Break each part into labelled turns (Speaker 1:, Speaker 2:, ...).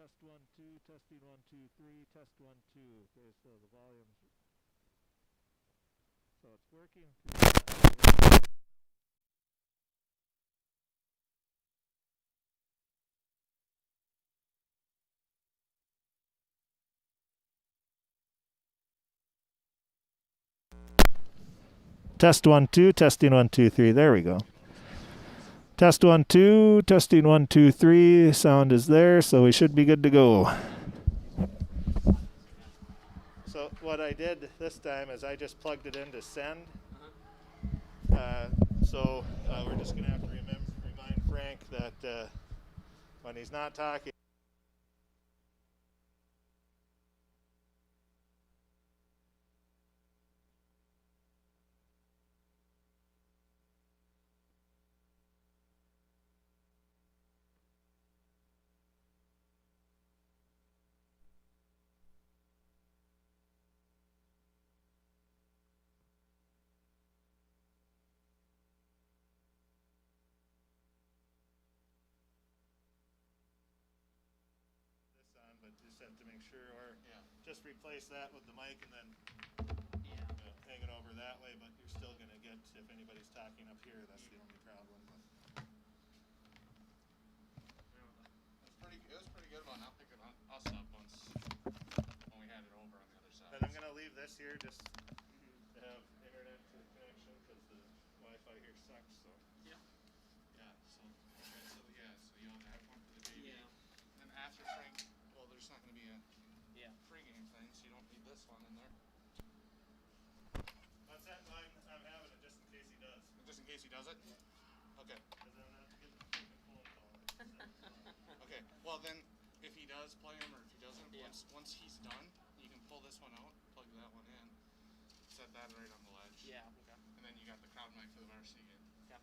Speaker 1: Test 1, 2, testing 1, 2, 3, test 1, 2. Okay, so the volume's, so it's working. Test 1, 2, testing 1, 2, 3. There we go. Test 1, 2, testing 1, 2, 3. Sound is there, so we should be good to go. So what I did this time is I just plugged it in to send. So we're just going to have to remind Frank that when he's not talking, but just have to make sure, or just replace that with the mic and then hang it over that way, but you're still going to get, if anybody's talking up here, that's the only problem.
Speaker 2: It was pretty good about not picking us up once when we had it over on the other side.
Speaker 1: And I'm going to leave this here just to have internet connection because the Wi-Fi here sucks. So
Speaker 2: so you'll have one for the baby. And after Frank, well, there's not going to be a pregame thing, so you don't need this one in there.
Speaker 1: that's that line I'm having it just in case he does.
Speaker 2: Just in case he does it? Okay.
Speaker 1: Because I'm not getting a freaking phone call.
Speaker 2: Okay. Well, then if he does play him or if he doesn't, once he's done, you can pull this one out, plug that one in, set that right on the ledge.
Speaker 3: Yeah. Okay.
Speaker 2: And then you got the crowd mic for the varsity game.
Speaker 3: Yeah.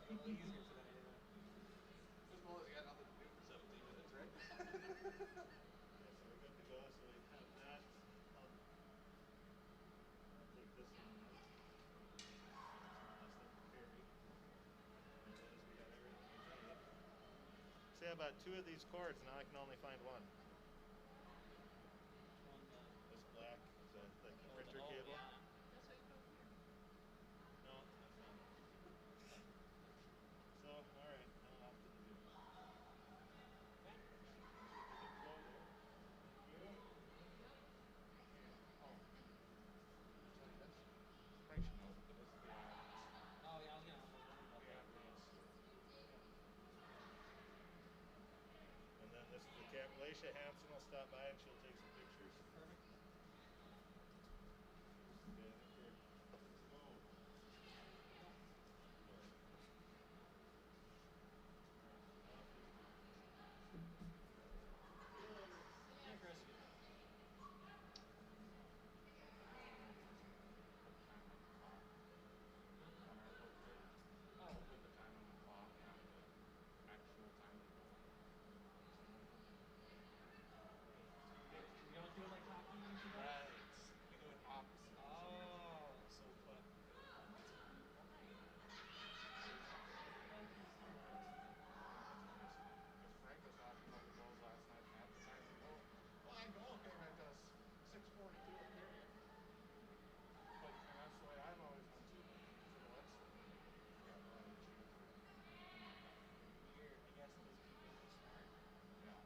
Speaker 3: A little easier today, yeah.
Speaker 2: As well as you got nothing to do for 17 minutes, right?
Speaker 1: Okay, so we're good to go. So we have that. I'll take this one out. Last thing to carry. There it is. We got everything we need. See, about 2 of these cords. Now I can only find one.
Speaker 3: On the
Speaker 1: This black is the printer
Speaker 3: oh,
Speaker 1: cable.
Speaker 3: yeah.
Speaker 4: That's what you put over here.
Speaker 1: No, that's not it. So, alright, now off to the video.
Speaker 3: Okay.
Speaker 1: Good to go there. Thank you.
Speaker 4: Yep.
Speaker 2: Oh. Sorry, that's Frank should know, but this is the
Speaker 3: Oh, yeah, I was gonna wonder about
Speaker 2: yeah,
Speaker 3: that.
Speaker 2: race.
Speaker 1: And then this is the camp. Laisha Hansen will stop by and she'll take some pictures.
Speaker 3: Perfect.
Speaker 1: Okay, I think we're good to go.
Speaker 3: Yeah, Chris. Oh.
Speaker 2: Put the time on the clock and the actual time to go.
Speaker 3: We don't do it like hockey usually?
Speaker 2: Right. We do it opposite.
Speaker 3: Oh.
Speaker 2: So put. Because Frank was talking about the goals last night and at the time we go, well, that goal came at us 6:42 a period. But and that's the way I've always done too. So let's yeah, we'll have to change that.
Speaker 3: Weird. I guess it doesn't keep you smart.
Speaker 2: Yeah.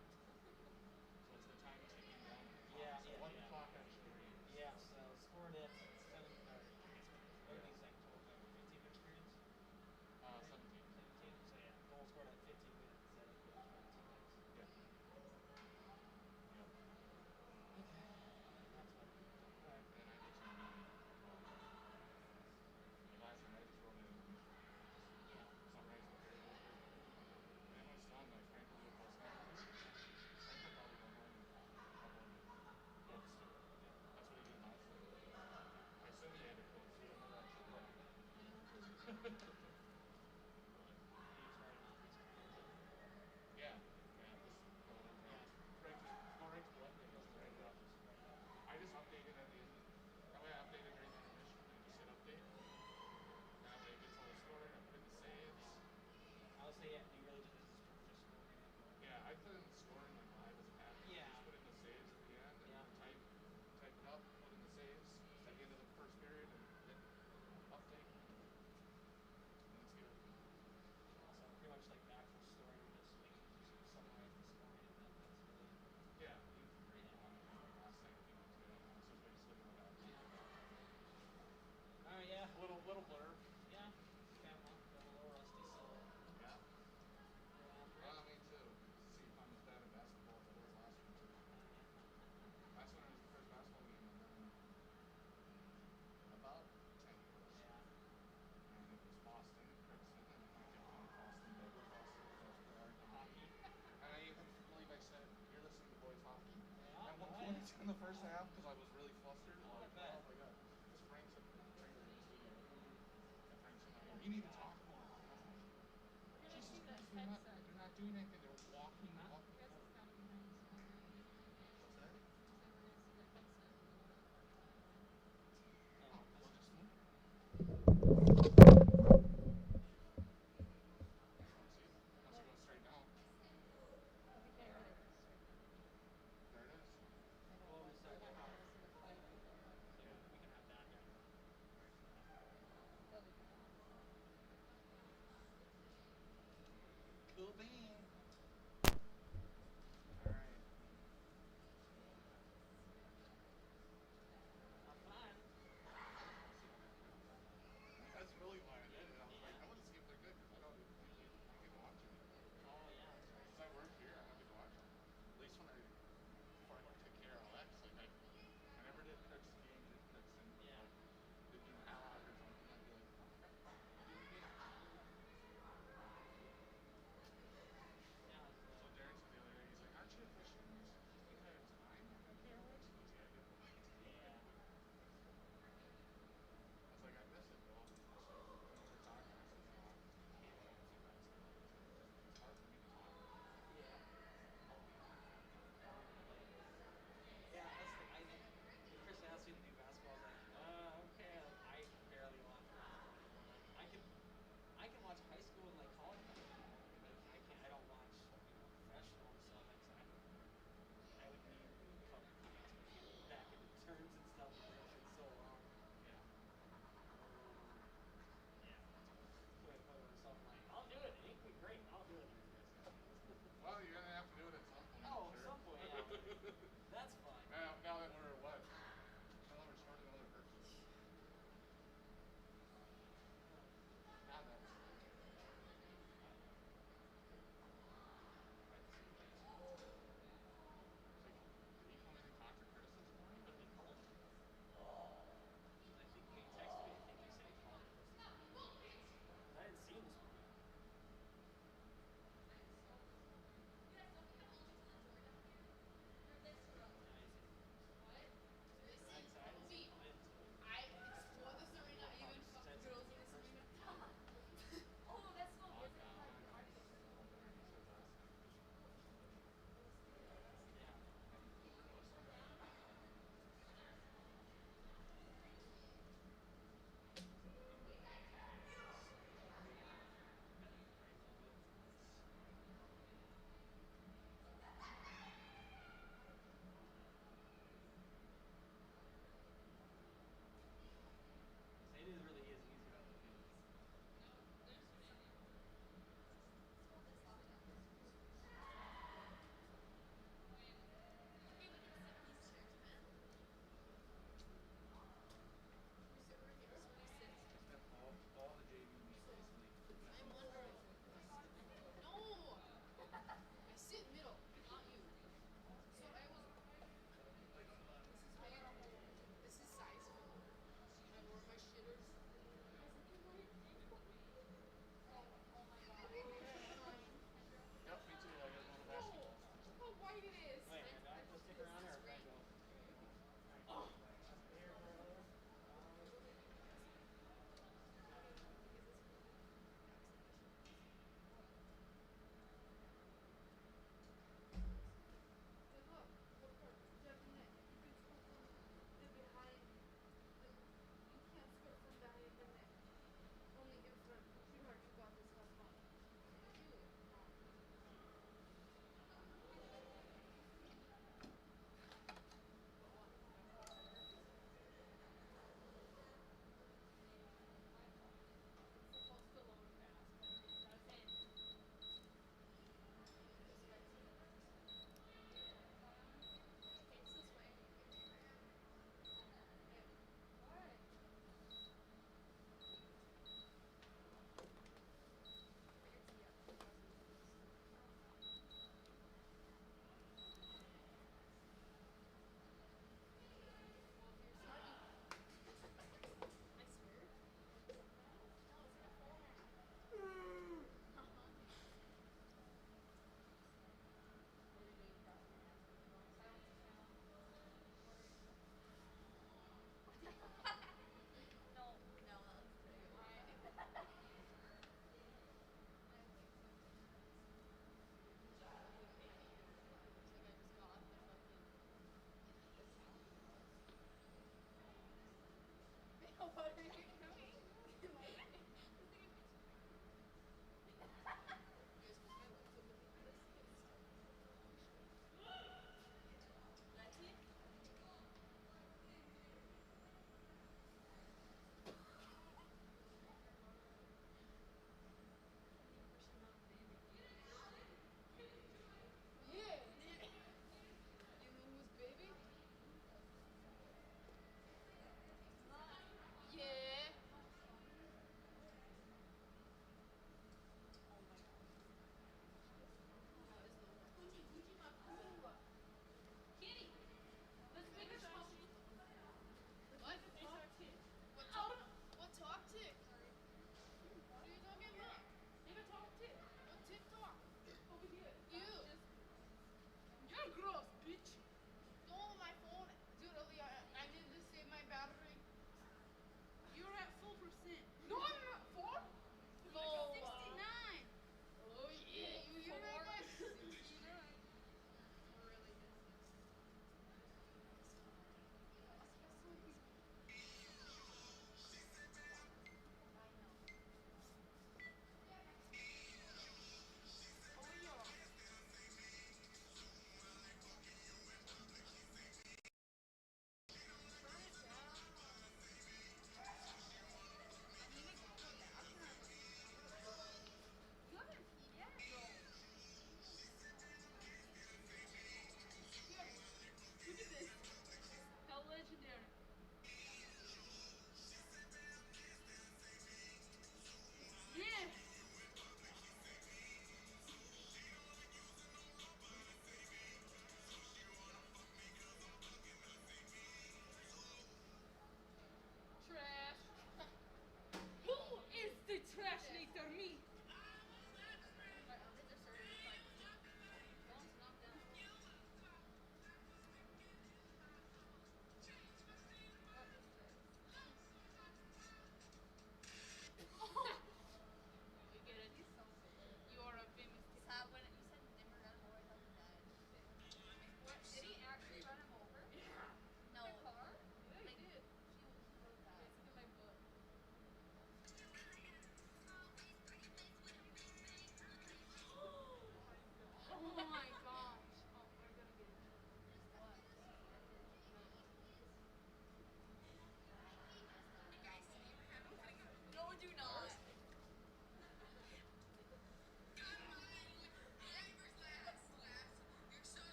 Speaker 2: So it's the time ticking down on the clock.
Speaker 3: Yeah,
Speaker 2: So
Speaker 3: yeah,
Speaker 2: what the
Speaker 3: yeah.
Speaker 2: clock actually reads.
Speaker 3: Yeah, so scored at 7 or I guess what are these like 15-minute periods?
Speaker 2: 17.
Speaker 3: 17. So yeah, goal scored at 15 minutes instead of 22 minutes.
Speaker 2: Yeah. Yep.
Speaker 3: Okay. That's fine. Alright.
Speaker 2: And I did some reading about last night I just wrote it in
Speaker 3: Yeah.
Speaker 2: summarize the period real quick. And then when it's done, like Frank will do a post game. Frank will probably go home and upload it.
Speaker 3: Yeah.
Speaker 2: Post it.
Speaker 3: Yeah.
Speaker 2: That's what he did last night. I assume he had it close. He don't know that shit right.
Speaker 3: He was writing off his period.
Speaker 2: Yeah. Yeah. Just go
Speaker 3: Yeah.
Speaker 2: right to go right to the update.
Speaker 3: Goes
Speaker 2: And
Speaker 3: right
Speaker 2: write it
Speaker 3: up.
Speaker 2: up.
Speaker 3: Just write it up.
Speaker 2: I just updated at the end. That way I updated during the intermission and just hit update. That way it gets all the scoring. I put in the saves.
Speaker 3: I would say, yeah, do you really just, is this just scoring it? Or?
Speaker 2: Yeah, I put in the scoring like live as it happens.
Speaker 3: Yeah.
Speaker 2: Just put in the saves at the end and
Speaker 3: Yeah.
Speaker 2: type it up, put in the saves at the end of the first period and hit update. And it's good.
Speaker 3: So pretty much like the actual story we just like you just summarize the scoring and then that's really
Speaker 2: Yeah, you can break it down and last thing if you want to. It's just like looking at that.
Speaker 3: Alright, yeah.
Speaker 2: Little blurb.
Speaker 3: Yeah. Got a little rusty, so
Speaker 2: Yeah.
Speaker 3: go after it.
Speaker 2: Me too. See if I'm as bad at basketball as I was last winter. Last winter was the first basketball game I've done in about 10 years.
Speaker 3: Yeah.
Speaker 2: And it was Boston and Crookston, and I kept calling Boston Bigger, Boston Boston.
Speaker 3: Hockey.
Speaker 2: And you can believe I said, you're listening to boys hockey?
Speaker 3: Yeah,
Speaker 2: At one
Speaker 3: no
Speaker 2: point
Speaker 3: way.
Speaker 2: in the first half, because I was really flustered,
Speaker 3: Oh, I
Speaker 2: like,
Speaker 3: bet.
Speaker 2: oh my god. Because Frank's in the studio. And Frank's in my ear. You need to talk more. And I'm like,
Speaker 4: We're gonna
Speaker 2: Jesus
Speaker 4: see that
Speaker 2: Christ,
Speaker 4: headset.
Speaker 2: they're not doing anything. They're walking.
Speaker 3: Huh?
Speaker 2: walking.
Speaker 4: Chris is kind of behind the screen.
Speaker 2: What's that?
Speaker 4: So we're gonna see that headset a little bit.
Speaker 3: Oh,
Speaker 2: Oh,
Speaker 3: that's
Speaker 2: well, just move. Let's see. Unless it goes straight down.
Speaker 4: Okay, there it is.
Speaker 2: There it is.
Speaker 4: I don't
Speaker 3: We'll
Speaker 4: want to
Speaker 3: restart
Speaker 4: have
Speaker 3: that.
Speaker 4: to listen to fight right there.
Speaker 3: So
Speaker 2: Yeah.
Speaker 3: we can have that then.
Speaker 4: That'll be fine.
Speaker 2: Cool bean.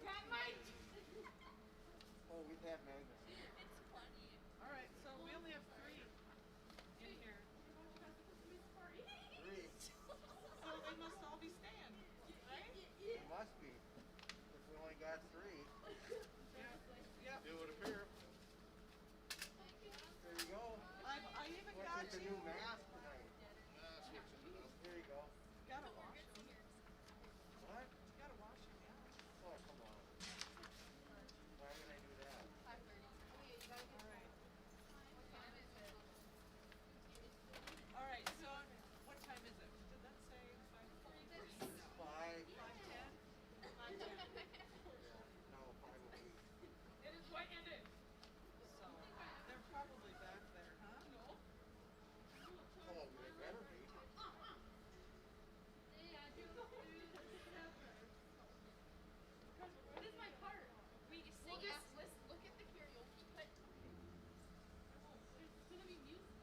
Speaker 5: Cat Mike!
Speaker 2: Oh, we've had Magnus.
Speaker 5: It's funny.
Speaker 6: Alright, so we only have 3 in here.
Speaker 2: Three.
Speaker 6: So they must all be staying, right?
Speaker 2: It must be. If we only got 3.
Speaker 6: Yep.
Speaker 1: It would appear.
Speaker 2: There you go.
Speaker 6: I even
Speaker 2: What's
Speaker 6: got
Speaker 2: with the
Speaker 6: you.
Speaker 2: new mask tonight?
Speaker 1: Switching it up.
Speaker 2: Here you go.
Speaker 6: Gotta wash them.
Speaker 2: What?
Speaker 6: You gotta wash them, yeah.
Speaker 2: Oh, come on. Why would I do that?
Speaker 6: Alright. Alright, so what time is it? Did that say 5:40?
Speaker 2: 5.
Speaker 6: 5:10? 5:10.
Speaker 2: No, 5:08.
Speaker 5: It is what it is.
Speaker 6: So they're probably back there, huh? No.
Speaker 2: Oh, they better be.
Speaker 5: What is my part? We sing listen, look at the karaoke, but it's gonna be music.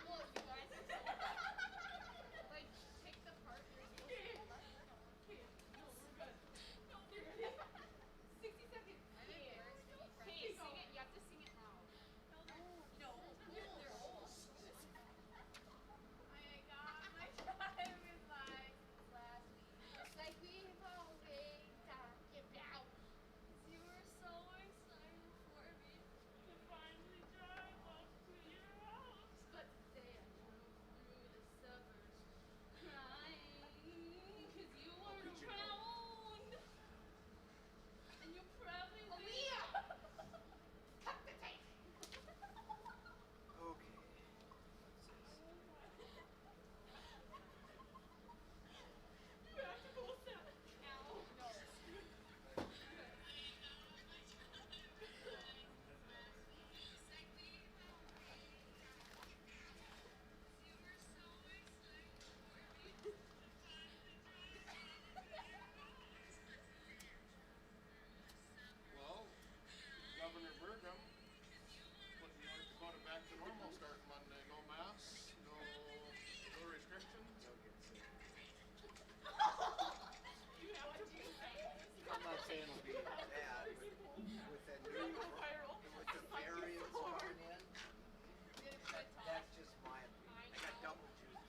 Speaker 5: Well, you guys are like pick the part you're supposed to learn. No, we're good. No, we're ready. 60 seconds. Okay, sing it. You have to sing it loud. No, they're old. Oh my god, my time is like last week. It's like we've always talked about. 'Cause you were so excited for me to finally drive up to your house. But today I drove through the suburbs crying 'cause you weren't around. And you probably Aaliyah! Cut the tape!
Speaker 2: Okay.
Speaker 5: You have to go with that. Ow. No.
Speaker 1: Well, Governor Burgum put North Dakota back to normal starting Monday. No masks, no restrictions.
Speaker 2: You'll get sick.
Speaker 5: You have to do that.
Speaker 2: I'm not saying it'll be bad, but with that new,
Speaker 5: Viral.
Speaker 2: with the variants coming in,
Speaker 5: Did a good talk.
Speaker 2: that's just my opinion. I got double juice,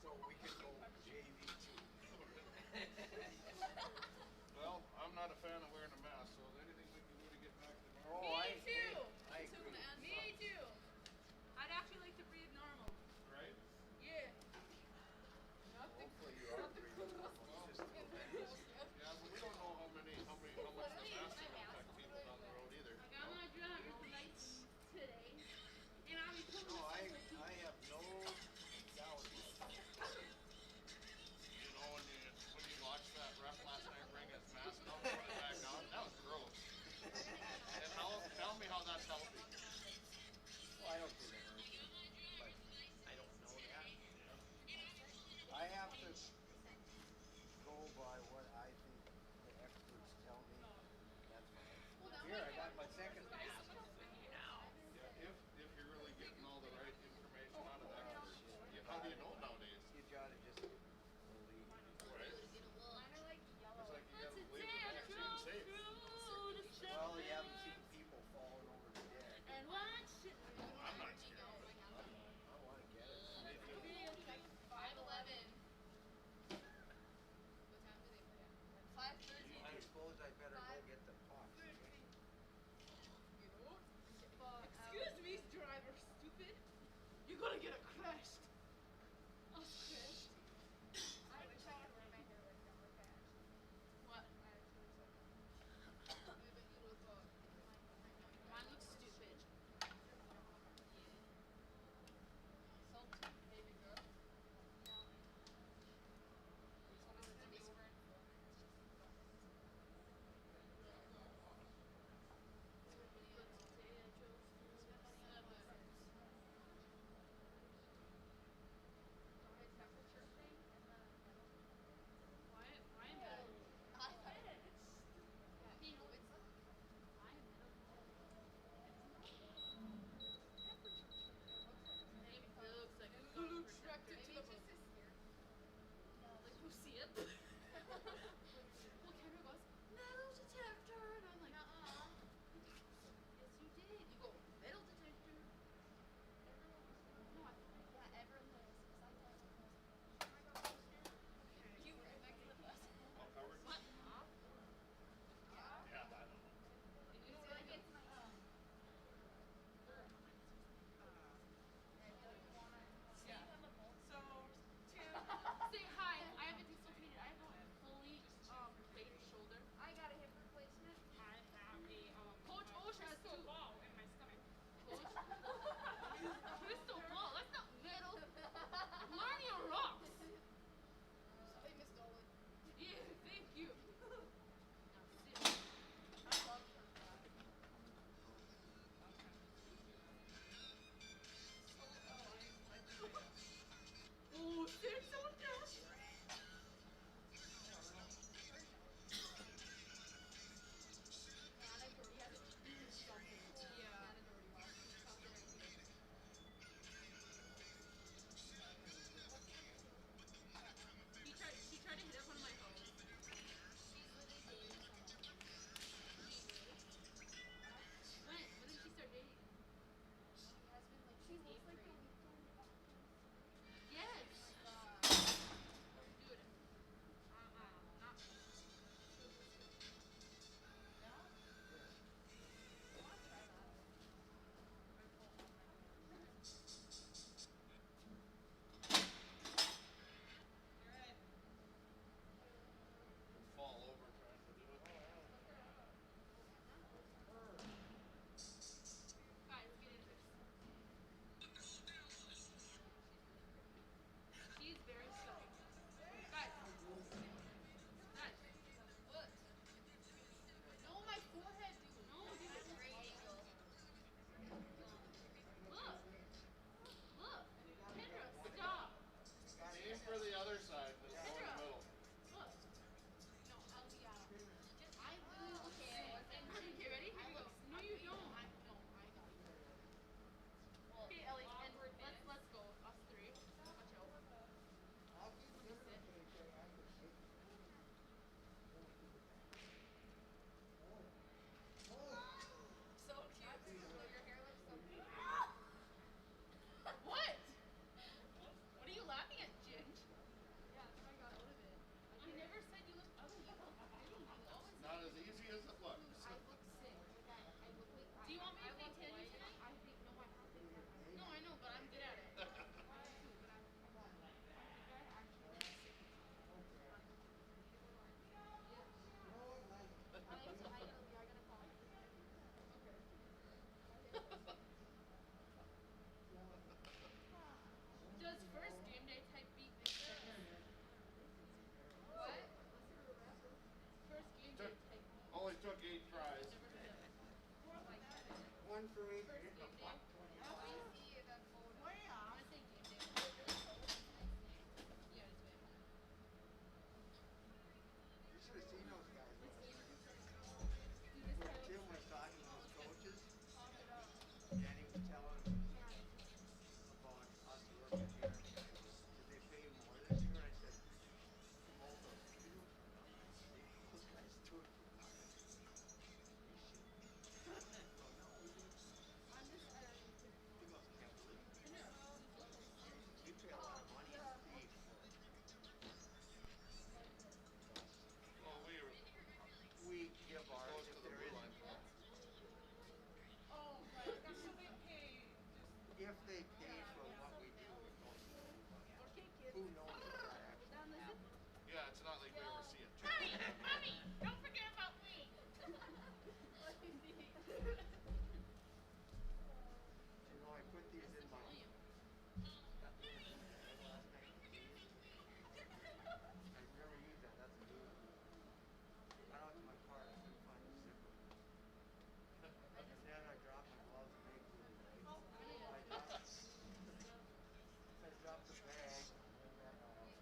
Speaker 2: so we can go JV too.
Speaker 1: Well, I'm not a fan of wearing a mask, so anything we can do to get back to normal.
Speaker 2: Oh,
Speaker 5: Me too.
Speaker 2: I agree.
Speaker 5: Me too. I'd actually like to breathe normal.
Speaker 1: Right?
Speaker 5: Yeah.
Speaker 2: Hopefully you are breathing normal. It's just a little bit.
Speaker 1: Yeah, but we don't know how many
Speaker 7: one for each.
Speaker 5: First
Speaker 7: Hit the
Speaker 5: game
Speaker 7: buck
Speaker 5: day.
Speaker 7: 25.
Speaker 5: We see that photo.
Speaker 6: Way
Speaker 5: I
Speaker 6: off.
Speaker 5: wanna say game day. Nice name. Yeah, it's way fun.
Speaker 7: You should have seen those guys last night.
Speaker 5: You just
Speaker 7: When
Speaker 5: try to
Speaker 7: Jim was talking to those coaches,
Speaker 5: pop it up.
Speaker 7: and he was telling about us working here. Did they pay you more this year? I said, most of us. He goes, no, those guys do it for nothing. They should. I go, no, we do.
Speaker 5: I'm just, I don't even think.
Speaker 7: He goes, can't believe it.
Speaker 5: I know.
Speaker 7: We pay a lot of money in fees for it.
Speaker 2: Oh,
Speaker 7: We give ours
Speaker 2: goes
Speaker 7: if
Speaker 2: to the
Speaker 7: there
Speaker 2: blue
Speaker 7: is.
Speaker 2: line.
Speaker 6: Oh, right. So they pay just.
Speaker 7: If they pay for what we do, it goes to the blue line.
Speaker 5: Okay, kids.
Speaker 7: Who knows if that actually
Speaker 5: Down the zip.
Speaker 2: Yeah, it's not like we ever see it.
Speaker 5: Mommy, mommy, don't forget about me. Let me see.
Speaker 7: You know, I put these in my. That little bag last night. I never use that. That's a new one. Got out to my car. I couldn't find the zipper. And then I dropped my gloves and they blew away.
Speaker 6: Oh,
Speaker 7: I dropped the bag.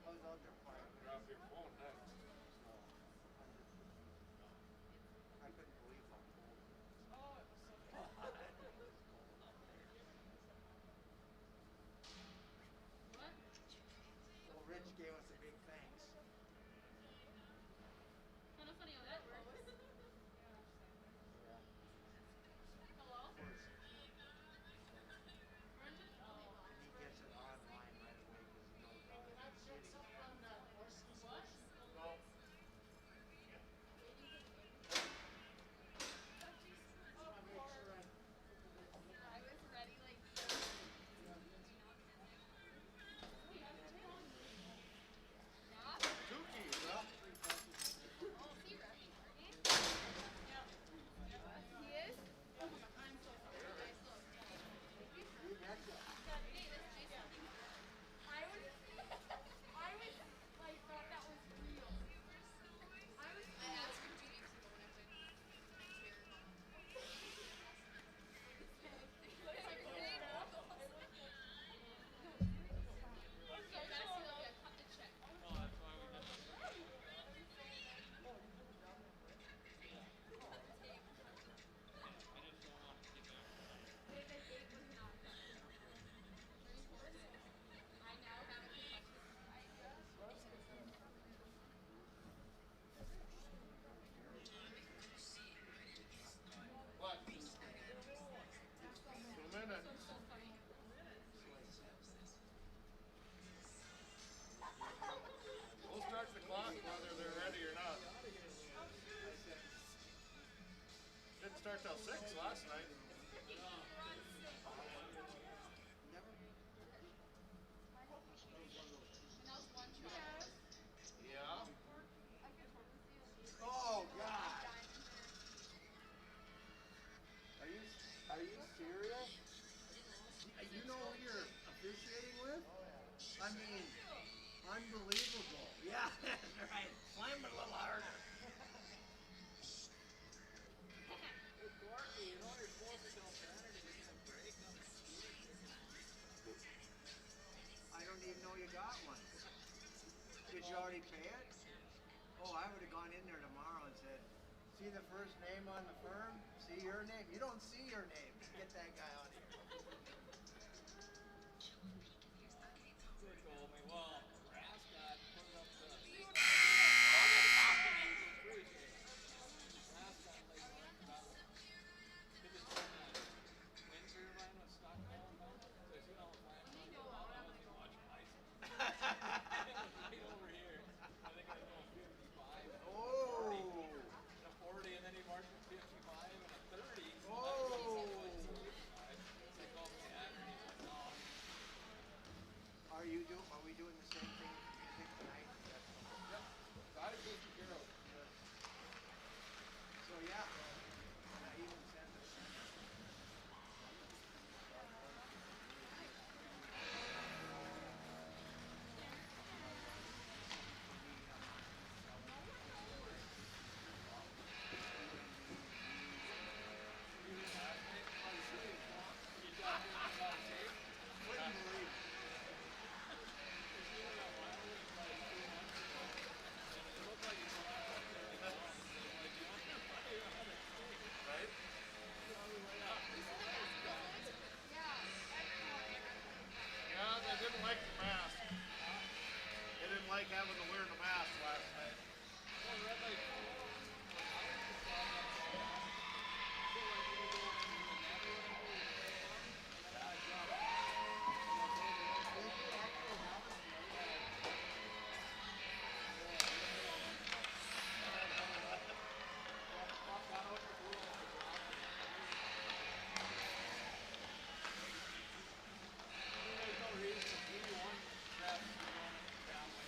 Speaker 7: I was out there 5 minutes.
Speaker 2: Drop your phone next.
Speaker 7: I couldn't believe how cold it was.
Speaker 6: oh, it was so
Speaker 7: It
Speaker 6: good.
Speaker 7: was cold out there.
Speaker 5: What?
Speaker 7: Well, Rich gave us a big thanks.
Speaker 5: Kind of funny how that works.
Speaker 7: Yeah.
Speaker 5: Hello?
Speaker 7: Of course.
Speaker 5: Brendan?
Speaker 7: And he gets it online right away because he knows I'm in the city.
Speaker 5: What?
Speaker 7: No.
Speaker 5: I was ready like. Yeah?
Speaker 2: Two keys, huh?
Speaker 5: Oh, is he ready? He is? I'm so sorry. Guys, look.
Speaker 7: You betcha.
Speaker 5: Hey, this is Jason. I was like, thought that was real. I asked him 2 weeks ago when I played Okay, I gotta see like a cut the check.
Speaker 3: No, that's why we did this. I just don't want to get back to that.
Speaker 5: The date was not done. I now have a concussion.
Speaker 2: What? 2 minutes.
Speaker 5: So it's so funny.
Speaker 2: We'll start the clock whether they're ready or not. Didn't start till 6 last night.
Speaker 5: And that was one shot.
Speaker 2: Yeah.
Speaker 5: I could totally see it.
Speaker 7: Oh, God. Are you serious? You know who you're officiating with? I mean, unbelievable. Yeah, that's right. Slam it a little harder. I don't even know you got one. Did you already pay it? Oh, I would have gone in there tomorrow and said, see the first name on the firm? See your name? You don't see your name. Get that guy out of here.
Speaker 3: They told me, well, Rascot put up the. Rascot like did it turn that wind turbine was stuck down now? So you know if I wasn't watching ice. Right over here. I think I was going 55.
Speaker 7: Oh.
Speaker 3: And a 40 and then he marked a 55 and a 30.
Speaker 7: Oh.
Speaker 1: like the mask. They didn't like having to wear the mask last night.
Speaker 3: Well, red light. So like when you go into the net or whatever, you play one, and then I jump. There's no reason to be one rep going down way.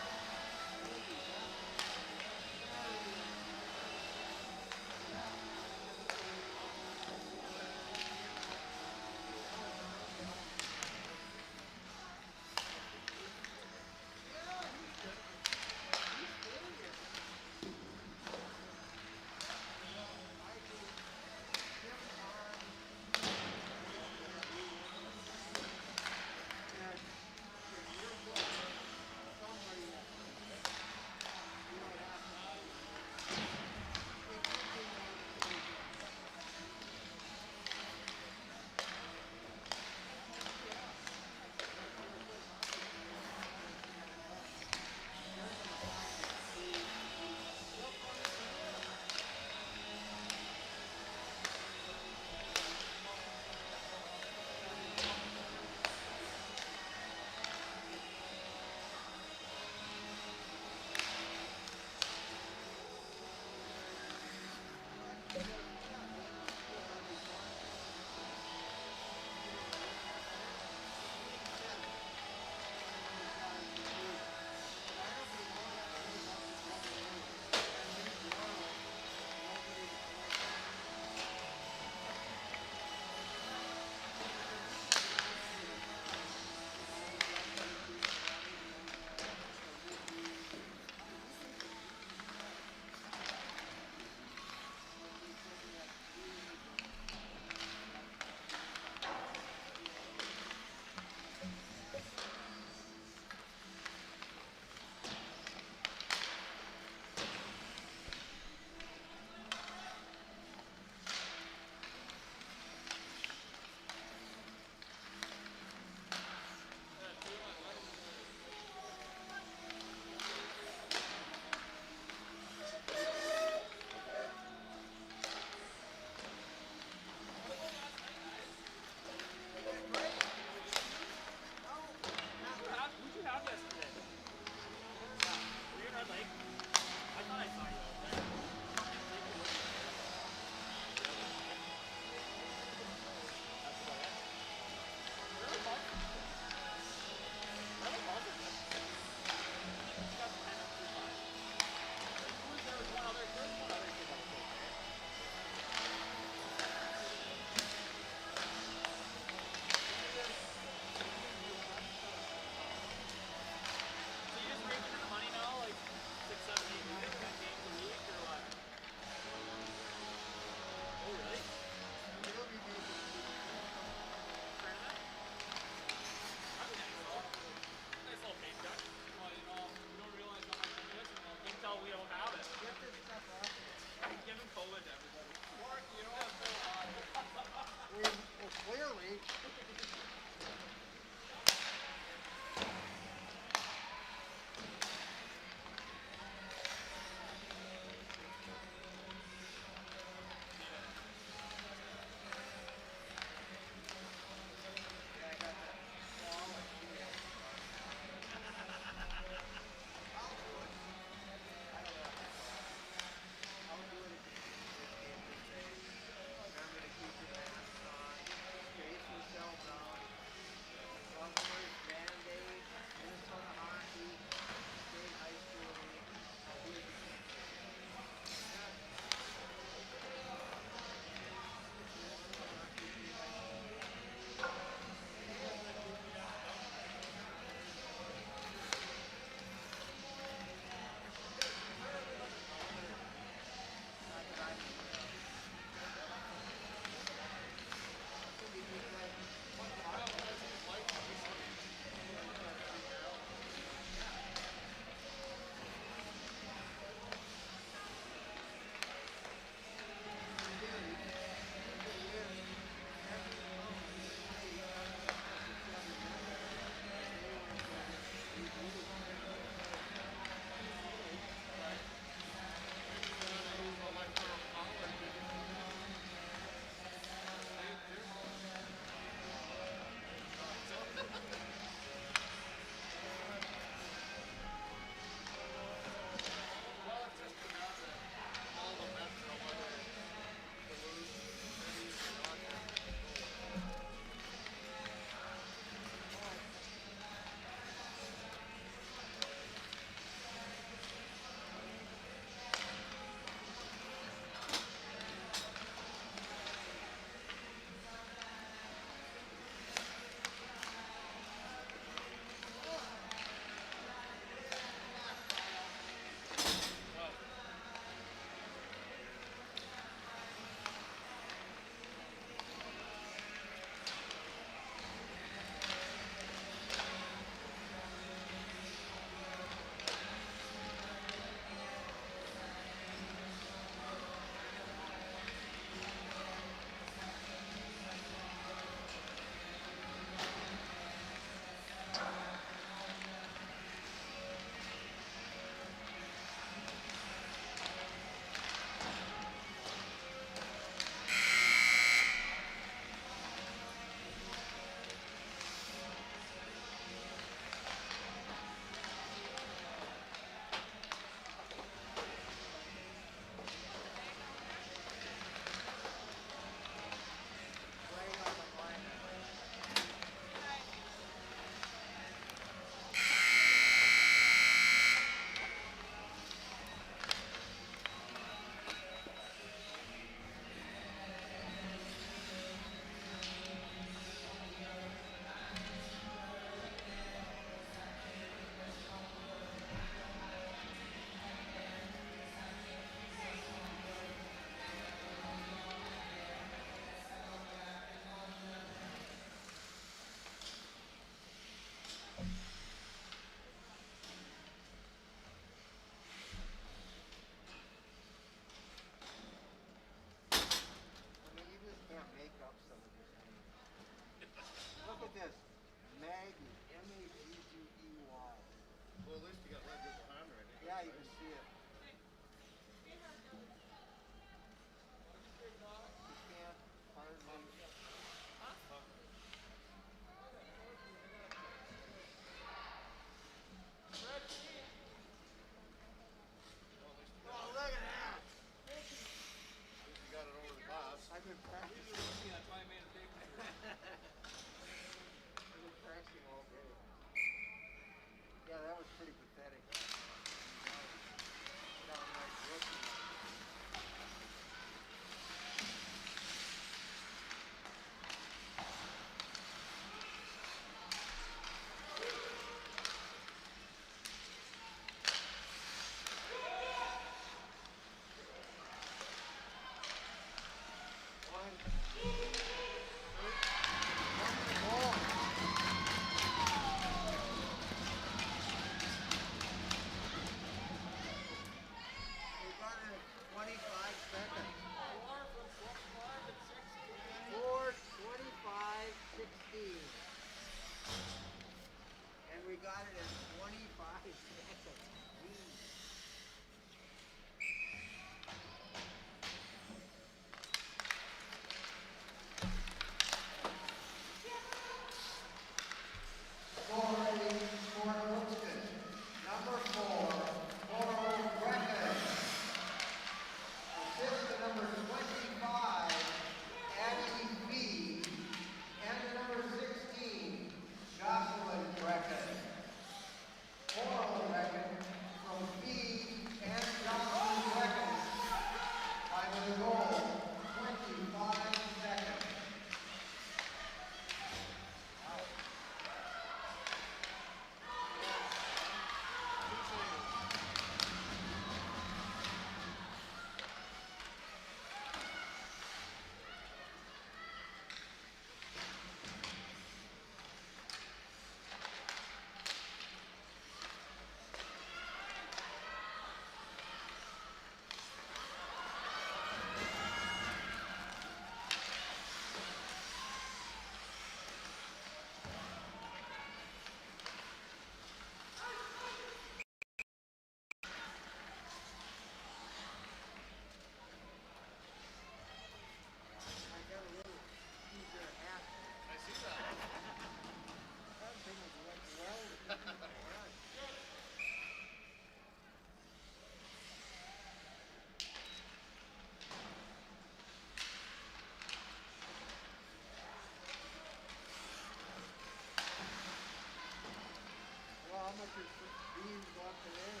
Speaker 7: much is beans go up today?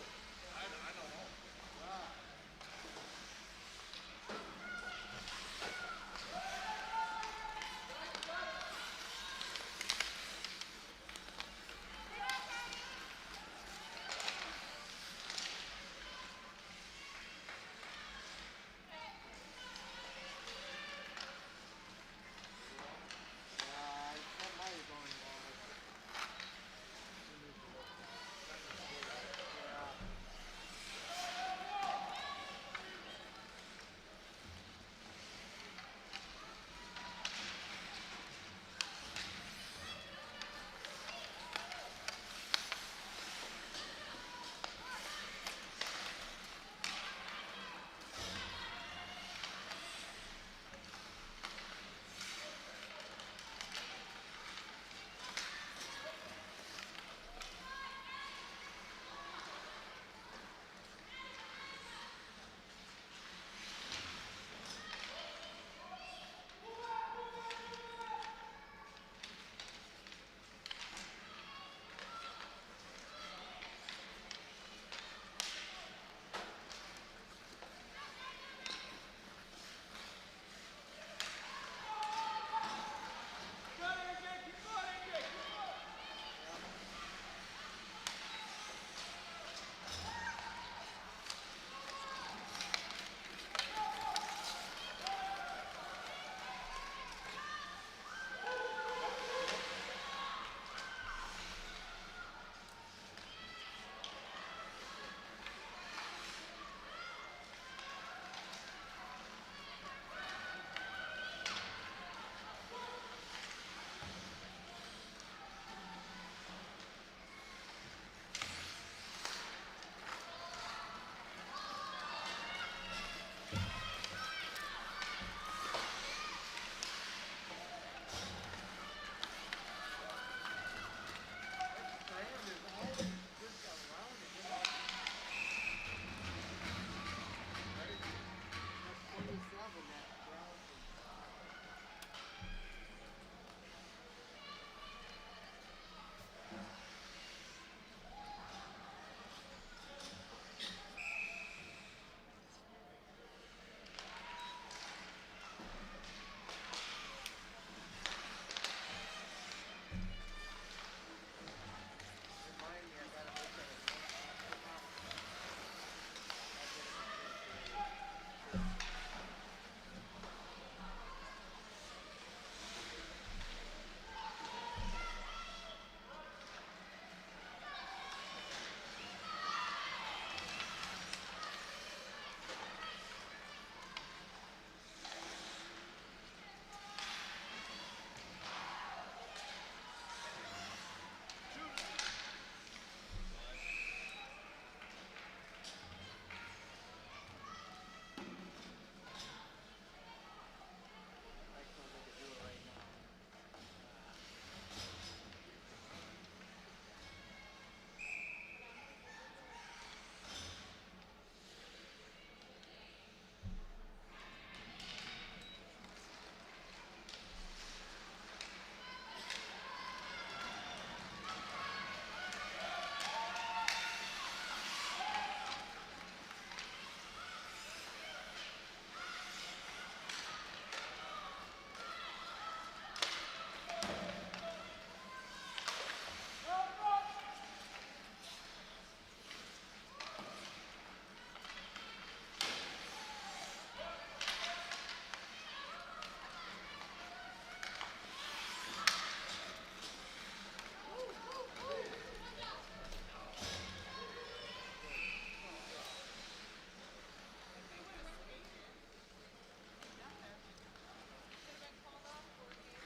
Speaker 2: I don't know.
Speaker 7: Wow. Somebody's going down. We need to look. Yeah.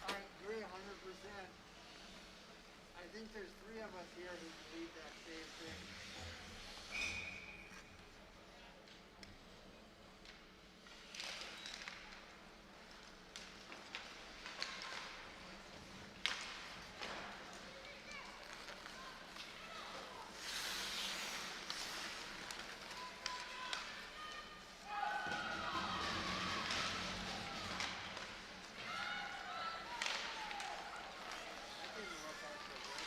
Speaker 7: I agree 100%. I think there's 3 of us here who believe that same thing. That didn't work out so good.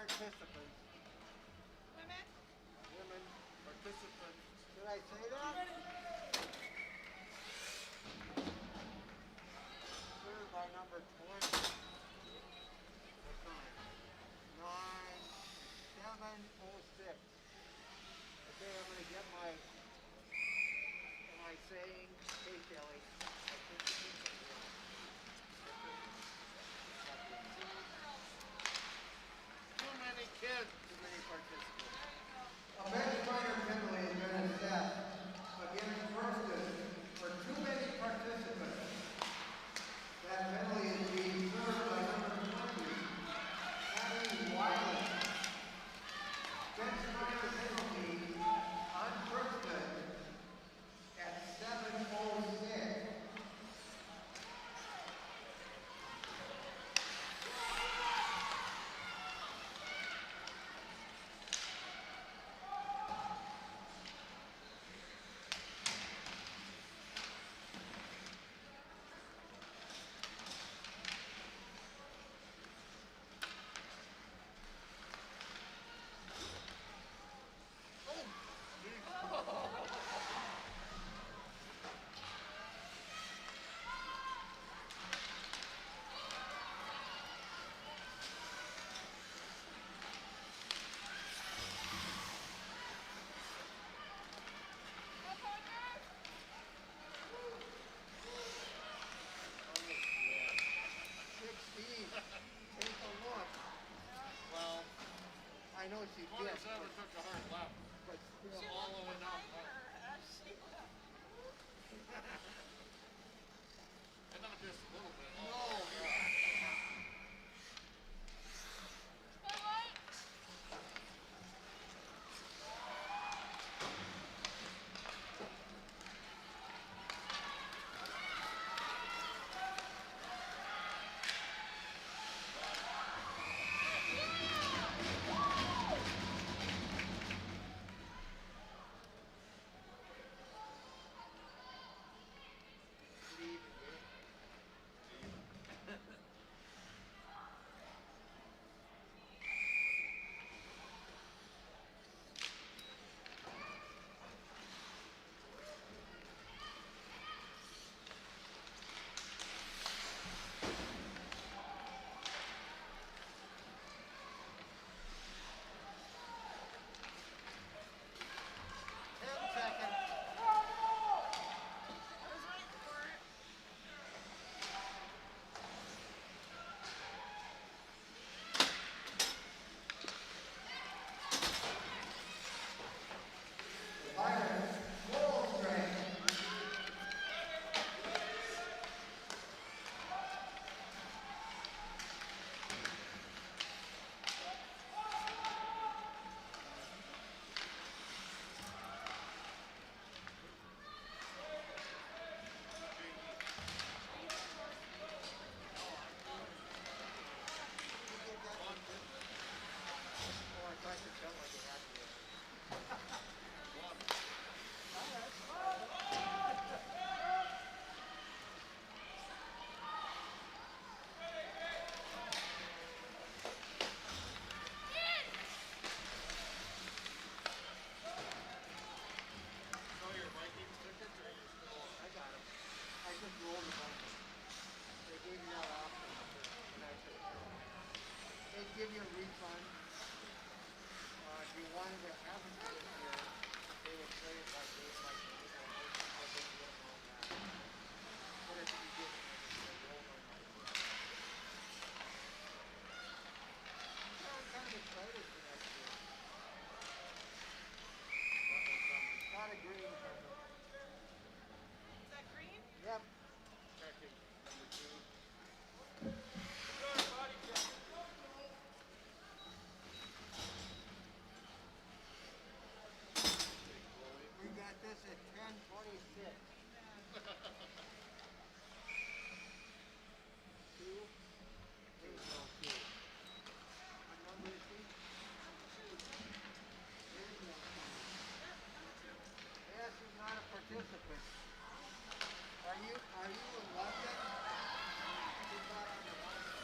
Speaker 7: participants.
Speaker 6: Women?
Speaker 7: Women participants. Did I say that? Served by number 20. What time? 7:06. Okay, I'm gonna get my, am I saying, hey Kelly,
Speaker 2: Too many kids.
Speaker 7: too many participants.
Speaker 6: There you go.
Speaker 7: A bench minor penalty has been assessed against Crookston for too many participants. That penalty is being served by number 20, Abby Wiley. Bench minor penalty on Crookston at 7:06. Take a look.
Speaker 2: Well,
Speaker 7: I know she did,
Speaker 2: 27 took a hard left.
Speaker 7: but still.
Speaker 2: Following up. And not just a little bit.
Speaker 7: No. Give you a refund. If you wanted to have it this year, they would play it like this, like this, or I didn't get it on that. But if you get it, they roll on like this. So I'm kind of excited for next year. That was not a green number.
Speaker 6: Is that green?
Speaker 7: Yep.
Speaker 2: Checking number 2.
Speaker 7: We got this at 10:26. Two. There's no two. What number is he? There's no two. Yes, he's not a participant. Are you in London? He's not on the London.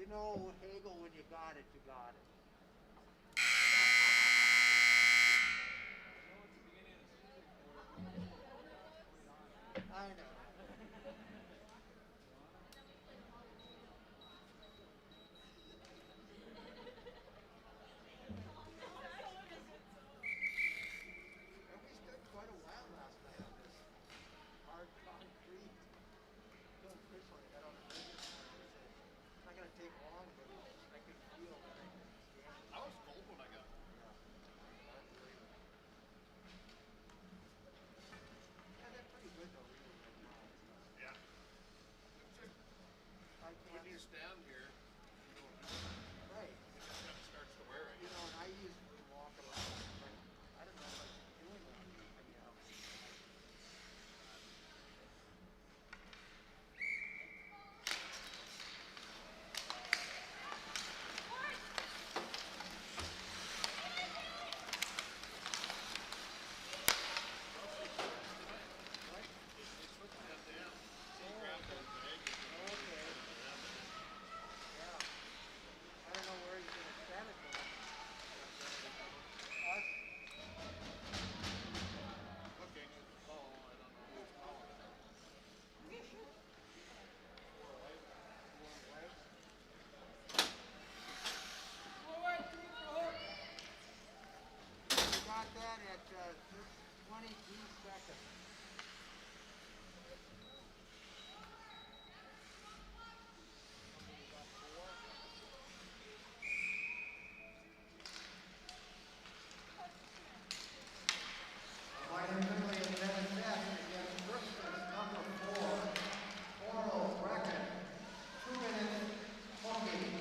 Speaker 7: know, Hagel, when you got it, you got it. I know. And we stood quite a while last night on this hard concrete. Told Chris when I got out of bed this morning, I said, it's not gonna take long, but I could feel that I could stand it.
Speaker 2: I was cold when I got there.
Speaker 7: Yeah. Unbelievable. Yeah, they're pretty good though, really, right now.
Speaker 2: Yeah.
Speaker 7: I
Speaker 2: When
Speaker 7: can't.
Speaker 2: you stand here, you don't do it.
Speaker 7: Right.
Speaker 2: It just kind of starts to wear it.
Speaker 7: You know, and I usually walk around, but I don't know if I should be doing that anyhow.
Speaker 2: They switched that down. So you grab those bags and you
Speaker 7: Okay.
Speaker 2: turn it around and then
Speaker 7: Yeah. I don't know where he's gonna stand it for. Us?
Speaker 2: looking at the ball. I don't know who's calling it.
Speaker 7: We got that at 22 seconds. We got 4. Mighty Finley in Dennis against Crookston, number 4. Oral record, 2 minutes hooking.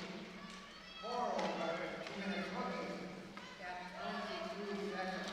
Speaker 7: Oral record, 2 minutes hooking at 22 seconds.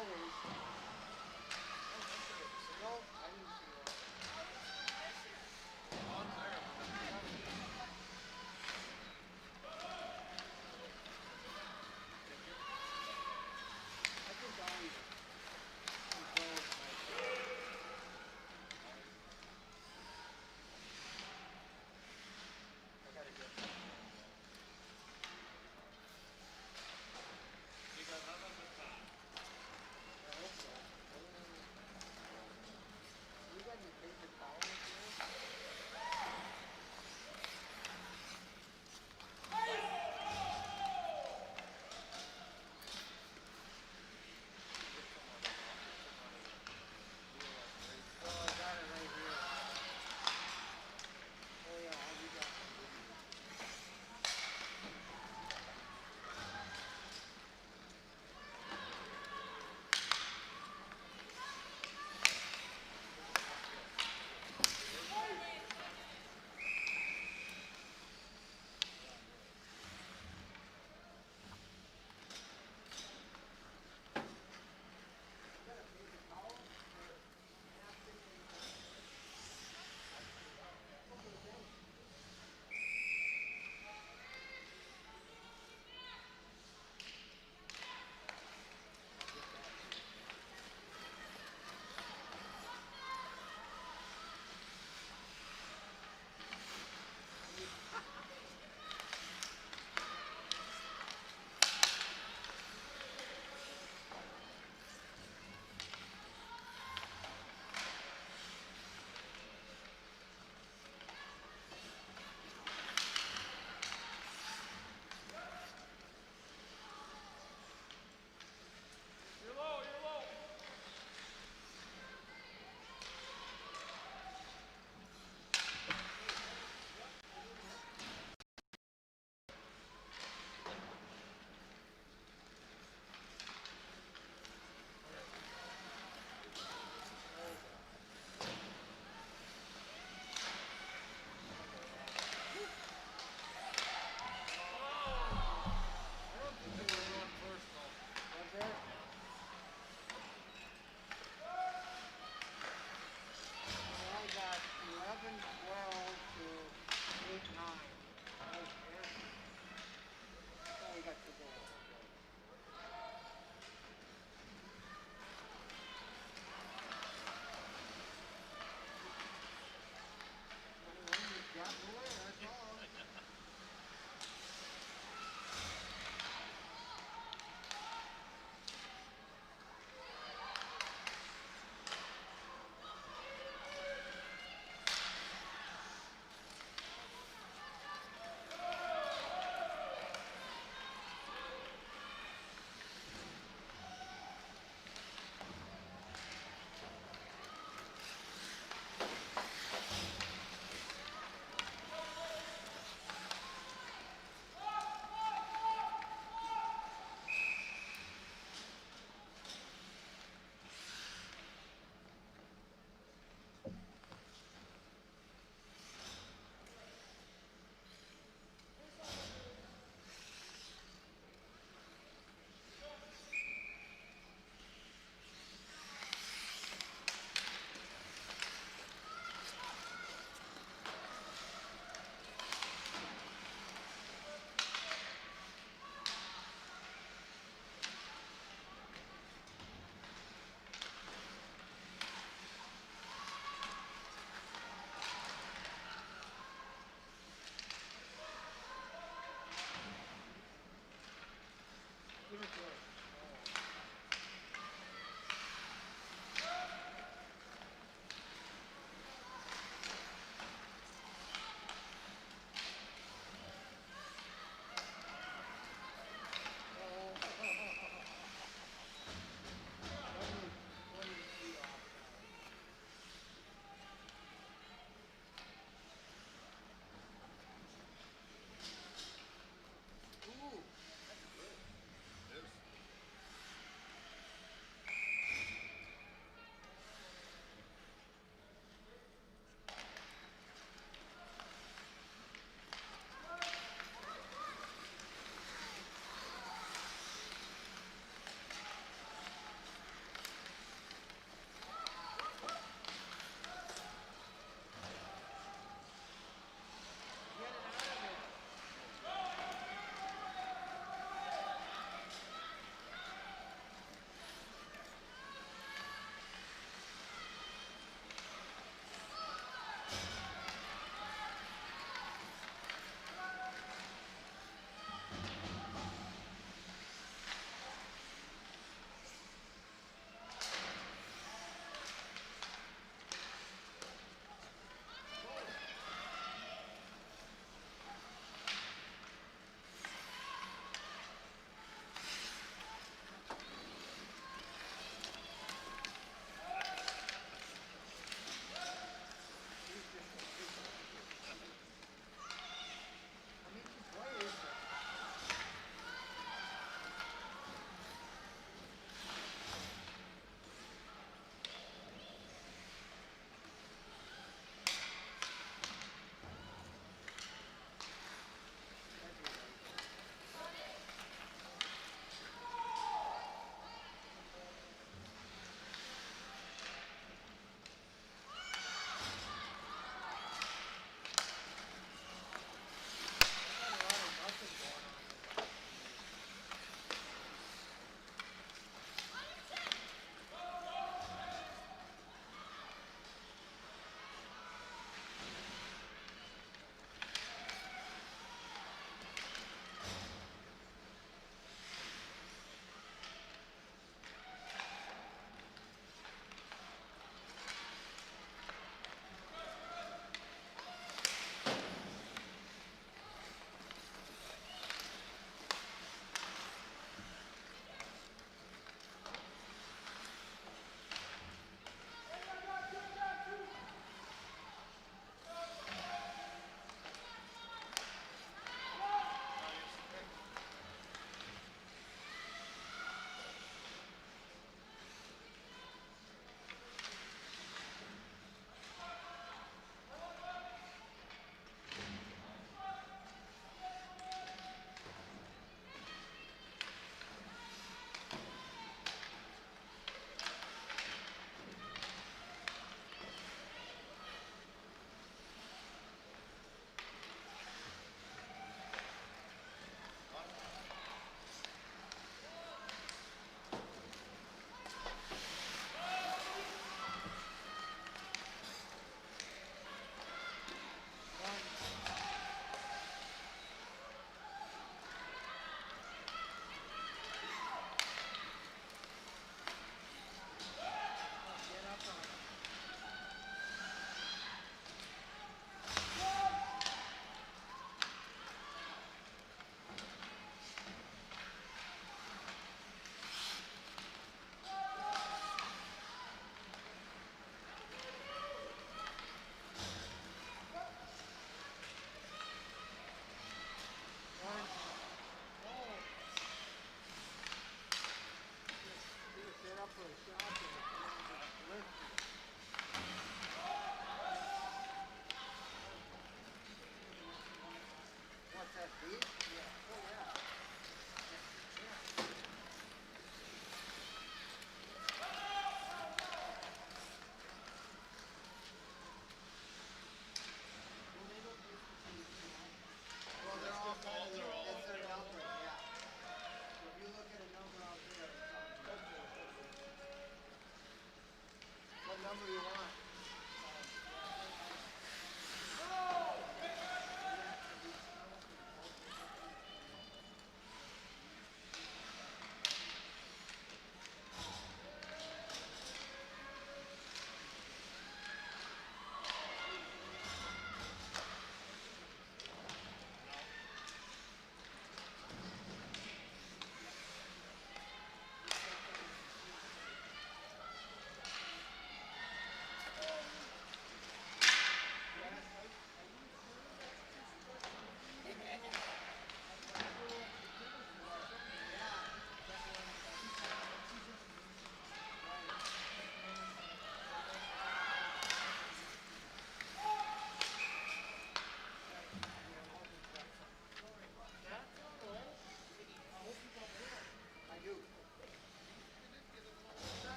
Speaker 7: always. No, I didn't see one.
Speaker 3: Ones there, but
Speaker 7: I just always controlled myself. I gotta get some.
Speaker 1: You got none of the time.
Speaker 7: I hope so.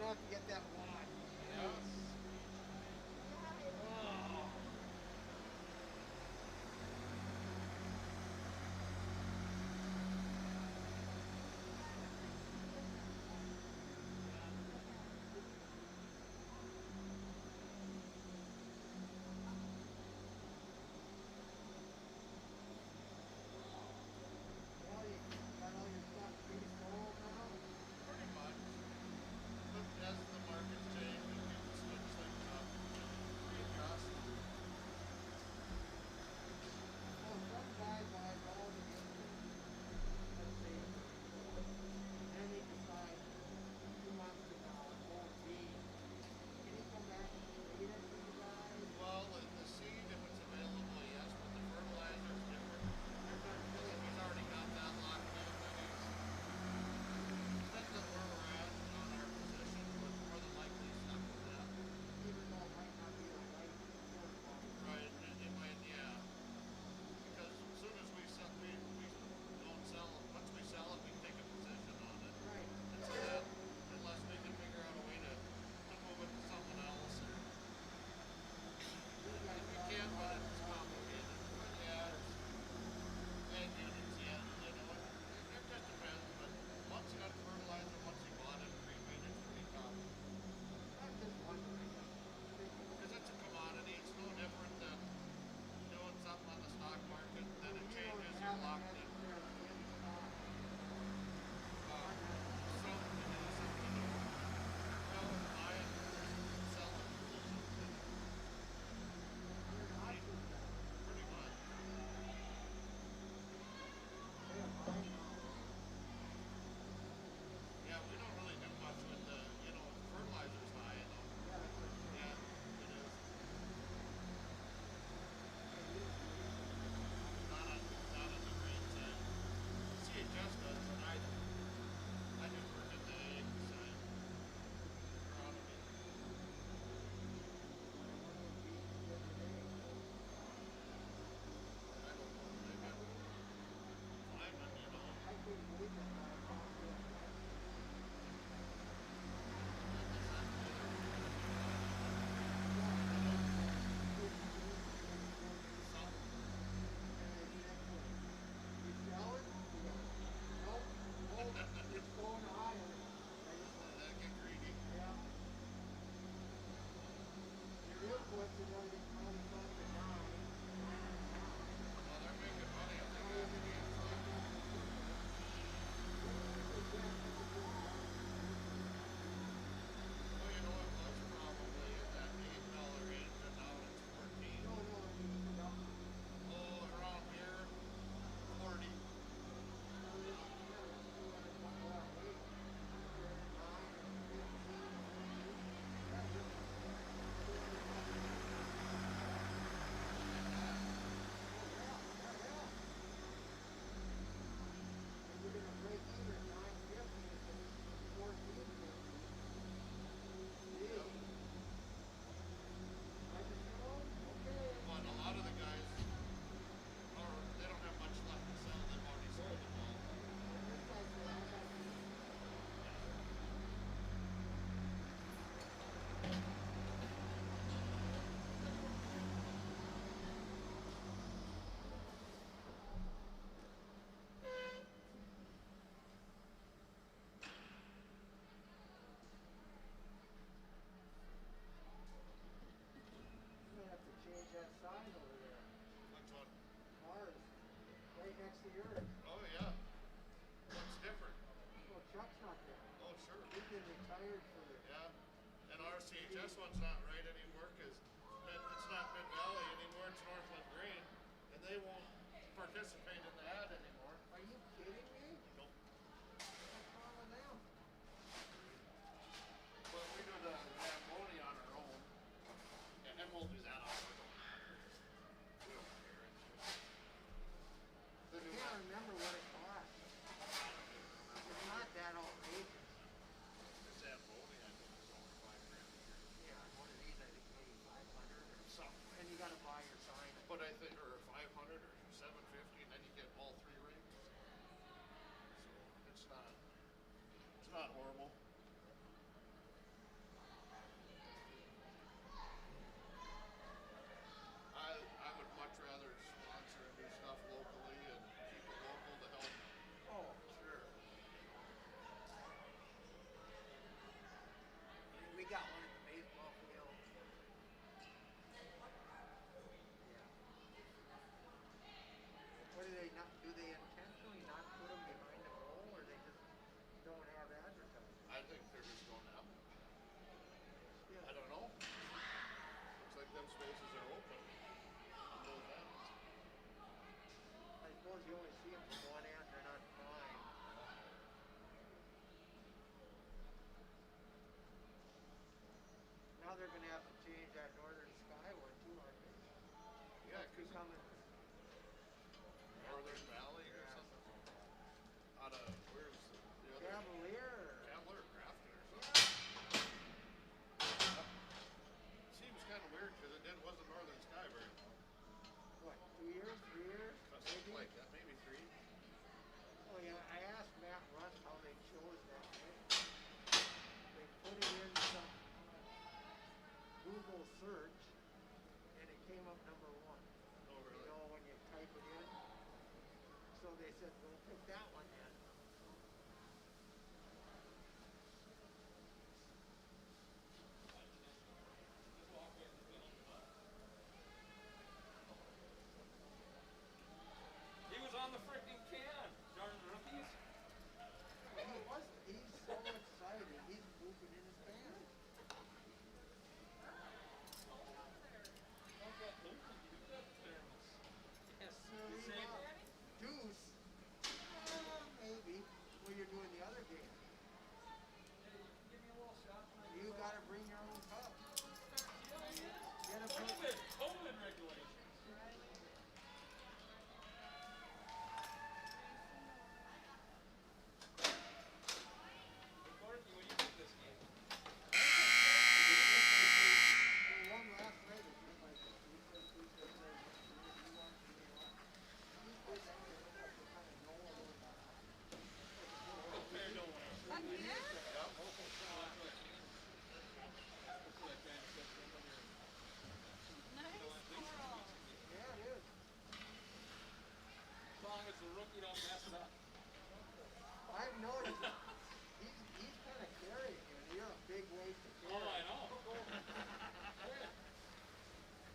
Speaker 7: have to get that wad.
Speaker 2: Yes.
Speaker 7: Well, you got all your stuff pretty sold now?
Speaker 2: Pretty much. But as the markets change, we can switch things up, readjust.
Speaker 7: Well, some guy buys all the engines, let's see, then he decides 2 months from now it won't be. Can he come back and trade it with you guys?
Speaker 2: Well, the seed, if it's available, yes, but the fertilizer is different. Because if he's already got that locked in, then he's, depends on where we're at on our position, but more than likely he's stuck with that.
Speaker 7: Even though it might not be the right protocol.
Speaker 2: Right, it might, yeah. Because as soon as we sell, we don't sell, once we sell it, we take a position on it.
Speaker 7: Right.
Speaker 2: And so that, unless we can figure out a way to move it to something else, or,
Speaker 7: You guys
Speaker 2: we
Speaker 7: got
Speaker 2: can,
Speaker 7: a
Speaker 2: but
Speaker 7: lot of
Speaker 2: it's complicated. But yeah, it's, egg units, yeah, you know, it just depends, but once you got fertilizer, once you bought it, pre-made, it's pretty tough.
Speaker 7: I'm just wondering, thinking,
Speaker 2: Because it's a commodity, it's no different than doing something on the stock market, then it
Speaker 7: you
Speaker 2: changes,
Speaker 7: don't
Speaker 2: you're
Speaker 7: have it
Speaker 2: locked in.
Speaker 7: necessarily in stock.
Speaker 2: Some to do, some to do. Well, buy it, sell it,
Speaker 7: You're not too bad.
Speaker 2: pretty much.
Speaker 7: They are buying now.
Speaker 2: Yeah, we don't really do much with the, you know, fertilizer's high, you know.
Speaker 7: Yeah, that's what I'm saying.
Speaker 2: Yeah, it is.
Speaker 7: It is.
Speaker 2: Not on the grain side. CHS does, but I don't. I just work at the egg side. Agronomy.
Speaker 7: What are those beans you did today?
Speaker 2: I don't know. They've been climbing, you know.
Speaker 7: I couldn't believe that guy talked to him yesterday.
Speaker 2: That's not good. Something.
Speaker 7: And they said to him, "You sell it?" He goes, "Nope, hold it, it's going higher." I just went,
Speaker 2: They get greedy.
Speaker 7: yeah. Your inputs and everything probably cost a dime, and then it's down.
Speaker 2: Well, they're making money if they
Speaker 7: Now
Speaker 2: got
Speaker 7: you're
Speaker 2: the
Speaker 7: gonna
Speaker 2: games
Speaker 7: have
Speaker 2: on.
Speaker 7: to get the cheaper. They can't put the good margin.
Speaker 2: Well, you know, it was probably in that $8 range, and now it's 14.
Speaker 7: No, no, I mean production.
Speaker 2: Oh, around here, 40.
Speaker 7: Now this, yeah, this is what I talked about, hey, if they're at 9 or 15 or 14, yeah, you're oh yeah, yeah. And you're gonna break even at 950 if it's 1450. Gee. I just said, oh, okay.
Speaker 2: But a lot of the guys are, they don't have much left to sell. They've already sold them all.
Speaker 7: And this guy said, I got these. You may have to change that sign over there.
Speaker 2: Which one?
Speaker 7: Ours, right next to yours.
Speaker 2: Oh, yeah. What's different?
Speaker 7: Well, Chuck's not there.
Speaker 2: Oh, sure.
Speaker 7: He's been retired for,
Speaker 2: Yeah. And our CHS one's not right anymore because it's not Mid Valley anymore. It's Northland Grain. And they won't participate in the ad anymore.
Speaker 7: are you kidding me?
Speaker 2: Nope.
Speaker 7: What's wrong with them?
Speaker 2: But we do the Zamboni on our own. And we'll do that on our own. We don't care.
Speaker 7: I can't remember what it cost. It's not that outrageous.
Speaker 2: The Zamboni, I think, is only $5,000 a year.
Speaker 7: Yeah, one of these I think maybe 500 or
Speaker 2: Something.
Speaker 7: and you gotta buy your sign.
Speaker 2: But I think, or 500 or 750, and then you get Yeah,
Speaker 7: Must be
Speaker 2: 'cause
Speaker 7: coming.
Speaker 2: Northern Valley or
Speaker 7: Yeah,
Speaker 2: something.
Speaker 7: something like that.
Speaker 2: Out of where's the other
Speaker 7: Cavalier.
Speaker 2: Cavalier or Crafton or
Speaker 7: Yeah.
Speaker 2: something. Seems kind of weird because it wasn't Northern Sky very long.
Speaker 7: What, 2 years, 3 years,
Speaker 2: Something
Speaker 7: maybe?
Speaker 2: like that, maybe 3.
Speaker 7: Oh yeah, I asked Matt Russ how they chose that. They put it in some Google search, and it came up number 1.
Speaker 2: Oh
Speaker 7: You
Speaker 2: really?
Speaker 7: know, when you type it in. So they said, go pick that one then.
Speaker 3: He was on the freaking can, darn rookies.
Speaker 7: He wasn't. He's so excited. He's pooping in his pants.
Speaker 3: How's that open? You got the thermos. Yes.
Speaker 7: Well,
Speaker 3: You
Speaker 7: he
Speaker 3: saved
Speaker 7: was.
Speaker 3: Daddy?
Speaker 7: Deuce. Maybe. Well, you're doing the other game.
Speaker 3: Hey, you can give me a little shot when I
Speaker 7: You
Speaker 3: get
Speaker 7: gotta
Speaker 3: back.
Speaker 7: bring your own cup.
Speaker 3: Yeah, he is.
Speaker 7: Get a put.
Speaker 3: COVID regulations. Hey, Corky, what do you think of this game?
Speaker 7: They won last night. It seemed like it. He said he won 3-1. These boys actually look like they kind of know a little about hockey.
Speaker 3: Fair don't want to.
Speaker 6: Lucky
Speaker 7: It is
Speaker 6: there?
Speaker 7: the
Speaker 2: Yep.
Speaker 7: local
Speaker 3: That's
Speaker 7: crowd.
Speaker 3: what I mean. That's what I kind of said to him earlier.
Speaker 4: Nice
Speaker 3: You know, at least
Speaker 4: squirrel.
Speaker 3: it's easy.
Speaker 7: Yeah, it is.
Speaker 3: As long as the rookie don't mess it up.
Speaker 7: I've noticed he's kind of carrying you. You're a big weight to carry.
Speaker 3: Oh, I know.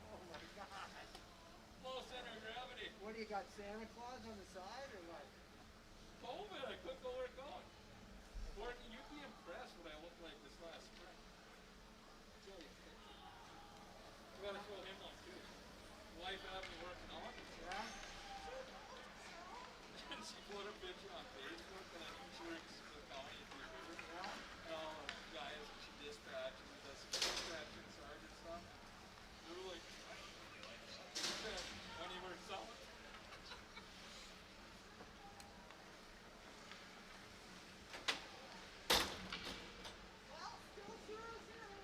Speaker 7: Oh my God.
Speaker 3: Low center of gravity.
Speaker 7: What do you got, Santa Claus on the side or what?
Speaker 3: COVID, I couldn't go where it going. Corky, you'd be impressed what I looked like this last spring. Show you a picture. We gotta show him one too. Wife had me working out.
Speaker 7: Yeah?
Speaker 3: And she put a picture on Facebook, and I knew she works for the county in Deer River.
Speaker 7: Yeah?
Speaker 3: And all the guys that she dispatches and does some dispatching sergeant stuff. They were like, I don't really like that. She said, when he works out.
Speaker 6: Well, still 0-0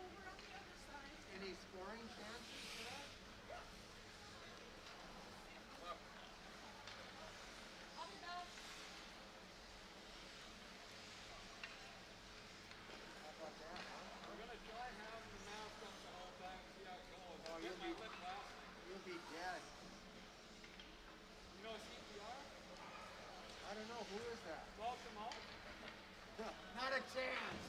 Speaker 6: over on the other side.
Speaker 7: Any scoring chances for that?
Speaker 6: I'll be back.
Speaker 7: How about that, huh?
Speaker 3: We're gonna try having the mask up the whole time and see how it goes.
Speaker 7: Oh,
Speaker 3: I bit
Speaker 7: you'll
Speaker 3: my
Speaker 7: be-
Speaker 3: lip last night.
Speaker 7: You'll be dead.
Speaker 3: You know CPR?
Speaker 7: I don't know, who is that?
Speaker 3: Welcome home.
Speaker 7: Not a chance.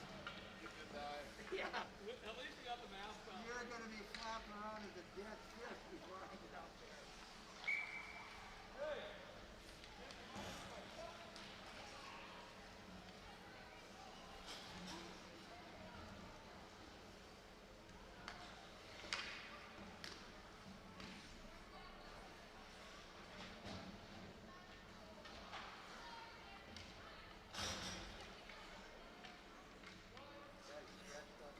Speaker 2: You could die.
Speaker 7: Yeah.
Speaker 3: At least you got the mask on.
Speaker 7: You're gonna be flapping around as a dead fish before I get out there.
Speaker 3: Hey!
Speaker 7: Guy's stretched up.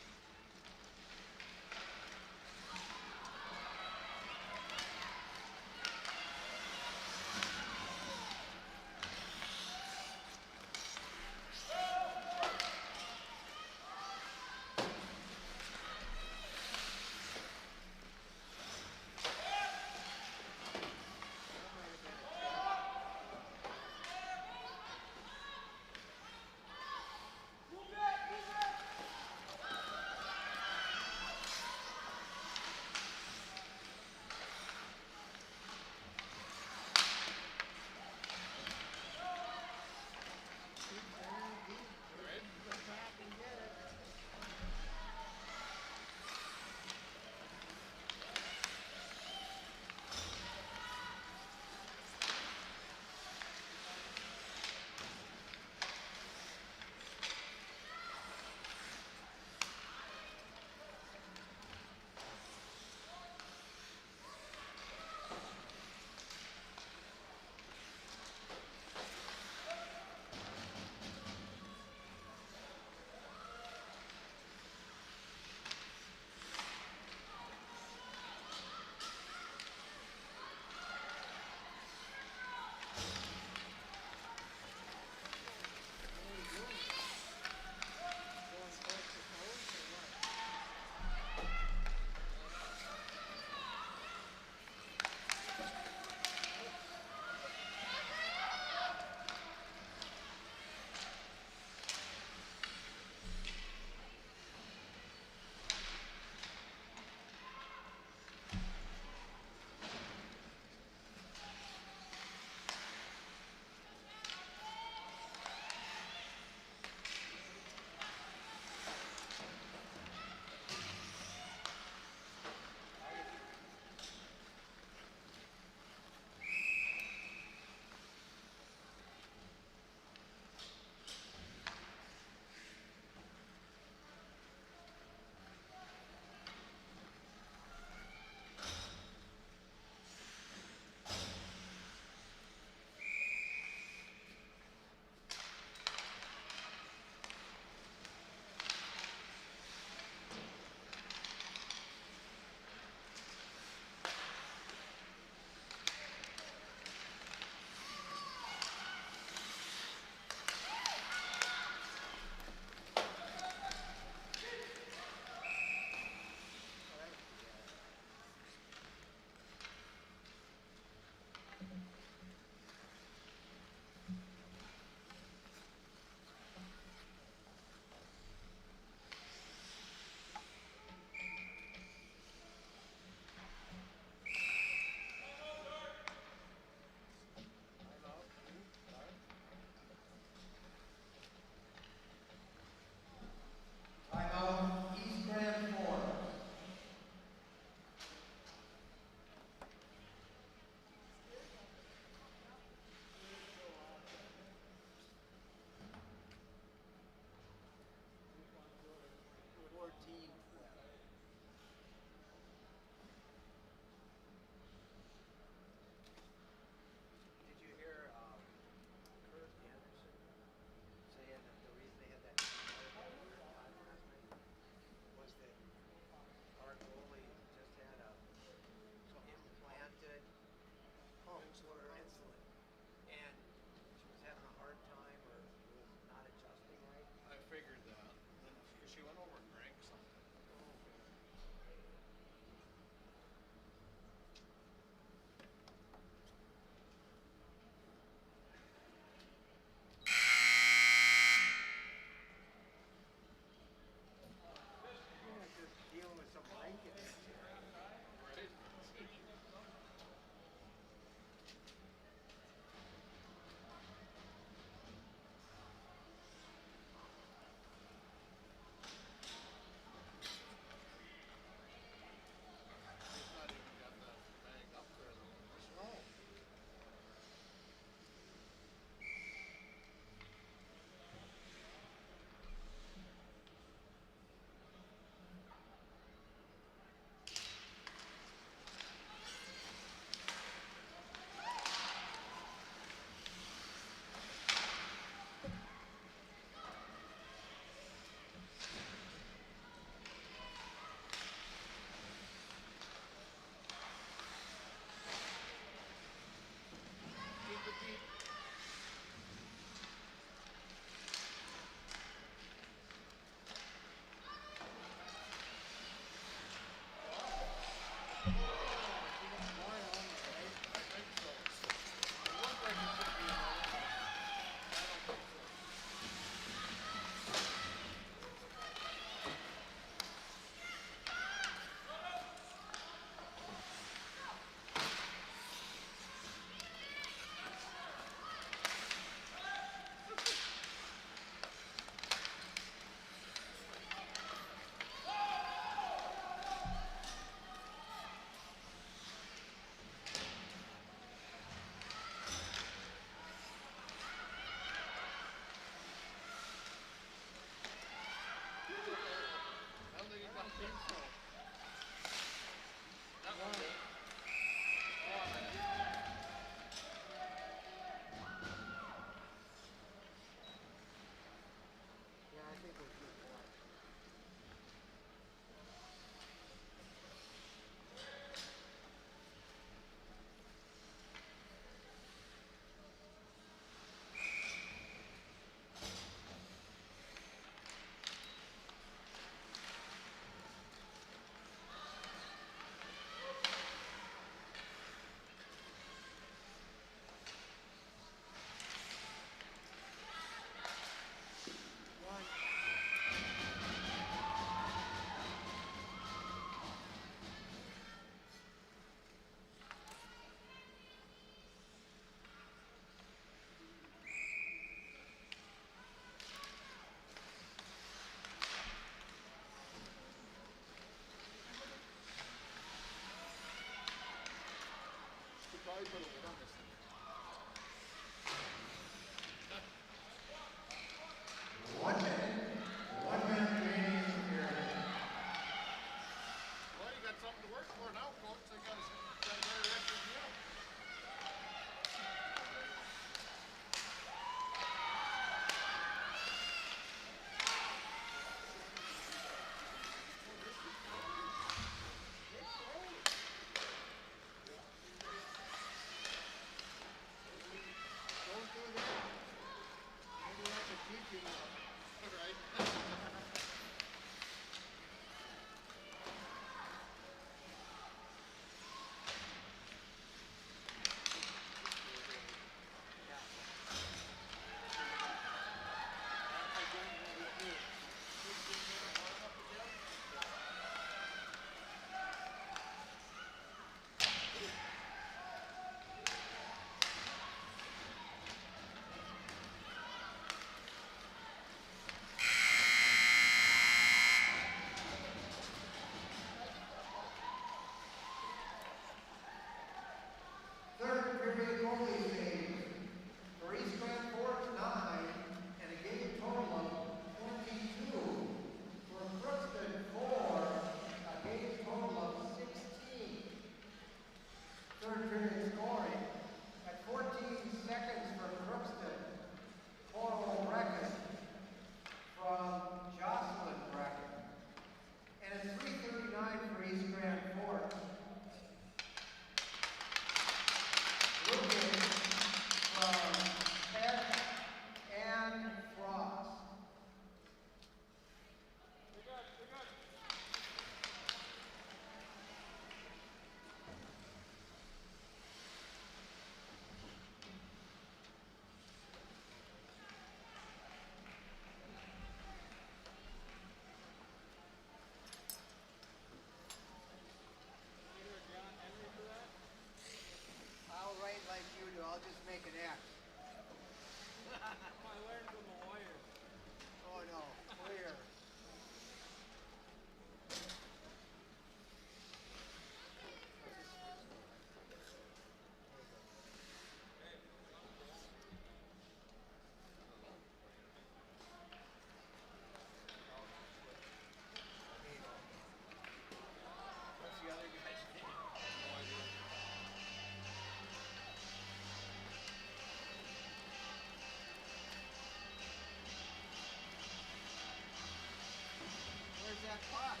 Speaker 7: that puck.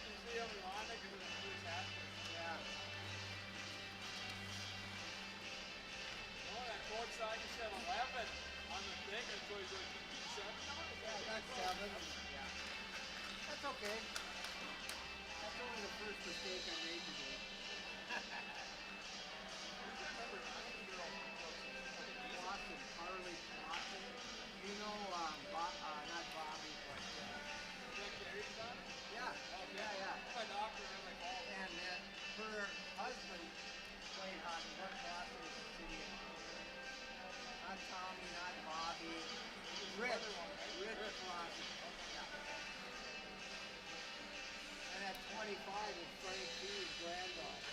Speaker 3: You see him on it because of the first half.
Speaker 7: Yeah.
Speaker 3: Oh, that coach saw you said 11 on the thing, and so he's like, "You 7 now?"
Speaker 7: Yeah, that's 7. Yeah. That's okay. That's only the first mistake I made today. Watson, Harley Watson. You know, not Bobby, but, yeah, yeah.
Speaker 3: My doctor and everything called.
Speaker 7: And her husband played hockey. What Boston is the city in? Not Tommy, not Bobby. Rich Boston. Yeah. And at 25 is Frank Hughes' granddaughter.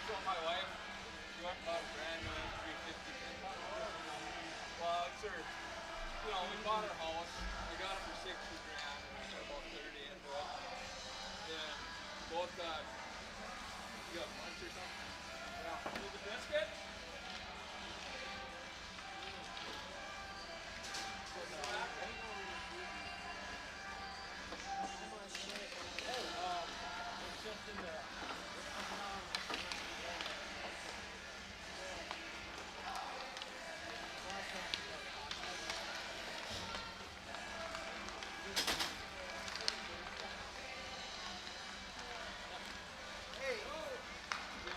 Speaker 3: So my wife, she went and bought a brand new 350. Well, it's her, we bought her house. We got it for 60 grand, and we put about 30 into it. Then both got, you got lunch or something? Yeah. With the biscuit?
Speaker 7: Hey,
Speaker 3: Yeah,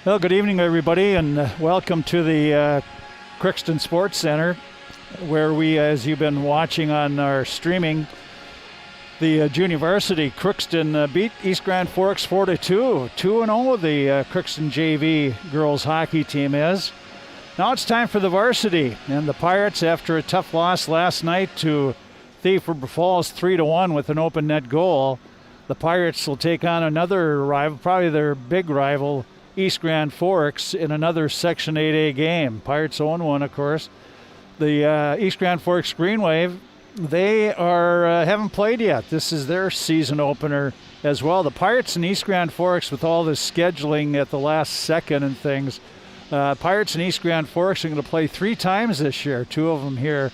Speaker 8: Well, good evening, everybody, and welcome to the Crookston Sports Center, where we, as you've been watching on our streaming, the junior varsity Crookston beat East Grand Forks 4-2. 2-0 the Crookston JV girls hockey team is. Now it's time for the varsity, and the Pirates, after a tough loss last night to Thief River Falls 3-1 with an open net goal, the Pirates will take on another rival, probably their big rival, East Grand Forks, in another Section 8A game. Pirates own one, of course. The East Grand Forks Green Wave, they are haven't played yet. This is their season opener as well. The Pirates and East Grand Forks, with all this scheduling at the last second and things, Pirates and East Grand Forks are going to play 3 times this year, 2 of them here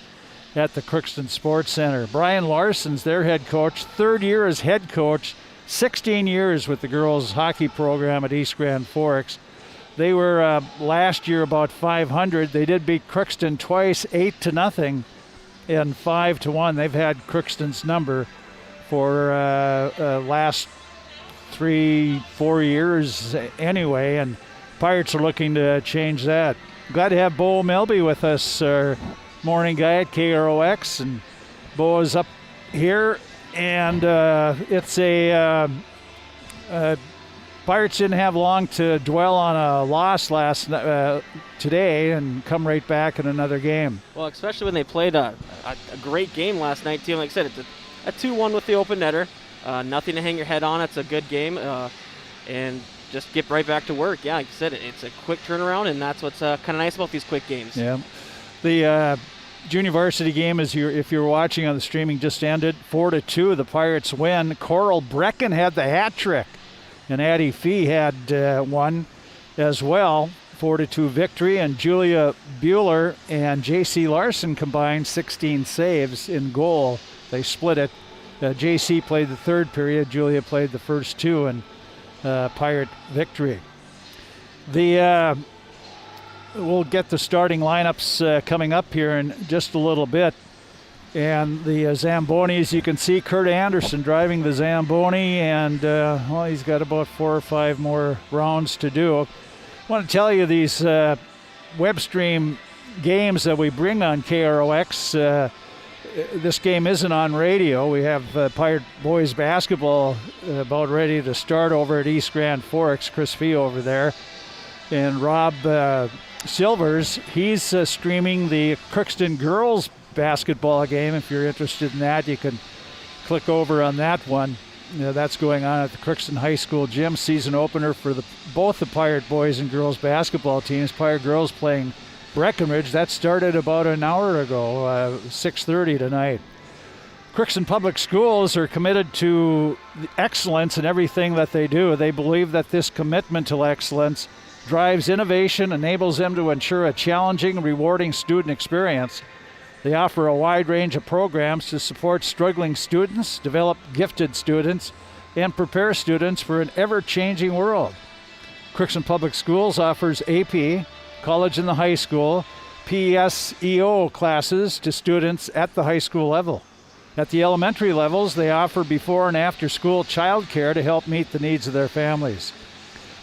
Speaker 8: at the Crookston Sports Center. Brian Larson's their head coach, 3rd year as head coach, 16 years with the girls hockey program at East Grand Forks. They were last year about 500. They did beat Crookston twice, 8-0 and 5-1. They've had Crookston's number for last 3-4 years anyway, and Pirates are looking to change that. Glad to have Bo Melby with us, our morning guy at KROX, and Bo is up here. And it's Pirates didn't have long to dwell on a loss today and come right back in another game.
Speaker 9: Well, especially when they played a great game last night, too. Like I said, it's a 2-1 with the open netter. Nothing to hang your head on. It's a good game. And just get right back to work. Yeah, like I said, it's a quick turnaround, and that's what's kind of nice about these quick games. Yeah. The junior varsity game, if you're watching on the streaming, just ended 4-2. The Pirates win. Coral Brecken had the hat trick, and Addie Fee had one as well. 4-2 victory, and Julia Bueller and J.C. Larson combined 16 saves in goal. They split it. J.C. played the 3rd period. Julia played the first 2, and Pirate victory. We'll get the starting lineups coming up here in just a little bit. And the Zambonis, you can see Kurt Anderson driving the Zamboni, and he's got about 4 or 5 more rounds to do. I want to tell you these web stream games that we bring on KROX. This game isn't on radio. We have Pirate boys basketball about ready to start over at East Grand Forks. Chris Fee over there. And Rob Silvers, he's streaming the Crookston girls basketball game. If you're interested in that, you can click over on that one. That's going on at the Crookston High School gym. Season opener for both the Pirate boys and girls basketball teams. Pirate girls playing Breckenridge. That started about an hour ago, 6:30 tonight. Crookston Public Schools are committed to excellence in everything that they do. They believe that this commitment to excellence drives innovation, enables them to ensure a challenging, rewarding student experience. They offer a wide range of programs to support struggling students, develop gifted students, and prepare students for an ever-changing world. Crookston Public Schools offers AP, college and the high school, PSEO classes to students at the high school level. At the elementary levels, they offer before and after school childcare to help meet the needs of their families.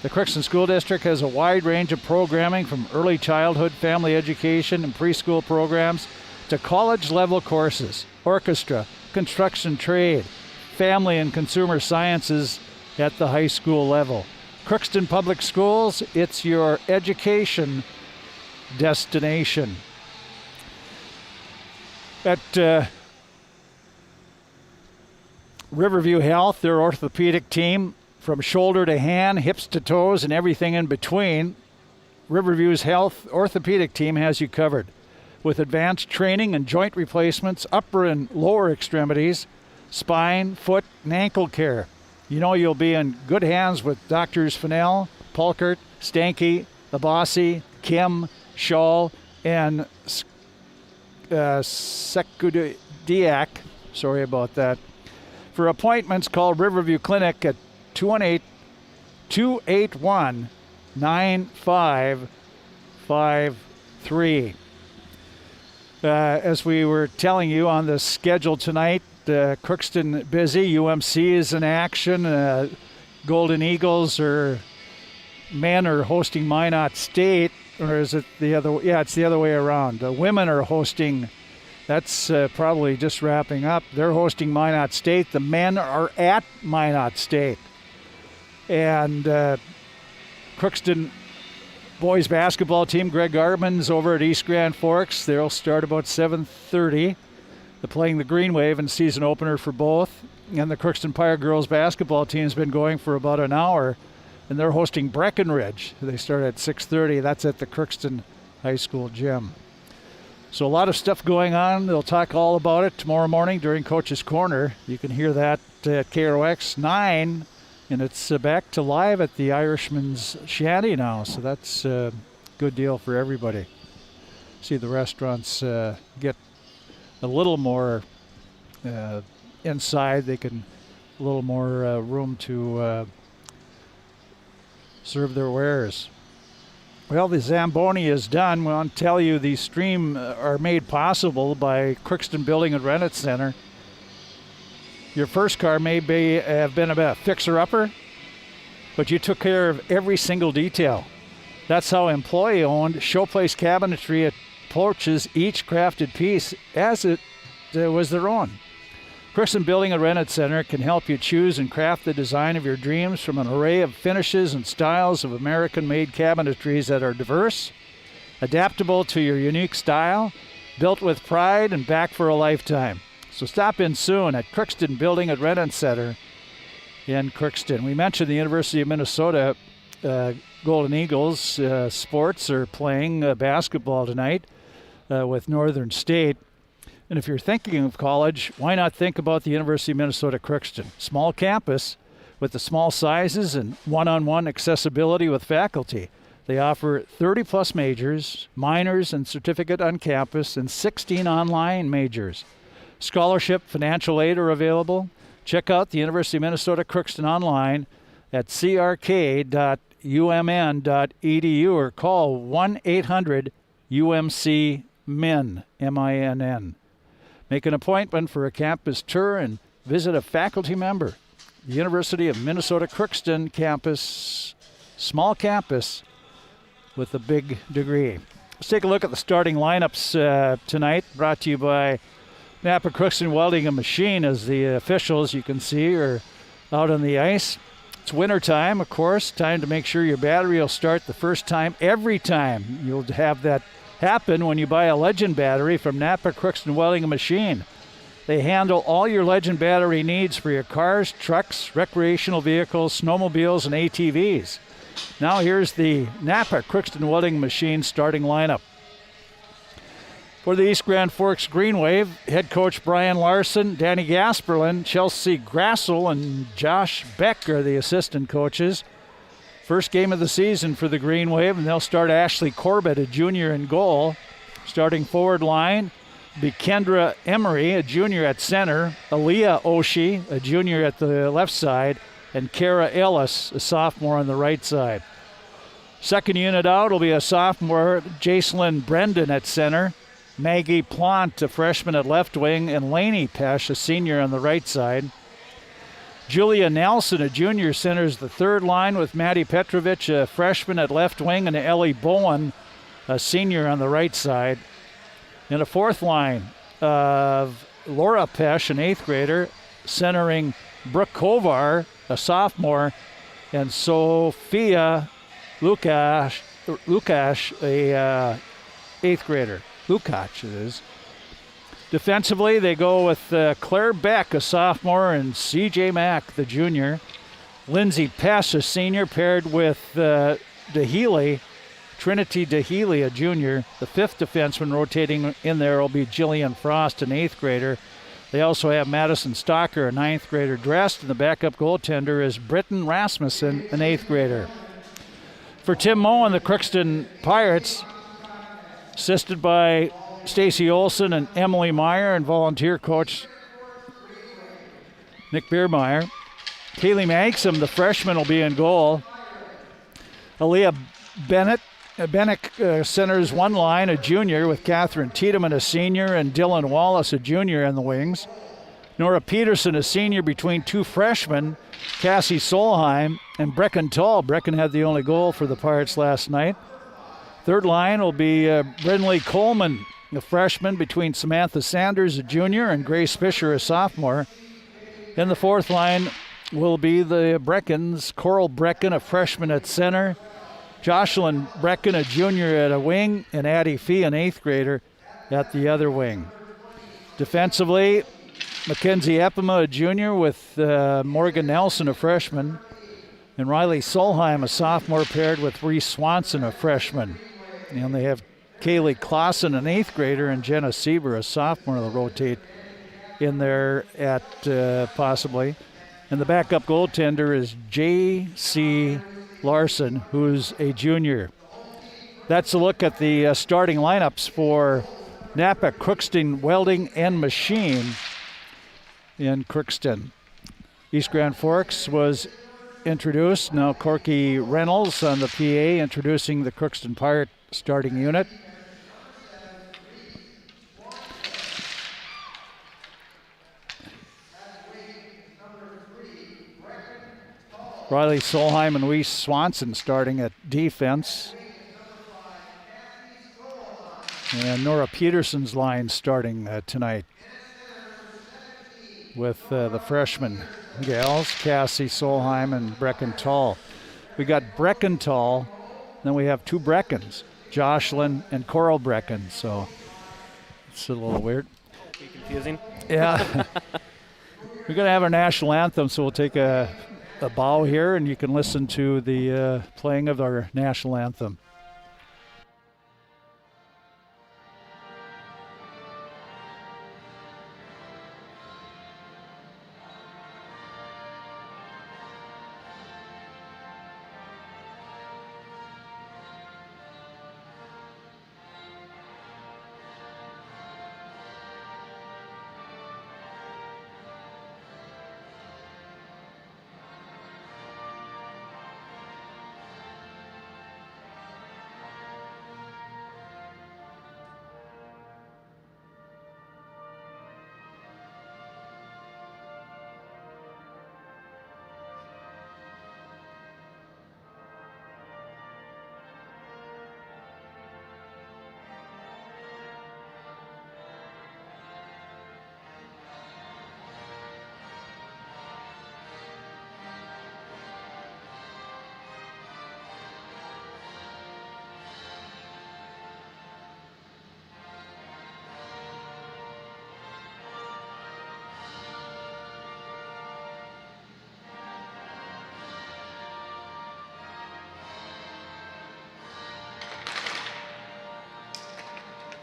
Speaker 9: The Crookston School District has a wide range of programming from early childhood, family education, and preschool programs to college-level courses, orchestra, construction trade, family and consumer sciences at the high school level. Crookston Public Schools, it's your education destination. At Riverview Health, their orthopedic team, from shoulder to hand, hips to toes, and everything in between, Riverview's Health orthopedic team has you covered. With advanced training and joint replacements, upper and lower extremities, spine, foot, and ankle care. You know you'll be in good hands with Doctors Fennell, Polkert, Stanky, Abassi, Kim, Shaw, and Sekudiak. Sorry about that. For appointments, call Riverview Clinic at 218-281-9553. As we were telling you on the schedule tonight, Crookston busy. UMC is in action. Golden Eagles are men are hosting Minot State, or is it the other? Yeah, it's the other way around. The women are hosting. That's probably just wrapping up. They're hosting Minot State. The men are at Minot State. And Crookston boys basketball team, Greg Arman's over at East Grand Forks. They'll start about 7:30. They're playing the Green Wave in season opener for both. And the Crookston Pyre girls basketball team's been going for about an hour. And they're hosting Breckenridge. They start at 6:30. That's at the Crookston High School gym. So a lot of stuff going on. They'll talk all about it tomorrow morning during Coach's Corner. You can hear that at KROX 9, and it's back to live at the Irishman's Shanty now. So that's a good deal for everybody. See the restaurants get a little more inside. They can a little more room to serve their wares. Well, the Zamboni is done. We want to tell you these stream are made possible by Crookston Building and Rent Center. Your first car may have been a fixer-upper, but you took care of every single detail. That's how employee-owned Showplace Cabinetry approaches each crafted piece as it was their own. Crookston Building and Rent Center can help you choose and craft the design of your dreams from an array of finishes and styles of American-made cabinetries that are diverse, adaptable to your unique style, built with pride and back for a lifetime. So stop in soon at Crookston Building and Rent Center in Crookston. We mentioned the University of Minnesota Golden Eagles sports are playing basketball tonight with Northern State. And if you're thinking of college, why not think about the University of Minnesota Crookston? Small campus with the small sizes and one-on-one accessibility with faculty. They offer 30-plus majors, minors, and certificate on campus, and 16 online majors. Scholarship, financial aid are available. Check out the University of Minnesota Crookston online at crk.umn.edu or call 1-800-UMC-MIN, M-I-N-N. Make an appointment for a campus tour and visit a faculty member. The University of Minnesota Crookston campus, small campus with a big degree. Let's take a look at the starting lineups tonight, brought to you by Napa Crookston Welding and Machine, as the officials, you can see, are out on the ice. It's winter time, of course, time to make sure your battery will start the first time every time. You'll have that happen when you buy a Legend battery from Napa Crookston Welding and Machine. They handle all your Legend battery needs for your cars, trucks, recreational vehicles, snowmobiles, and ATVs. Now here's the Napa Crookston Welding and Machine starting lineup. For the East Grand Forks Green Wave, head coach Brian Larson, Danny Gasperlin, Chelsea Grassel, and Josh Beck are the assistant coaches. First game of the season for the Green Wave, and they'll start Ashley Corbett, a junior, in goal. Starting forward line, be Kendra Emery, a junior at center, Aaliyah Oshie, a junior at the left side, and Kara Ellis, a sophomore on the right side. Second unit out will be a sophomore, Jacelyn Brendan at center, Maggie Plant, a freshman at left wing, and Lainey Pesh, a senior on the right side. Julia Nelson, a junior, centers the third line with Maddie Petrovich, a freshman at left wing, and Ellie Bowen, a senior on the right side. In a fourth line of Laura Pesh, an eighth grader, centering Brooke Kovar, a sophomore, and Sophia Lukash, a eighth grader. Lukacs it is. Defensively, they go with Claire Beck, a sophomore, and C.J. Mack, the junior. Lindsay Pess, a senior, paired with Trinity DeHealy, a junior. The fifth defenseman rotating in there will be Jillian Frost, an eighth grader. They also have Madison Stalker, a ninth grader, dressed, and the backup goaltender is Britton Rasmussen, an eighth grader. For Tim Moe and the Crookston Pirates, assisted by Stacy Olson and Emily Meyer, and volunteer coach Nick Biermeyer. Kaylee Maxim, the freshman, will be in goal. Aaliyah Bennett centers one line, a junior, with Catherine Tiedemann, a senior, and Dylan Wallace, a junior, in the wings. Nora Peterson, a senior, between two freshmen, Cassie Solheim and Brecken Tall. Brecken had the only goal for the Pirates last night. Third line will be Brinley Coleman, a freshman, between Samantha Sanders, a junior, and Grace Fisher, a sophomore. In the fourth line will be the Breckens, Coral Brecken, a freshman at center, Jocelyn Brecken, a junior, at a wing, and Addie Fee, an 8th grader, at the other wing. Defensively, Mackenzie Epema, a junior, with Morgan Nelson, a freshman, and Riley Solheim, a sophomore, paired with Reese Swanson, a freshman. And they have Kaylee Clausen, an 8th grader, and Jenna Sieber, a sophomore, will rotate in there at possibly. And the backup goaltender is J.C. Larson, who's a junior. That's a look at the starting lineups for Napa, Crookston, Welding, and Machine in Crookston. East Grand Forks was introduced. Now Corky Reynolds on the PA introducing the Crookston Pirate starting unit. Riley Solheim and Reese Swanson starting at defense. And Nora Peterson's line starting tonight with the freshman gals, Cassie Solheim and Brecken Tall. We got Brecken Tall, then we have two Breckens, Jocelyn and Coral Brecken, so it's a little weird.
Speaker 10: Be confusing.
Speaker 9: Yeah. We're going to have our national anthem, so we'll take a bow here and you can listen to the playing of our national anthem.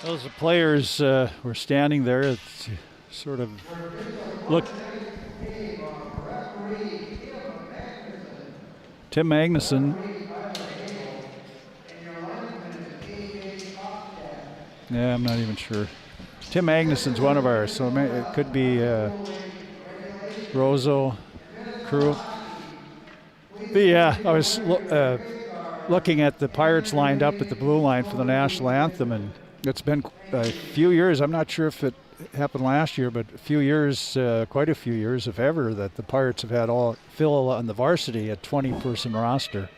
Speaker 9: Those players were standing there. It's sort of look. Tim Magnuson. Yeah, I'm not even sure. Tim Magnuson's one of ours, so it could be Rozo, Crew. I was looking at the Pirates lined up at the blue line for the national anthem, and it's been a few years. I'm not sure if it happened last year, but quite a few years, if ever, that the Pirates have had fill on the varsity a 20-person roster.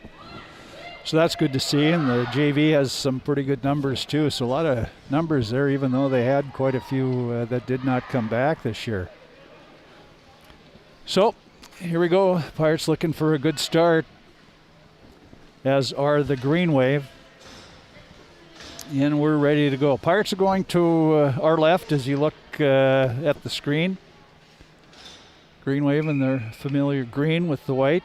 Speaker 9: So that's good to see, and the JV has some pretty good numbers too. So a lot of numbers there, even though they had quite a few that did not come back this year. So here we go. Pirates looking for a good start, as are the Green Wave. And we're ready to go. Pirates are going to our left as you look at the screen. Green Wave in their familiar green with the white.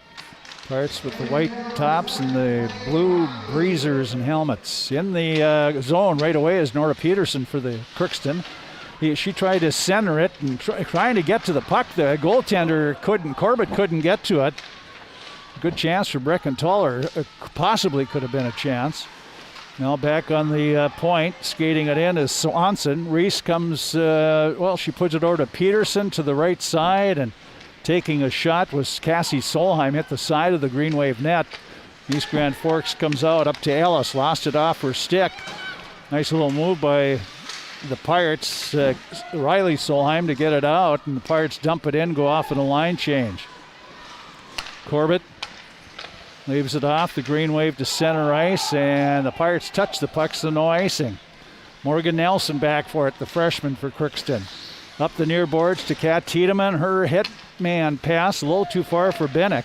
Speaker 9: Pirates with the white tops and the blue breezers and helmets. In the zone right away is Nora Peterson for the Crookston. She tried to center it and trying to get to the puck. The goaltender Corbett couldn't get to it. Good chance for Brecken Taller. Possibly could have been a chance. Now back on the point, skating it in is Swanson. Reese comes, she puts it over to Peterson to the right side, and taking a shot was Cassie Solheim, hit the side of the Green Wave net. East Grand Forks comes out up to Ellis, lost it off her stick. Nice little move by the Pirates, Riley Solheim, to get it out, and the Pirates dump it in, go off in a line change. Corbett leaves it off, the green wave to center ice, and the Pirates touch the puck, so no icing. Morgan Nelson back for it, the freshman for Crookston. Up the near boards to Kat Tiedemann. Her hit man pass a little too far for Bennick.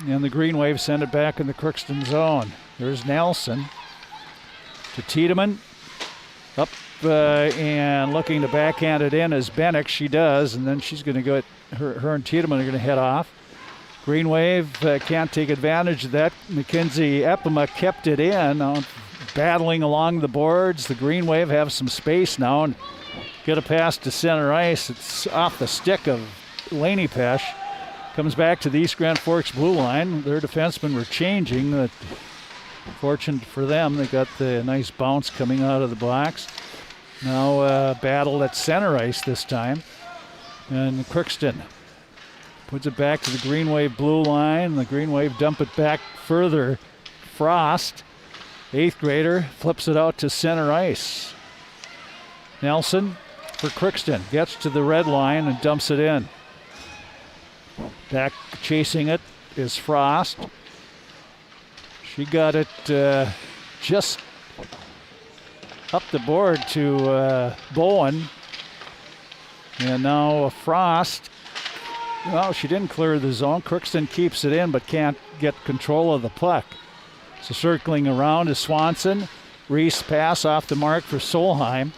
Speaker 9: And the green wave send it back in the Crookston zone. There's Nelson to Tiedemann. Up and looking to backhand it in as Bennick. She does, and then she's going to go, her and Tiedemann are going to head off. Green wave can't take advantage of that. Mackenzie Epima kept it in, battling along the boards. The green wave have some space now and get a pass to center ice. It's off the stick of Laney Pesh. Comes back to the East Grand Forks blue line. Their defensemen were changing. Fortunate for them, they got the nice bounce coming out of the box. Now battle at center ice this time. And Crookston puts it back to the green wave blue line. The green wave dump it back further. Frost, 8th grader, flips it out to center ice. Nelson for Crookston gets to the red line and dumps it in. Back chasing it is Frost. She got it just up the board to Bowen. And now Frost, well, she didn't clear the zone. Crookston keeps it in but can't get control of the puck. So circling around is Swanson. Reese pass off the mark for Solheim.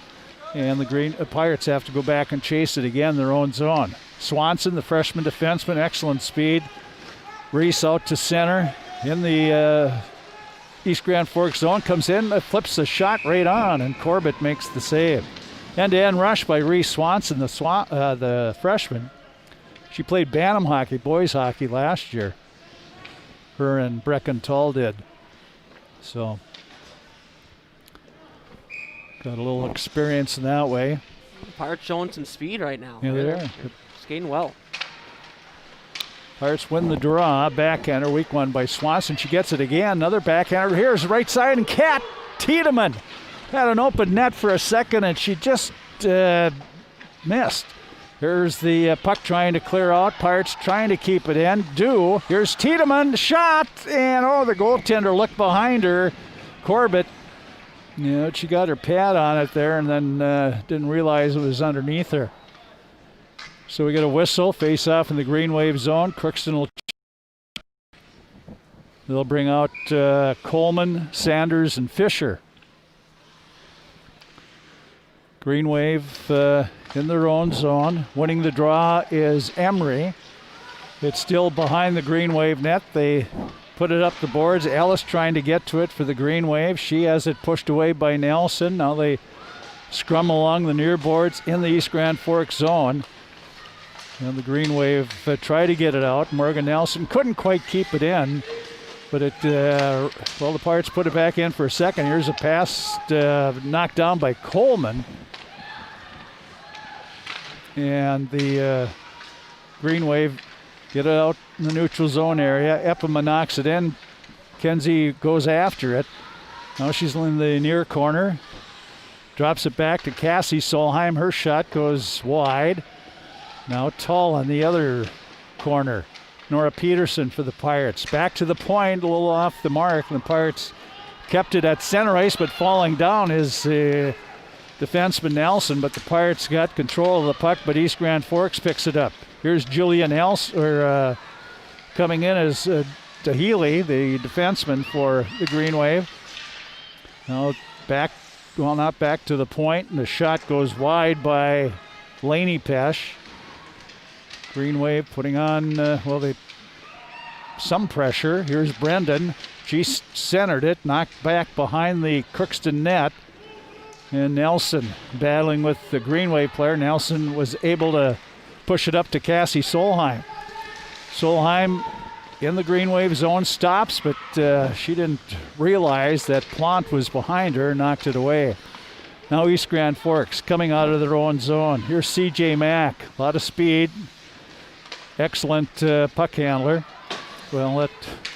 Speaker 9: And the Pirates have to go back and chase it again in their own zone. Swanson, the freshman defenseman, excellent speed. Reese out to center in the East Grand Forks zone. Comes in, flips the shot right on, and Corbett makes the save. End-to-end rush by Reese Swanson, the freshman. She played Bantam hockey, boys hockey last year. Her and Brecken Tull did. So got a little experience in that way.
Speaker 10: Pirates showing some speed right now.
Speaker 9: Yeah, they are.
Speaker 10: Skating well.
Speaker 9: Pirates win the draw. Backhander, weak one by Swanson. She gets it again. Another backhander. Here's the right side, and Kat Tiedemann had an open net for a second, and she just missed. Here's the puck trying to clear out. Pirates trying to keep it in. Here's Tiedemann, shot, and the goaltender looked behind her. Corbett, she got her pad on it there and then didn't realize it was underneath her. So we get a whistle, face off in the green wave zone. Crookston they'll bring out Coleman, Sanders, and Fisher. Green wave in their own zone. Winning the draw is Emery. It's still behind the green wave net. They put it up the boards. Ellis trying to get to it for the green wave. She has it pushed away by Nelson. Now they scrum along the near boards in the East Grand Forks zone. And the green wave tried to get it out. Morgan Nelson couldn't quite keep it in. But the Pirates put it back in for a second. Here's a pass knocked down by Coleman. And the green wave get it out in the neutral zone area. Epima knocks it in. Kenzie goes after it. Now she's in the near corner. Drops it back to Cassie Solheim. Her shot goes wide. Now Tull on the other corner. Nora Peterson for the Pirates. Back to the point, a little off the mark. The Pirates kept it at center ice, but falling down is defenseman Nelson. But the Pirates got control of the puck, but East Grand Forks picks it up. Here's Julia Nelson, coming in as DeHealy, the defenseman for the Green Wave. Now not back to the point, and the shot goes wide by Laney Pesh. Green Wave putting on, some pressure. Here's Brendan. She centered it, knocked back behind the Crookston net. And Nelson battling with the Green Wave player. Nelson was able to push it up to Cassie Solheim. Solheim in the Green Wave zone stops, but she didn't realize that Plant was behind her, knocked it away. Now East Grand Forks coming out of their own zone. Here's CJ Mack, a lot of speed. Excellent puck handler. Well,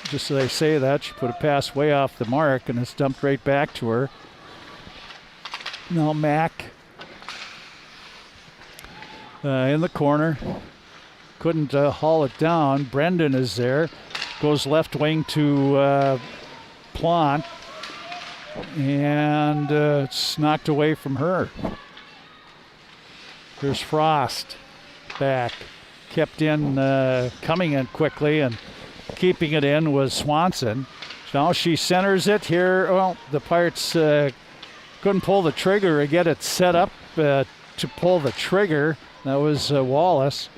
Speaker 9: just as I say that, she put a pass way off the mark and it's dumped right back to her. Now Mack in the corner. Couldn't haul it down. Brendan is there. Goes left wing to Plant. And it's knocked away from her. Here's Frost back. Kept in, coming in quickly, and keeping it in was Swanson. Now she centers it here. Well, the Pirates couldn't pull the trigger or get it set up to pull the trigger. That was Wallace.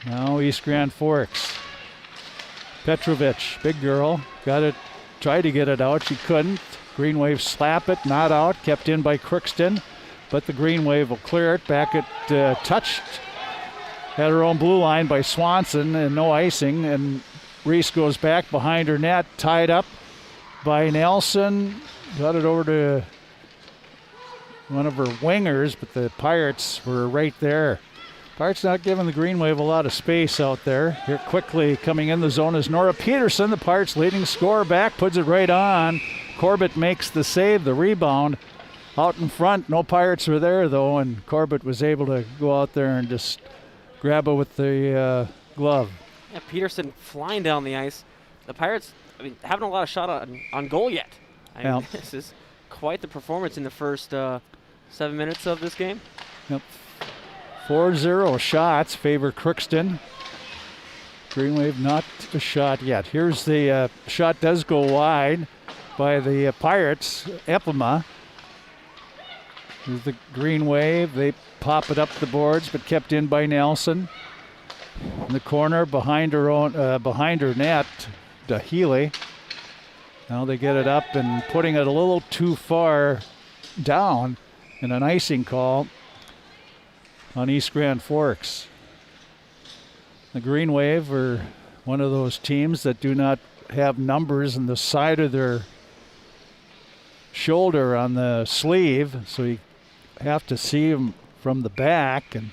Speaker 9: Now East Grand Forks. Petrovich, big girl, got it. Tried to get it out, she couldn't. Green Wave slap it, not out, kept in by Crookston, but the Green Wave will clear it. Back it touched, had her own blue line by Swanson and no icing, and Reese goes back behind her net, tied up by Nelson, got it over to one of her wingers, but the Pirates were right there. Pirates not giving the Green Wave a lot of space out there. Here quickly coming in the zone is Nora Peterson, the Pirates leading scorer, back, puts it right on. Corbett makes the save, the rebound. Out in front, no Pirates were there though, and Corbett was able to go out there and just grab it with the glove.
Speaker 10: Yeah, Peterson flying down the ice. The Pirates, haven't a lot of shot on goal yet.
Speaker 9: Yep.
Speaker 10: This is quite the performance in the first 7 minutes of this game.
Speaker 9: Yep. 4-0 shots favor Crookston. Green Wave not a shot yet. Here's the shot does go wide by the Pirates. Epima. Here's the Green Wave. They pop it up the boards, but kept in by Nelson. In the corner behind her net, to Healy. Now they get it up and putting it a little too far down, and an icing call on East Grand Forks. The Green Wave are one of those teams that do not have numbers on the side of their shoulder on the sleeve, so you have to see them from the back, and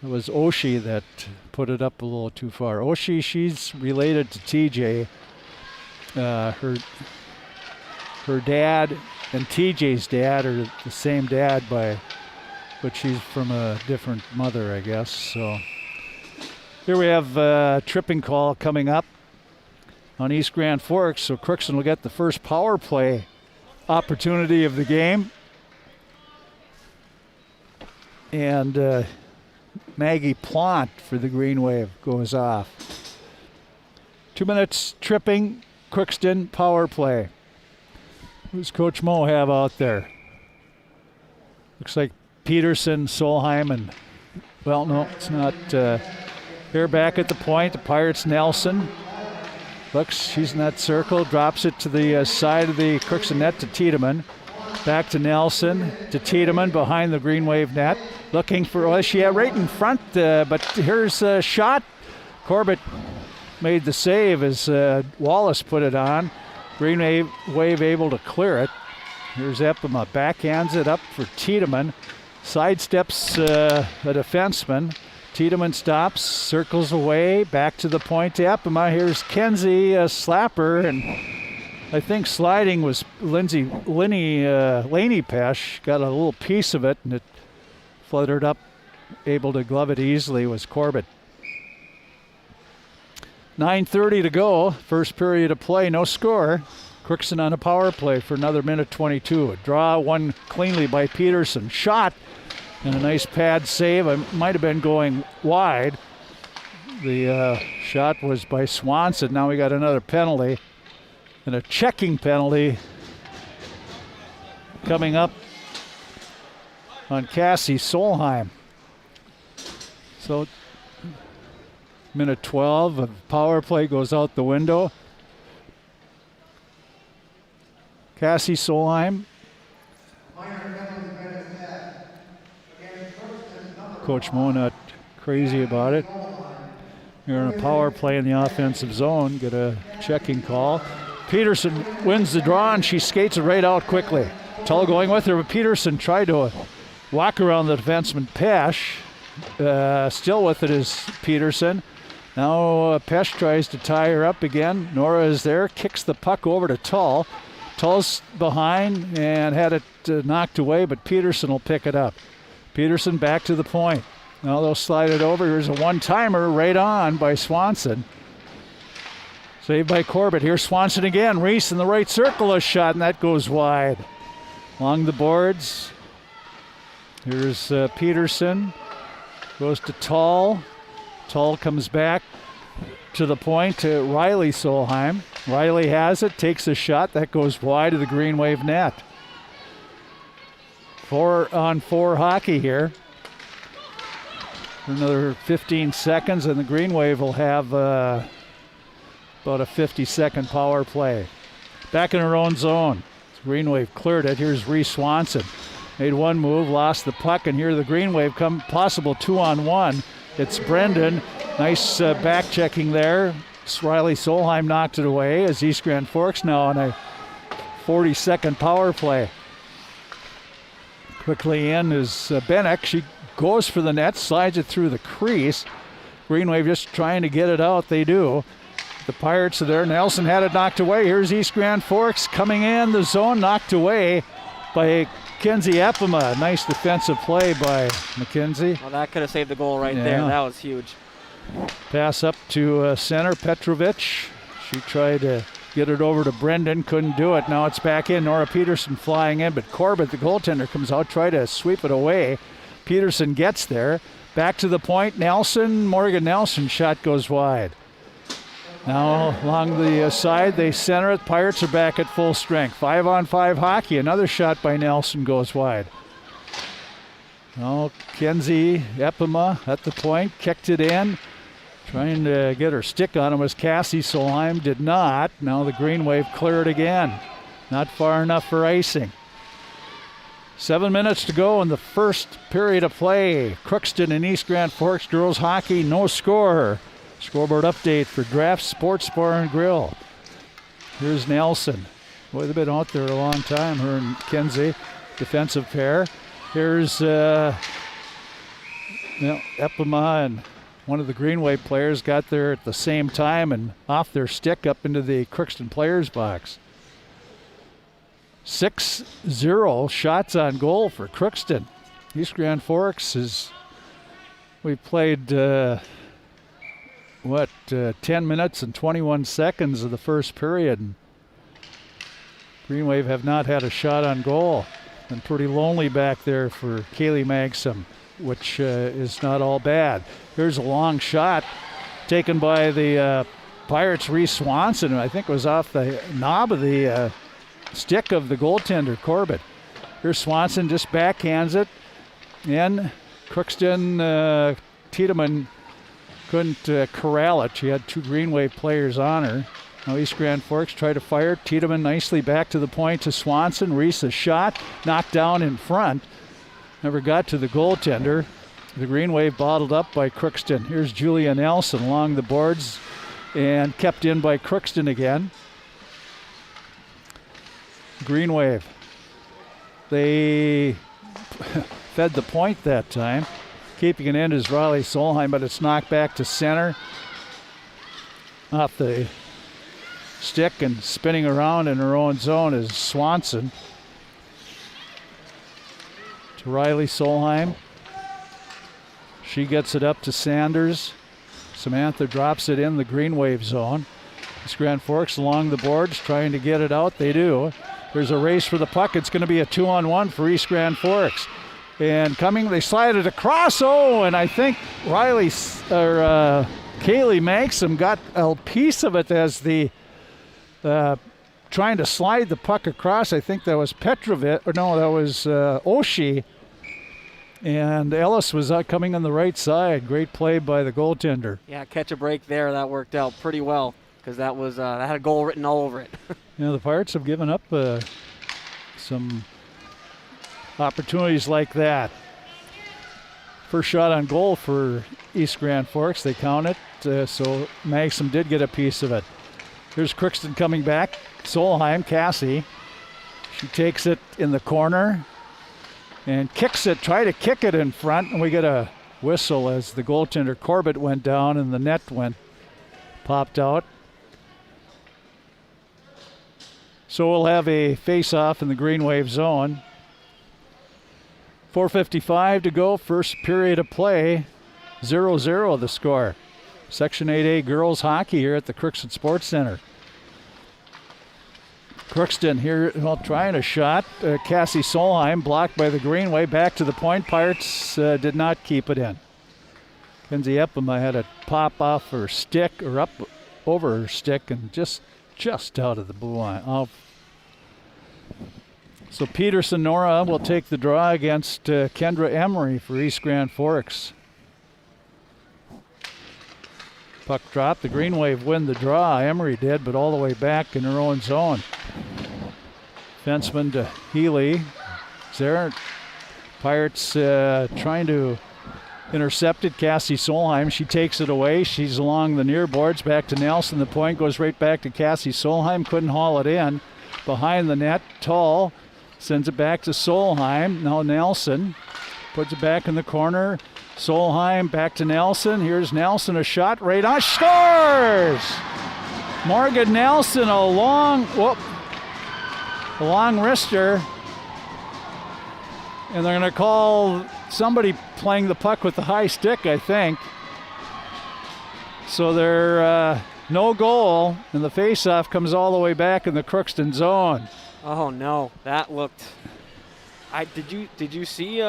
Speaker 9: it was Oshie that put it up a little too far. Oshie, she's related to TJ. Her dad and TJ's dad are the same dad but she's from a different mother, I guess. So here we have a tripping call coming up on East Grand Forks. So Crookston will get the first power play opportunity of the game. And Maggie Plant for the Green Wave goes off. 2 minutes tripping, Crookston power play. Who's Coach Mo have out there? Looks like Peterson, Solheim, and, well, no, it's not. Here back at the point, the Pirates, Nelson. Looks, she's in that circle, drops it to the side of the Crookston net to Tiedemann. Back to Nelson, to Tiedemann behind the Green Wave net. Looking for, well, she right in front, but here's a shot. Corbett made the save as Wallace put it on. Green Wave able to clear it. Here's Epima, backhands it up for Tiedemann. Sidesteps a defenseman. Tiedemann stops, circles away, back to the point to Epima. Here's Kenzie, a slapper, and I think sliding was Laney Pesh. Got a little piece of it, and it fluttered up. Able to glove it easily was Corbett. 9:30 to go. First period of play, no score. Crookston on a power play for another minute 22. A draw won cleanly by Peterson. Shot and a nice pad save. It might have been going wide. The shot was by Swanson. Now we got another penalty and a checking penalty coming up on Cassie Solheim. So minute 12 of power play goes out the window. Cassie Solheim. Coach Mo not crazy about it. You're in a power play in the offensive zone. Get a checking call. Peterson wins the draw and she skates it right out quickly. Tull going with her, but Peterson tried to walk around the defenseman Pesh. Still with it is Peterson. Now Pesh tries to tie her up again. Nora is there, kicks the puck over to Tull. Tull's behind and had it knocked away, but Peterson will pick it up. Peterson back to the point. Now they'll slide it over. Here's a one-timer right on by Swanson. Saved by Corbett. Here's Swanson again. Reese in the right circle, a shot, and that goes wide. Along the boards. Here's Peterson. Goes to Tall. Tall comes back to the point to Riley Solheim. Riley has it, takes a shot. That goes wide of the Green Wave net. 4-on-4 hockey here. Another 15 seconds, and the Green Wave will have about a 50-second power play. Back in her own zone. Green Wave cleared it. Here's Reese Swanson. Made one move, lost the puck, and here the Green Wave come possible 2-on-1. It's Brendan. Nice back checking there. Riley Solheim knocked it away as East Grand Forks now on a 40-second power play. Quickly in is Bennick. She goes for the net, slides it through the crease. Green Wave just trying to get it out. They do. The Pirates are there. Nelson had it knocked away. Here's East Grand Forks coming in the zone, knocked away by Mackenzie Epima. Nice defensive play by Mackenzie.
Speaker 10: Well, that could have saved the goal right there. That was huge.
Speaker 9: Pass up to center, Petrovic. She tried to get it over to Brendan, couldn't do it. Now it's back in. Nora Peterson flying in, but Corbett, the goaltender, comes out, try to sweep it away. Peterson gets there. Back to the point. Nelson, Morgan Nelson, shot goes wide. Now along the side, they center it. Pirates are back at full strength. 5-on-5 hockey. Another shot by Nelson goes wide. Now Kenzie Epima at the point, kicked it in. Trying to get her stick on him was Cassie Solheim, did not. Now the Green Wave cleared again. Not far enough for icing. 7 minutes to go in the first period of play. Crookston and East Grand Forks girls hockey, no score. Scoreboard update for Draft Sports Bar and Grill. Here's Nelson. Boy, they've been out there a long time, her and Kenzie. Defensive pair. Here's Epima and one of the Green Wave players got there at the same time and off their stick up into the Crookston players box. 6-0 shots on goal for Crookston. East Grand Forks we played 10 minutes and 21 seconds of the first period. And Green Wave have not had a shot on goal. Been pretty lonely back there for Kaylee Magsom, which is not all bad. Here's a long shot taken by the Pirates' Reese Swanson. I think it was off the knob of the stick of the goaltender, Corbett. Here's Swanson, just backhands it. In Crookston, Tiedemann couldn't corral it. She had two Green Wave players on her. Now East Grand Forks try to fire. Tiedemann nicely back to the point to Swanson. Reese a shot, knocked down in front. Never got to the goaltender. The Green Wave bottled up by Crookston. Here's Julia Nelson along the boards and kept in by Crookston again. Green Wave. They fed the point that time. Keeping it in is Riley Solheim, but it's knocked back to center. Off the stick and spinning around in her own zone is Swanson. To Riley Solheim. She gets it up to Sanders. Samantha drops it in the Green Wave zone. East Grand Forks along the boards trying to get it out. They do. There's a race for the puck. It's going to be a 2-on-1 for East Grand Forks. And coming, they slide it across. Oh, and I think Kaylee Magsom got a piece of it as the trying to slide the puck across. I think that was Petrovic, or no, that was Oshie. And Ellis was coming on the right side. Great play by the goaltender.
Speaker 10: Yeah, catch a break there. That worked out pretty well because that had a goal written all over it.
Speaker 9: The Pirates have given up some opportunities like that. First shot on goal for East Grand Forks. They count it, so Magsom did get a piece of it. Here's Crookston coming back. Solheim, Cassie. She takes it in the corner and kicks it, try to kick it in front, and we get a whistle as the goaltender Corbett went down and the net popped out. So we'll have a face-off in the Green Wave zone. 4:55 to go, first period of play. 0-0 the score. Section 8A girls hockey here at the Crookston Sports Center. Crookston here, well, trying a shot. Cassie Solheim blocked by the Greenway. Back to the point. Pirates did not keep it in. Kenzie Epema had a pop off her stick, or up over her stick, and just out of the blue line. So Peterson Nora will take the draw against Kendra Emery for East Grand Forks. Puck dropped. The Green Wave win the draw. Emery did, but all the way back in her own zone. Fenceman to Healy. There. Pirates trying to intercept it. Cassie Solheim. She takes it away. She's along the near boards. Back to Nelson. The point goes right back to Cassie Solheim. Couldn't haul it in. Behind the net. Tull sends it back to Solheim. Now Nelson puts it back in the corner. Solheim back to Nelson. Here's Nelson, a shot right on. Scores! Morgan Nelson, a long wrister. And they're going to call somebody playing the puck with the high stick, I think. So they're no goal, and the faceoff comes all the way back in the Crookston zone.
Speaker 10: Oh no, that looked. Did you see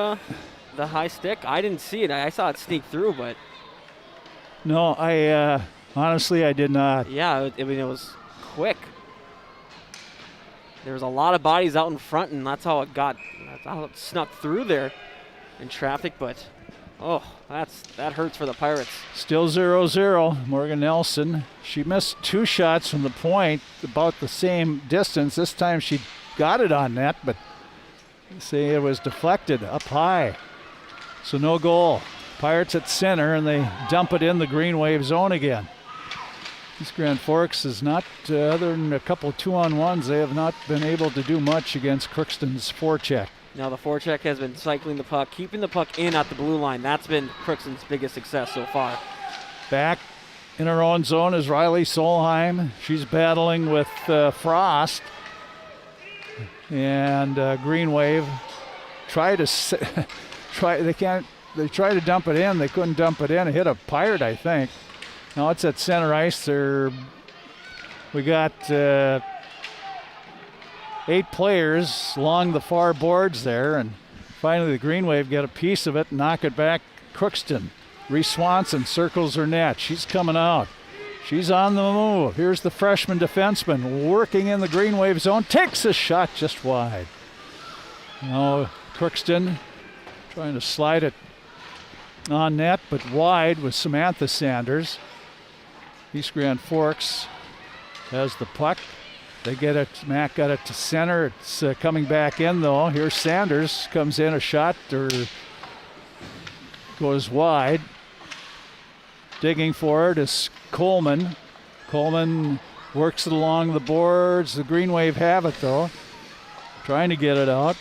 Speaker 10: the high stick? I didn't see it. I saw it sneak through, but
Speaker 9: no, I honestly I did not.
Speaker 10: Yeah, it was quick. There was a lot of bodies out in front, and that's how it snuck through there in traffic. But that hurts for the Pirates.
Speaker 9: Still 0-0. Morgan Nelson. She missed 2 shots from the point, about the same distance. This time she got it on net, but say it was deflected up high. So no goal. Pirates at center, and they dump it in the Green Wave zone again. East Grand Forks is not, other than a couple 2-on-1s, they have not been able to do much against Crookston's forecheck.
Speaker 10: Now the forecheck has been cycling the puck, keeping the puck in at the blue line. That's been Crookston's biggest success so far.
Speaker 9: Back in her own zone is Riley Solheim. She's battling with Frost. And Green Wave they try to dump it in. They couldn't dump it in. It hit a Pirate, I think. Now it's at center ice. We got 8 players along the far boards there, and finally the Green Wave get a piece of it and knock it back. Crookston. Reese Swanson circles her net. She's coming out. She's on the move. Here's the freshman defenseman working in the Green Wave zone. Takes a shot just wide. Now Crookston trying to slide it on net, but wide with Samantha Sanders. East Grand Forks has the puck. They get it. Matt got it to center. It's coming back in though. Here's Sanders. Comes in, a shot or goes wide. Digging for it is Coleman. Coleman works it along the boards. The Green Wave have it though. Trying to get it out.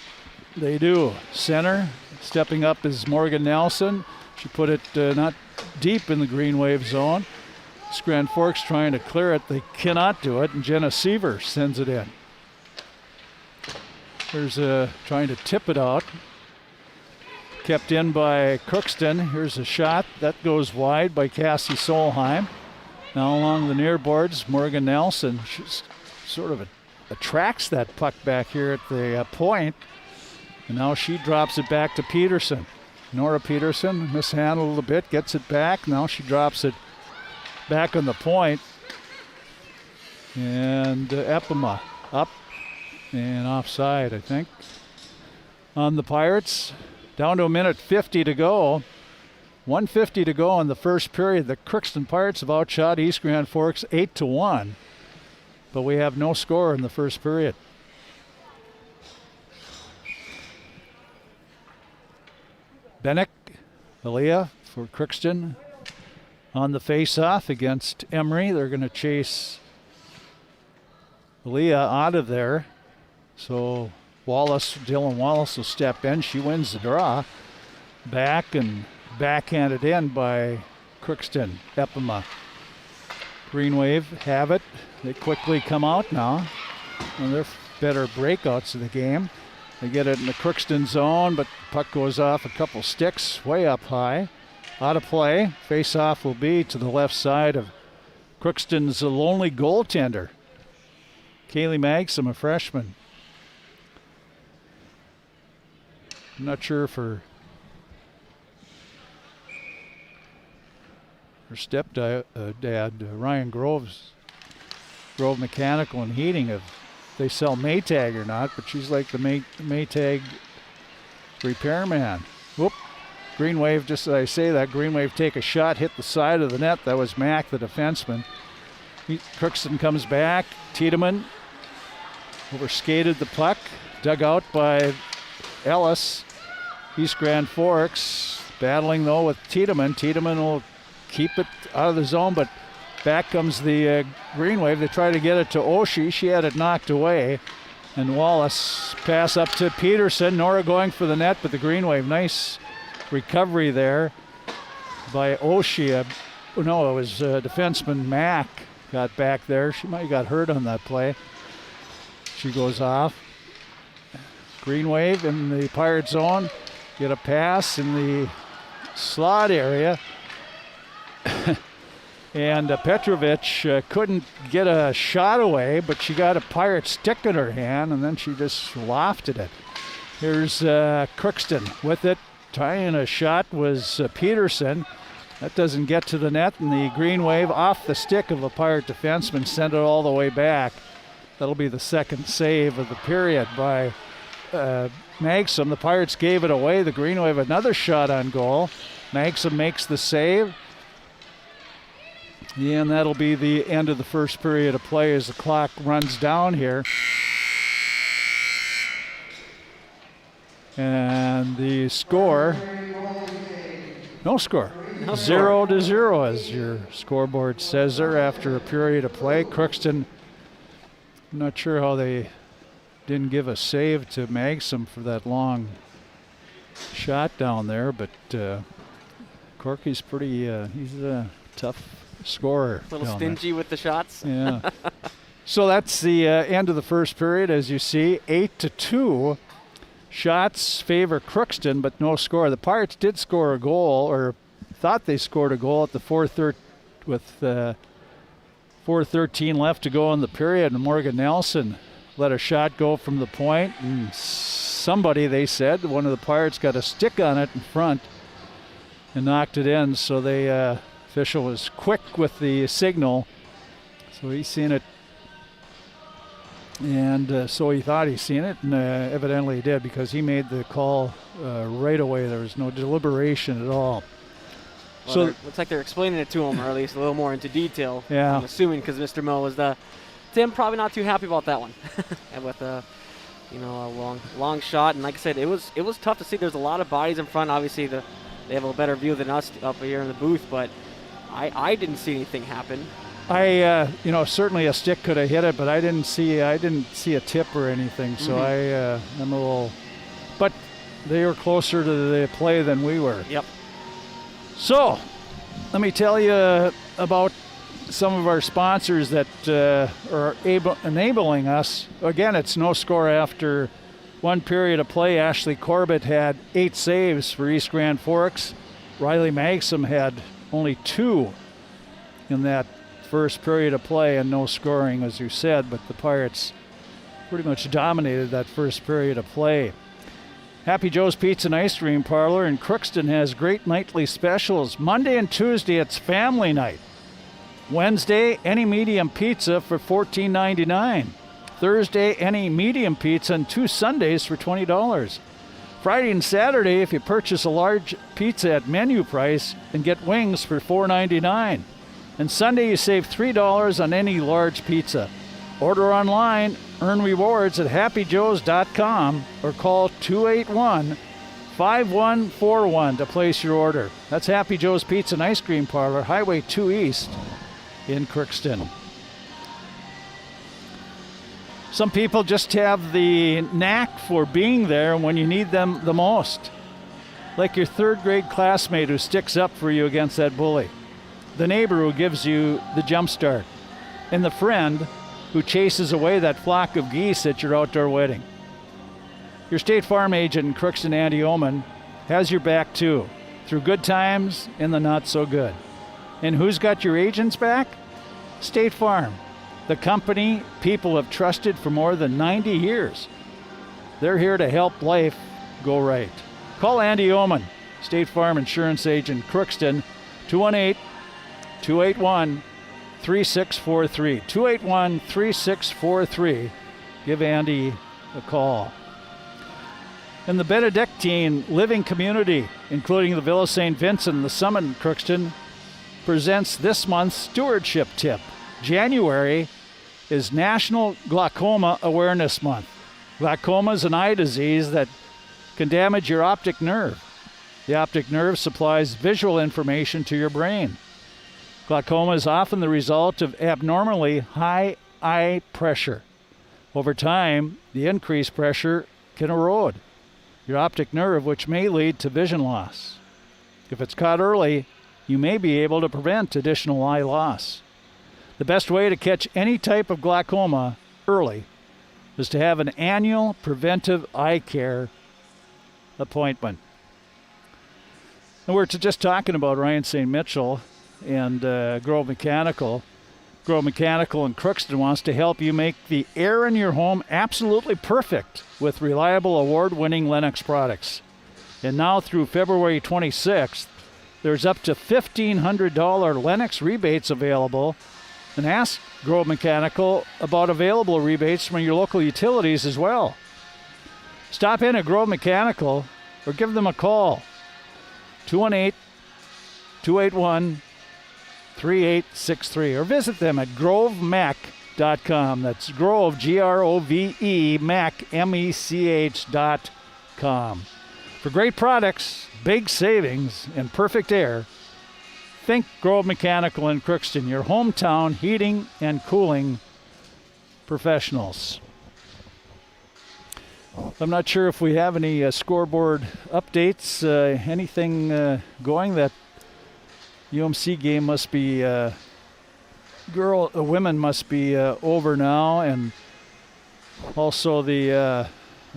Speaker 9: They do. Center. Stepping up is Morgan Nelson. She put it not deep in the Green Wave zone. East Grand Forks trying to clear it. They cannot do it, and Jenna Seaver sends it in. Here's trying to tip it out. Kept in by Crookston. Here's a shot. That goes wide by Cassie Solheim. Now along the near boards, Morgan Nelson. She's sort of attracts that puck back here at the point. And now she drops it back to Peterson. Nora Peterson mishandled a bit, gets it back. Now she drops it back on the point. And Epema up and offside, I think, on the Pirates. Down to 1:50 to go. 1:50 to go in the first period. The Crookston Pirates have outshot East Grand Forks 8-1. But we have no score in the first period. Bennick, Aaliyah for Crookston on the face-off against Emery. They're going to chase Aaliyah out of there. So Dylan Wallace will step in. She wins the draw. Back and backhanded in by Crookston. Epema. Green Wave have it. They quickly come out now. One of their better breakouts of the game. They get it in the Crookston zone, but puck goes off a couple sticks, way up high. Out of play. Face-off will be to the left side of Crookston's lonely goaltender, Kaylee Magsom, a freshman. I'm not sure if her stepdad, Ryan Grove Mechanical and Heating, if they sell Maytag or not, but she's like the Maytag repairman. Whoop. Green Wave, just as I say that, Green Wave take a shot, hit the side of the net. That was Mack, the defenseman. Crookston comes back. Tiedemann overskated the puck. Dug out by Ellis. East Grand Forks battling, though, with Tiedemann. Tiedemann will keep it out of the zone, but back comes the Green Wave. They try to get it to Oshie. She had it knocked away. And Wallace pass up to Peterson. Nora going for the net, but the Green Wave, nice recovery there by Oshie. No, it was defenseman Mack got back there. She might have got hurt on that play. She goes off. Green Wave in the Pirate zone. Get a pass in the slot area. And Petrovic couldn't get a shot away, but she got a Pirate stick in her hand, and then she just lofted it. Here's Crookston with it. Tying a shot was Peterson. That doesn't get to the net, and the Green Wave off the stick of a Pirate defenseman sent it all the way back. That'll be the second save of the period by Magsom. The Pirates gave it away. The Green Wave another shot on goal. Magsom makes the save. And that'll be the end of the first period of play as the clock runs down here. And the score, no score. 0-0 as your scoreboard says there after a period of play. Crookston, I'm not sure how they didn't give a save to Magsom for that long shot down there, but Corky's pretty, he's a tough scorer.
Speaker 10: A little stingy with the shots.
Speaker 9: Yeah. So that's the end of the first period, as you see, 8-2. Shots favor Crookston, but no score. The Pirates did score a goal, or thought they scored a goal at the 4:13 left to go in the period, and Morgan Nelson let a shot go from the point, and somebody, they said, one of the Pirates got a stick on it in front and knocked it in, so the official was quick with the signal, so he's seen it. And so he thought he seen it, and evidently he did, because he made the call right away. There was no deliberation at all.
Speaker 10: Well,
Speaker 9: So
Speaker 10: looks like they're explaining it to him, or at least a little more into detail.
Speaker 9: Yeah.
Speaker 10: I'm assuming because Mr. Mo was Tim probably not too happy about that one, and with a long shot. And like I said, it was tough to see. There's a lot of bodies in front. Obviously, they have a better view than us up here in the booth, but I didn't see anything happen.
Speaker 9: Certainly a stick could have hit it, but I didn't see a tip or anything. So I'm a little, but they were closer to the play than we were.
Speaker 10: Yep.
Speaker 9: So let me tell you about some of our sponsors that are enabling us. Again, it's no score after one period of play. Ashley Corbett had 8 saves for East Grand Forks. Riley Magsom had only 2 in that first period of play, and no scoring, as you said, but the Pirates pretty much dominated that first period of play. Happy Joe's Pizza and Ice Cream Parlor in Crookston has great nightly specials. Monday and Tuesday, it's family night. Wednesday, any medium pizza for $14.99. Thursday, any medium pizza, and 2 Sundays for $20. Friday and Saturday, if you purchase a large pizza at menu price, and get wings for $4.99. And Sunday, you save $3 on any large pizza. Order online, earn rewards at happyjoes.com, or call 281-5141 to place your order. That's Happy Joe's Pizza and Ice Cream Parlor, Highway 2 East in Crookston. Some people just have the knack for being there when you need them the most. Like your 3rd grade classmate who sticks up for you against that bully. The neighbor who gives you the jump start. And the friend who chases away that flock of geese at your outdoor wedding. Your State Farm agent in Crookston, Andy Oman, has your back too, through good times and the not so good. And who's got your agent's back? State Farm, the company people have trusted for more than 90 years. They're here to help life go right. Call Andy Oman, State Farm Insurance Agent, Crookston, 218-281-3643. 281-3643. Give Andy a call. And the Benedictine Living Community, including the Villa St. Vincent and the Summit in Crookston, presents this month's stewardship tip. January is National Glaucoma Awareness Month. Glaucoma is an eye disease that can damage your optic nerve. The optic nerve supplies visual information to your brain. Glaucoma is often the result of abnormally high eye pressure. Over time, the increased pressure can erode your optic nerve, which may lead to vision loss. If it's caught early, you may be able to prevent additional eye loss. The best way to catch any type of glaucoma early is to have an annual preventive eye care appointment. And we're just talking about Ryan St. Mitchell and Grove Mechanical. Grove Mechanical in Crookston wants to help you make the air in your home absolutely perfect with reliable award-winning Lennox products. And now through February 26th, there's up to $1,500 Lennox rebates available. And ask Grove Mechanical about available rebates from your local utilities as well. Stop in at Grove Mechanical or give them a call. 218-281-3863 or visit them at grovemech.com. That's Grove, Grove, Mech, MECH.com. For great products, big savings, and perfect air, think Grove Mechanical in Crookston, your hometown heating and cooling professionals. I'm not sure if we have any scoreboard updates. Anything going? That UMC game must be women must be over now, and also the I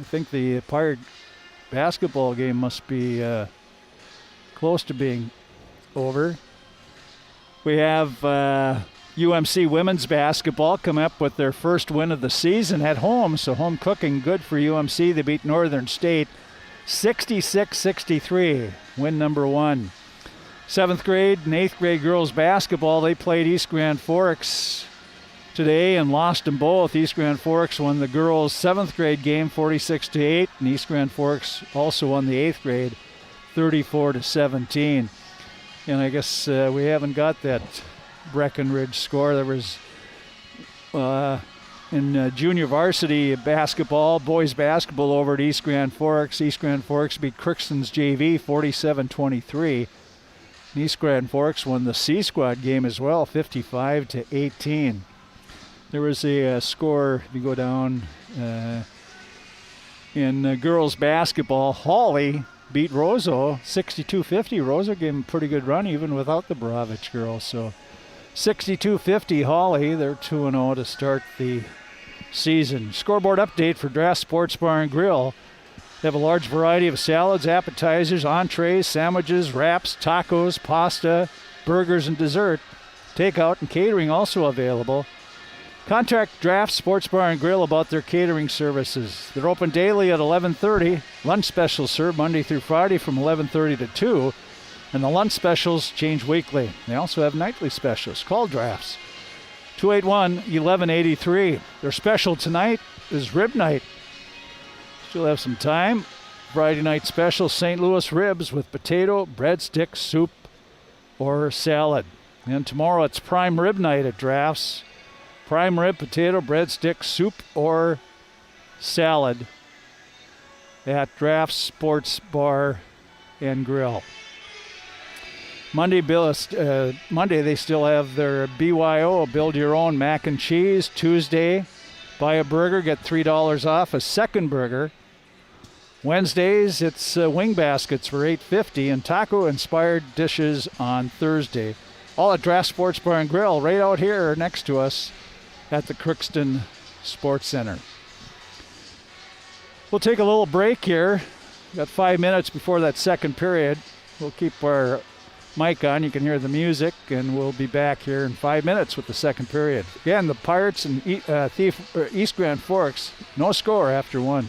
Speaker 9: think the Pirate basketball game must be close to being over. We have UMC women's basketball come up with their first win of the season at home, so home cooking good for UMC. They beat Northern State 66-63, win number 1. 7th grade and 8th grade girls basketball, they played East Grand Forks today and lost them both. East Grand Forks won the girls' 7th grade game 46-8, and East Grand Forks also won the 8th grade 34-17. And I guess we haven't got that Breckenridge score. There was in junior varsity basketball, boys basketball over at East Grand Forks. East Grand Forks beat Crookston's JV 47-23. And East Grand Forks won the C Squad game as well, 55-18. There was a score, if you go down in girls basketball, Hawley beat Roseau 62-50. Roseau gave him a pretty good run even without the Bravich girls. So 62-50 Hawley. They're 2-0 to start the season. Scoreboard update for Draft Sports Bar and Grill. They have a large variety of salads, appetizers, entrees, sandwiches, wraps, tacos, pasta, burgers, and dessert. Takeout and catering also available. Contact Draft Sports Bar and Grill about their catering services. They're open daily at 11:30. Lunch specials served Monday through Friday from 11:30 to 2. And the lunch specials change weekly. They also have nightly specials. Call Drafts. 281-1183. Their special tonight is rib night. Still have some time. Friday night special, St. Louis ribs with potato, breadstick, soup, or salad. And tomorrow it's prime rib night at Drafts. Prime rib, potato, breadstick, soup, or salad at Draft Sports Bar and Grill. Monday they still have their BYO, build your own mac and cheese. Tuesday, buy a burger, get $3 off a second burger. Wednesdays, it's wing baskets for $8.50 and taco-inspired dishes on Thursday. All at Draft Sports Bar and Grill, right out here next to us at the Crookston Sports Center. We'll take a little break here. Got 5 minutes before that second period. We'll keep our mic on. You can hear the music, and we'll be back here in 5 minutes with the second period. Again, the Pirates and East Grand Forks, no score after one.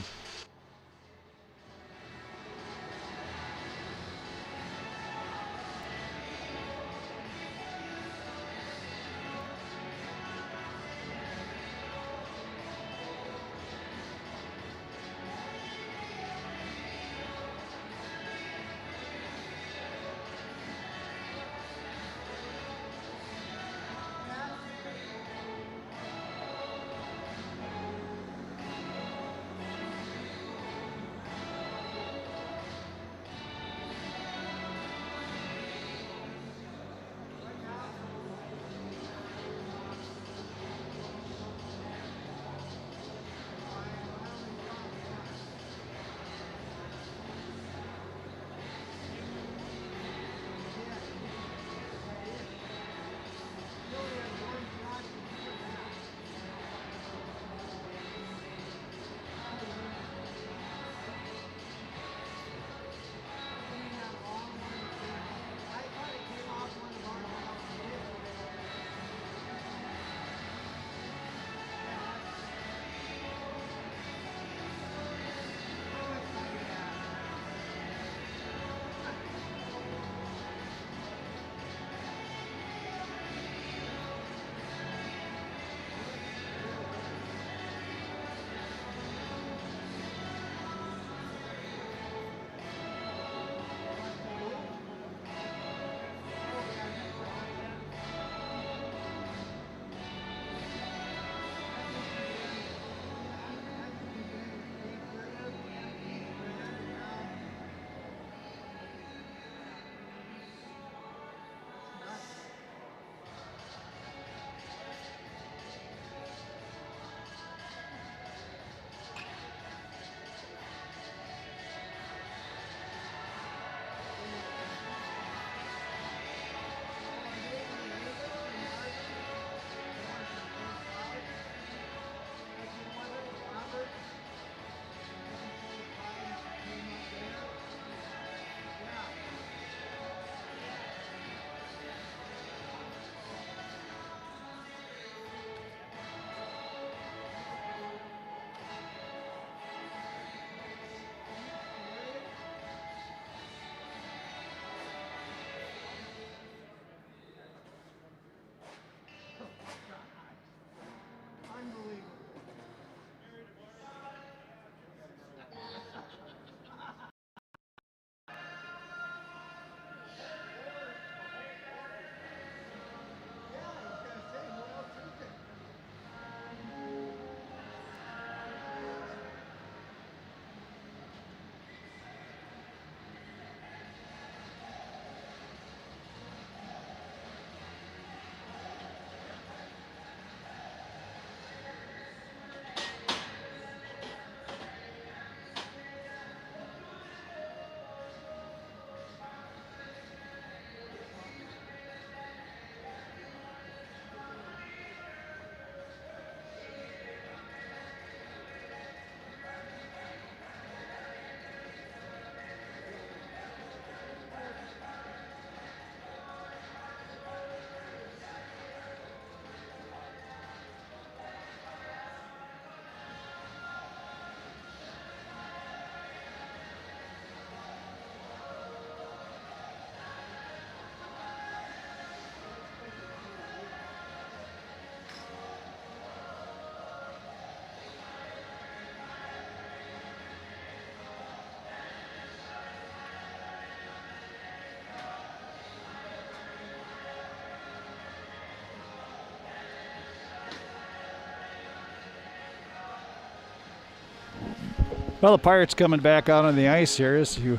Speaker 9: Well, the Pirates coming back out on the ice here, as you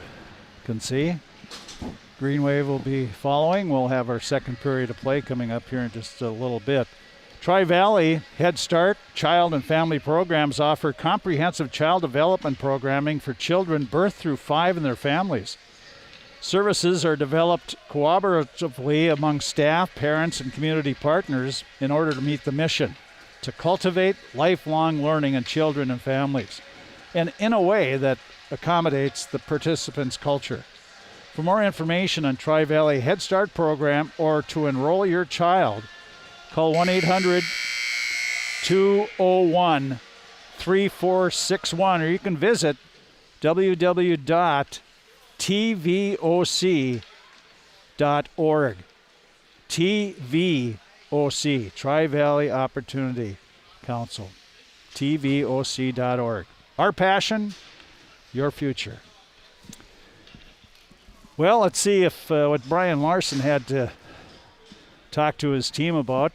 Speaker 9: can see. Green Wave will be following. We'll have our second period of play coming up here in just a little bit. Tri-Valley Head Start Child and Family Programs offer comprehensive child development programming for children birth through 5 and their families. Services are developed cooperatively among staff, parents, and community partners in order to meet the mission to cultivate lifelong learning in children and families. and in a way that accommodates the participants' culture. For more information on Tri-Valley Head Start program or to enroll your child, call 1-800-201-3461, or you can visit www.tvoc.org. TVOC, Tri-Valley Opportunity Council. TVOC.org. Our passion, your future. Well, let's see if what Brian Larson had to talk to his team about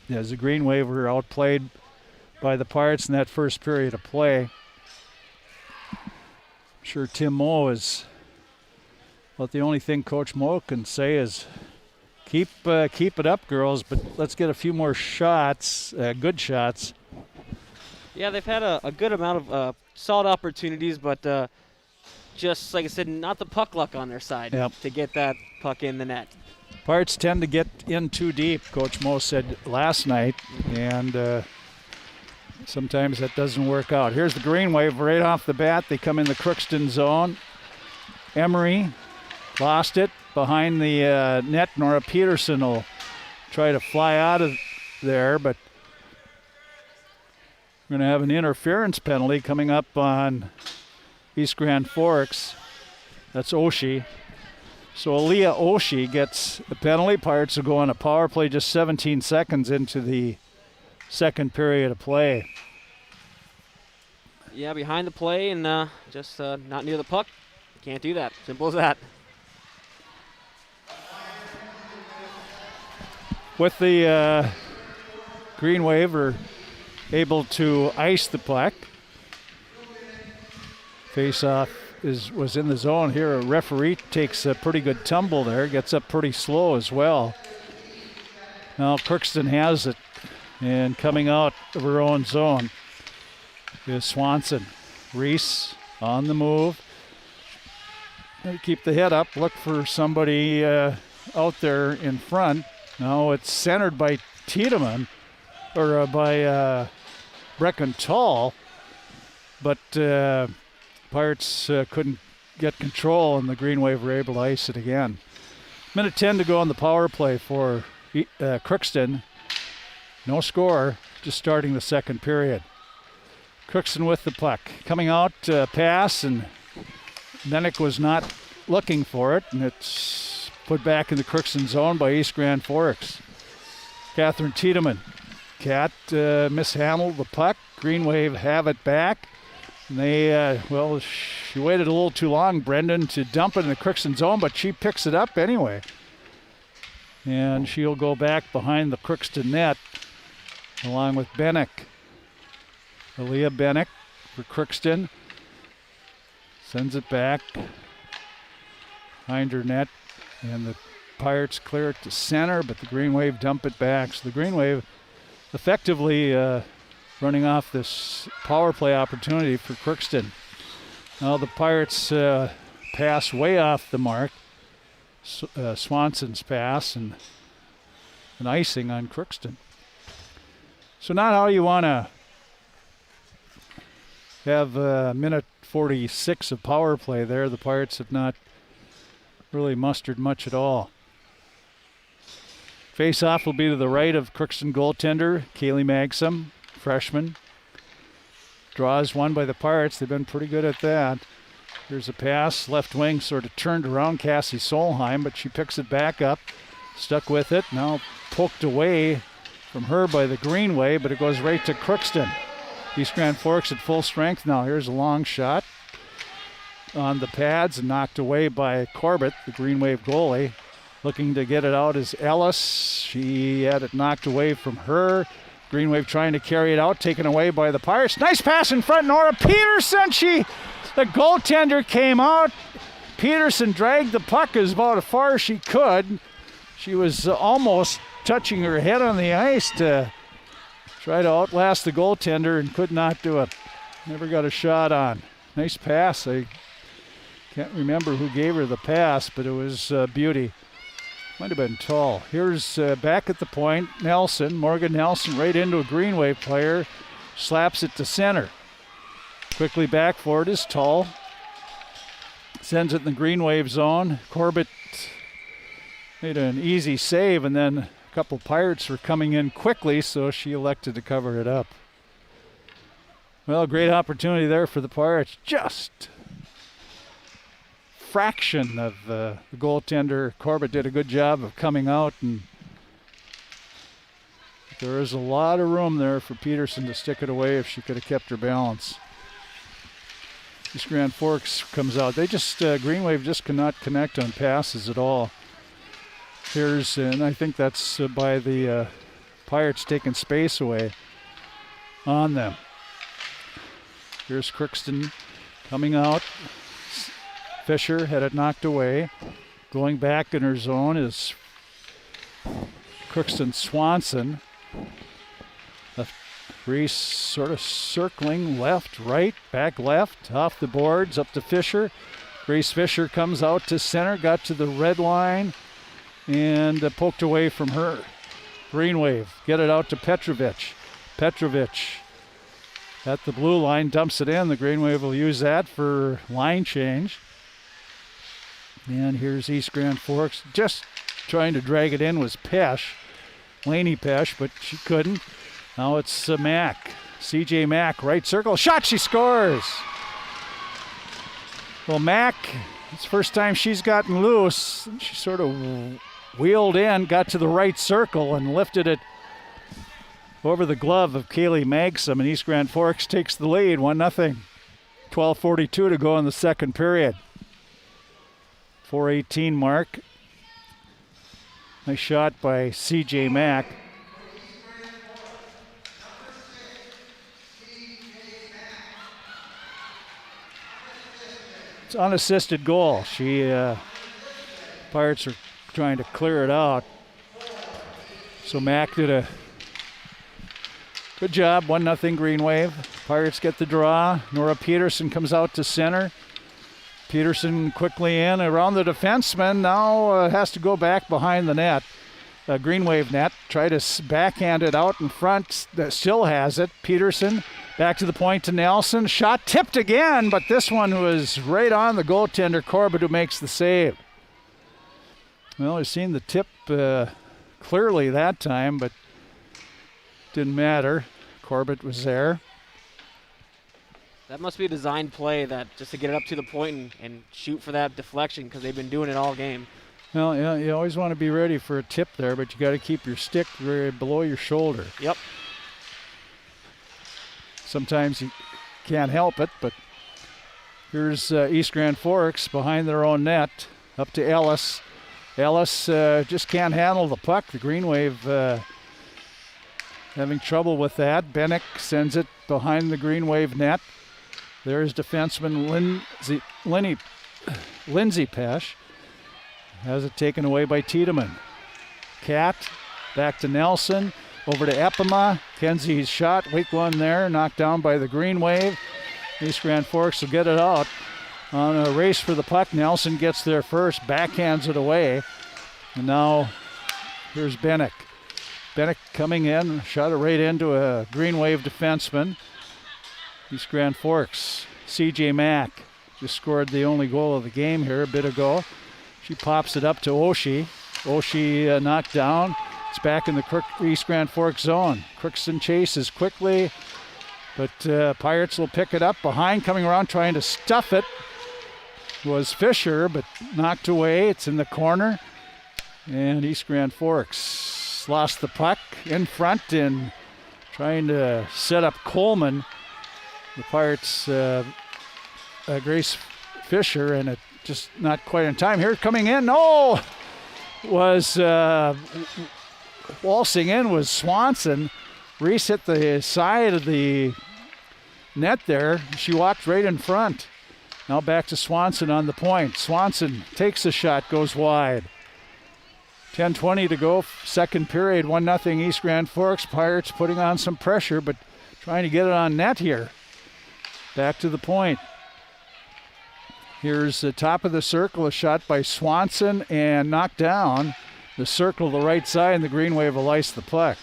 Speaker 9: as the Green Wave were outplayed by the Pirates in that first period of play. I'm sure Tim Moe is, well, the only thing Coach Moe can say is keep it up, girls, but let's get a few more shots, good shots.
Speaker 10: Yeah, they've had a good amount of solid opportunities, but just, like I said, not the puck luck on their side to get that puck in the net.
Speaker 9: Pirates tend to get in too deep, Coach Moe said last night, and sometimes that doesn't work out. Here's the Green Wave right off the bat. They come in the Crookston zone. Emery lost it behind the net. Nora Peterson will try to fly out of there, but we're going to have an interference penalty coming up on East Grand Forks. That's Oshie. So Aaliyah Oshie gets a penalty. Pirates will go on a power play just 17 seconds into the second period of play.
Speaker 10: Yeah, behind the play and just not near the puck. Can't do that. Simple as that.
Speaker 9: With the Green Wave are able to ice the puck. Face-off was in the zone here. A referee takes a pretty good tumble there, gets up pretty slow as well. Now Crookston has it, and coming out of her own zone is Swanson. Reese on the move. Keep the head up, look for somebody out there in front. Now it's centered by Tiedemann, or by Breckenthal, but Pirates couldn't get control, and the Green Wave were able to ice it again. Minute 10 to go on the power play for Crookston. No score, just starting the second period. Crookston with the puck. Coming out, pass, and Menick was not looking for it, and it's put back in the Crookston zone by East Grand Forks. Catherine Tiedemann. Cat mishandled the puck. Green Wave have it back. And they, she waited a little too long, Brendan, to dump it in the Crookston zone, but she picks it up anyway. And she'll go back behind the Crookston net along with Bennick. Aaliyah Bennick for Crookston. Sends it back behind her net, and the Pirates clear it to center, but the Green Wave dump it back. So the Green Wave effectively running off this power play opportunity for Crookston. Now the Pirates pass way off the mark. Swanson's pass and an icing on Crookston. So not how you want to have minute 46 of power play there. The Pirates have not really mustered much at all. Face-off will be to the right of Crookston goaltender Kaylee Magsom, freshman. Draws one by the Pirates. They've been pretty good at that. Here's a pass. Left wing sort of turned around Cassie Solheim, but she picks it back up. Stuck with it. Now poked away from her by the Green Wave, but it goes right to Crookston. East Grand Forks at full strength now. Here's a long shot on the pads and knocked away by Corbett, the Green Wave goalie. Looking to get it out is Ellis. She had it knocked away from her. Green Wave trying to carry it out, taken away by the Pirates. Nice pass in front, Nora Peterson. The goaltender came out. Peterson dragged the puck as about as far as she could. She was almost touching her head on the ice to try to outlast the goaltender and could not do it. Never got a shot on. Nice pass. I can't remember who gave her the pass, but it was beauty. Might have been tall. Here's back at the point, Nelson, Morgan Nelson, right into a Green Wave player, slaps it to center. Quickly back for it is Tull. Sends it in the green wave zone. Corbett made an easy save, and then a couple Pirates were coming in quickly, so she elected to cover it up. Well, great opportunity there for the Pirates. Just fraction of the goaltender. Corbett did a good job of coming out, and there is a lot of room there for Peterson to stick it away if she could have kept her balance. East Grand Forks comes out. They just, Green Wave just cannot connect on passes at all. And I think that's by the Pirates taking space away on them. Here's Crookston coming out. Fisher had it knocked away. Going back in her zone is Crookston Swanson. Reese sort of circling left, right, back left, off the boards, up to Fisher. Grace Fisher comes out to center, got to the red line, and poked away from her. Green Wave, get it out to Petrovic. Petrovic at the blue line, dumps it in. The Green Wave will use that for line change. And here's East Grand Forks. Just trying to drag it in was Pesh, Laney Pesh, but she couldn't. Now it's Mack. CJ Mack, right circle. Shot, she scores! Well, Mack, it's the first time she's gotten loose. She sort of wheeled in, got to the right circle, and lifted it over the glove of Kaylee Magsom, and East Grand Forks takes the lead, 1-0. 12:42 to go in the second period. 4:18 mark. Nice shot by CJ Mack. It's unassisted goal. Pirates are trying to clear it out. So Mack did a good job, 1-0 Green Wave. Pirates get the draw. Nora Peterson comes out to center. Peterson quickly in around the defenseman. Now has to go back behind the net. Green Wave net. Try to backhand it out in front. That still has it. Peterson back to the point to Nelson. Shot tipped again, but this one was right on the goaltender, Corbett, who makes the save. Well, we've seen the tip clearly that time, but didn't matter. Corbett was there.
Speaker 10: That must be a design play, that just to get it up to the point and shoot for that deflection, because they've been doing it all game.
Speaker 9: Well, yeah, you always want to be ready for a tip there, but you got to keep your stick very below your shoulder.
Speaker 10: Yep.
Speaker 9: Sometimes you can't help it, but here's East Grand Forks behind their own net, up to Ellis. Ellis just can't handle the puck. The Green Wave having trouble with that. Bennick sends it behind the Green Wave net. There's defenseman Lindsay Pesh. Has it taken away by Tiedemann. Cat back to Nelson. Over to Epima. Kenzie's shot. Weak one there. Knocked down by the Green Wave. East Grand Forks will get it out. On a race for the puck, Nelson gets there first. Backhands it away. And now here's Bennick. Bennick coming in. Shot it right into a Green Wave defenseman. East Grand Forks. CJ Mack just scored the only goal of the game here a bit ago. She pops it up to Oshie. Oshie knocked down. It's back in the East Grand Forks zone. Crookston chases quickly, but Pirates will pick it up behind, coming around trying to stuff it. Was Fisher, but knocked away. It's in the corner. And East Grand Forks lost the puck in front and trying to set up Coleman. The Pirates, Grace Fisher, and it just not quite in time. Here coming in, no! Was waltzing in was Swanson. Reese hit the side of the net there. She walked right in front. Now back to Swanson on the point. Swanson takes the shot, goes wide. 10:20 to go, second period, 1-0 East Grand Forks. Pirates putting on some pressure, but trying to get it on net here. Back to the point. Here's the top of the circle, a shot by Swanson and knocked down. The circle to the right side, and the Green Wave will ice the puck.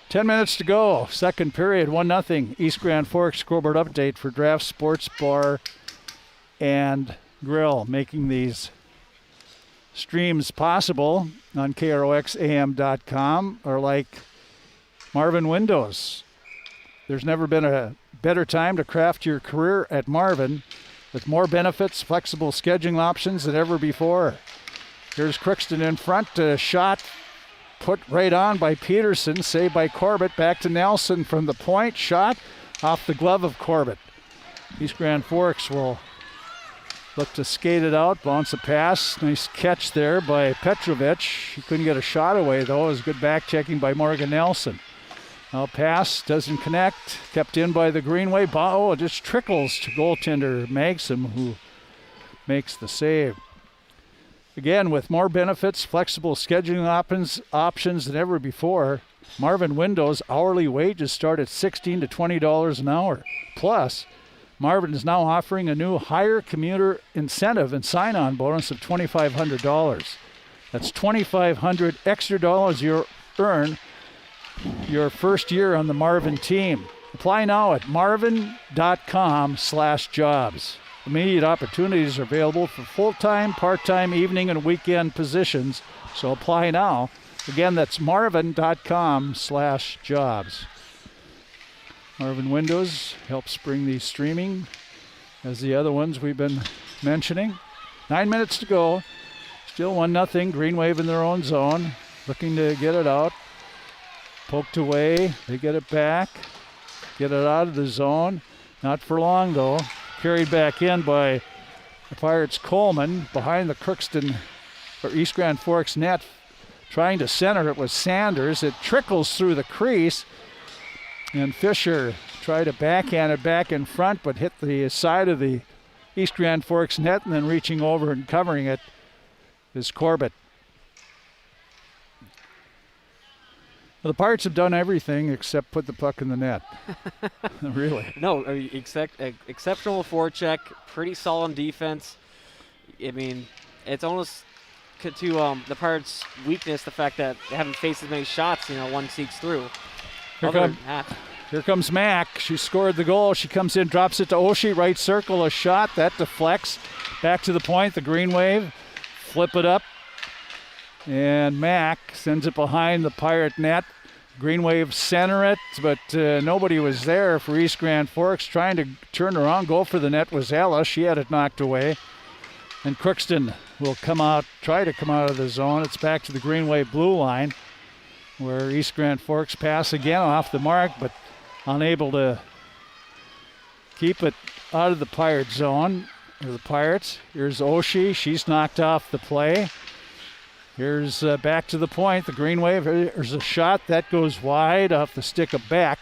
Speaker 9: 10 minutes to go. Second period, 1-0. East Grand Forks scoreboard update for Draft Sports Bar and Grill, making these streams possible on KROXAM.com, or like Marvin Windows. There's never been a better time to craft your career at Marvin, with more benefits, flexible scheduling options than ever before. Here's Crookston in front, a shot put right on by Peterson, saved by Corbett, back to Nelson from the point, shot off the glove of Corbett. East Grand Forks will look to skate it out, bounce a pass, nice catch there by Petrovic. He couldn't get a shot away though, it was good back checking by Morgan Nelson. Now pass, doesn't connect, kept in by the Greenway. Oh, it just trickles to goaltender Magsom, who makes the save. Again, with more benefits, flexible scheduling options than ever before, Marvin Windows hourly wages start at $16 to $20 an hour. Plus, Marvin is now offering a new higher commuter incentive and sign-on bonus of $2,500. That's $2,500 extra dollars you'll earn your first year on the Marvin team. Apply now at marvin.com/jobs. Immediate opportunities are available for full-time, part-time, evening, and weekend positions, so apply now. Again, that's marvin.com/jobs. Marvin Windows helps bring these streaming as the other ones we've been mentioning. 9 minutes to go. Still 1-0. Green Wave in their own zone, looking to get it out. Poked away. They get it back. Get it out of the zone. Not for long, though. Carried back in by the Pirates' Coleman behind the Crookston or East Grand Forks net. Trying to center it was Sanders. It trickles through the crease. And Fisher tried to backhand it back in front, but hit the side of the East Grand Forks net, and then reaching over and covering it is Corbett. Well, the Pirates have done everything except put the puck in the net. Really.
Speaker 10: No, exceptional forecheck, pretty solid defense. I mean, it's almost to the Pirates' weakness, the fact that they haven't faced as many shots, one seeks through.
Speaker 9: Here comes Mack. She scored the goal. She comes in, drops it to Oshie, right circle, a shot. That deflects. Back to the point, the Green Wave. Flip it up. And Mack sends it behind the Pirate net. Green Wave center it, but nobody was there for East Grand Forks. Trying to turn around, go for the net was Ella. She had it knocked away. And Crookston will try to come out of the zone. It's back to the Green Wave blue line, where East Grand Forks pass again off the mark, but unable to keep it out of the Pirate zone, or the Pirates. Here's Oshie. She's knocked off the play. Here's back to the point, the Green Wave. There's a shot that goes wide off the stick of Beck.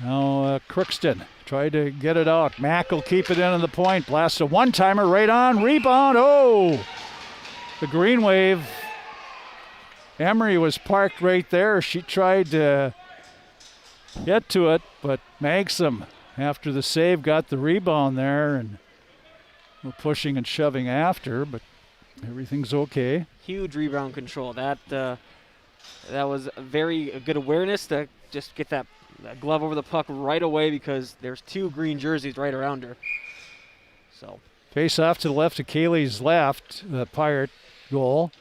Speaker 9: Now Crookston tried to get it out. Mack will keep it in on the point. Blasts a one-timer right on. Rebound. Oh! The Green Wave. Emery was parked right there. She tried to get to it, but Magsom, after the save, got the rebound there, and we're pushing and shoving after, but everything's okay.
Speaker 10: Huge rebound control. That was a very good awareness to just get that glove over the puck right away, because there's two green jerseys right around her. So
Speaker 9: face off to the left of Kaylee's left, the Pirate goal.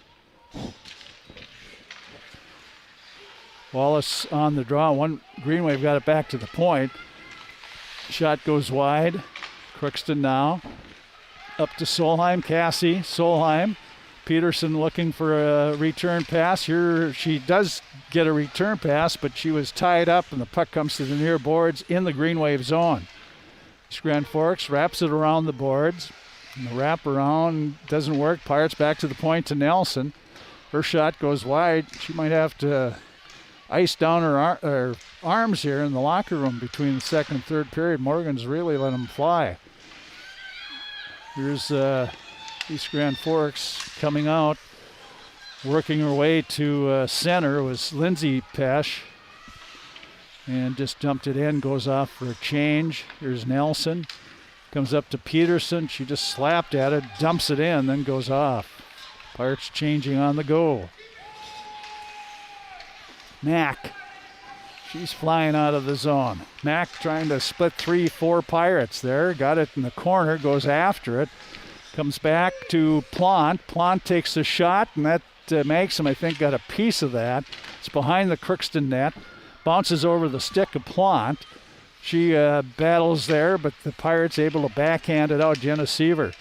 Speaker 9: Wallace on the draw. One Green Wave got it back to the point. Shot goes wide. Crookston now. Up to Solheim. Cassie. Solheim. Peterson looking for a return pass. Here she does get a return pass, but she was tied up, and the puck comes to the near boards in the Green Wave zone. East Grand Forks wraps it around the boards. And the wrap around doesn't work. Pirates back to the point to Nelson. Her shot goes wide. She might have to ice down her arms here in the locker room between the second and third period. Morgan's really let them fly. Here's East Grand Forks coming out, working her way to center was Lindsay Pesh, and just dumped it in, goes off for a change. Here's Nelson, comes up to Peterson. She just slapped at it, dumps it in, then goes off. Pirates changing on the go. Mack She's flying out of the zone. Mack trying to split 3-4 Pirates there. Got it in the corner, goes after it. Comes back to Plant. Plant takes the shot, and that Maxim, I think, got a piece of that. It's behind the Crookston net. Bounces over the stick of Plant. She battles there, but the Pirates able to backhand it out. Jenna Seaver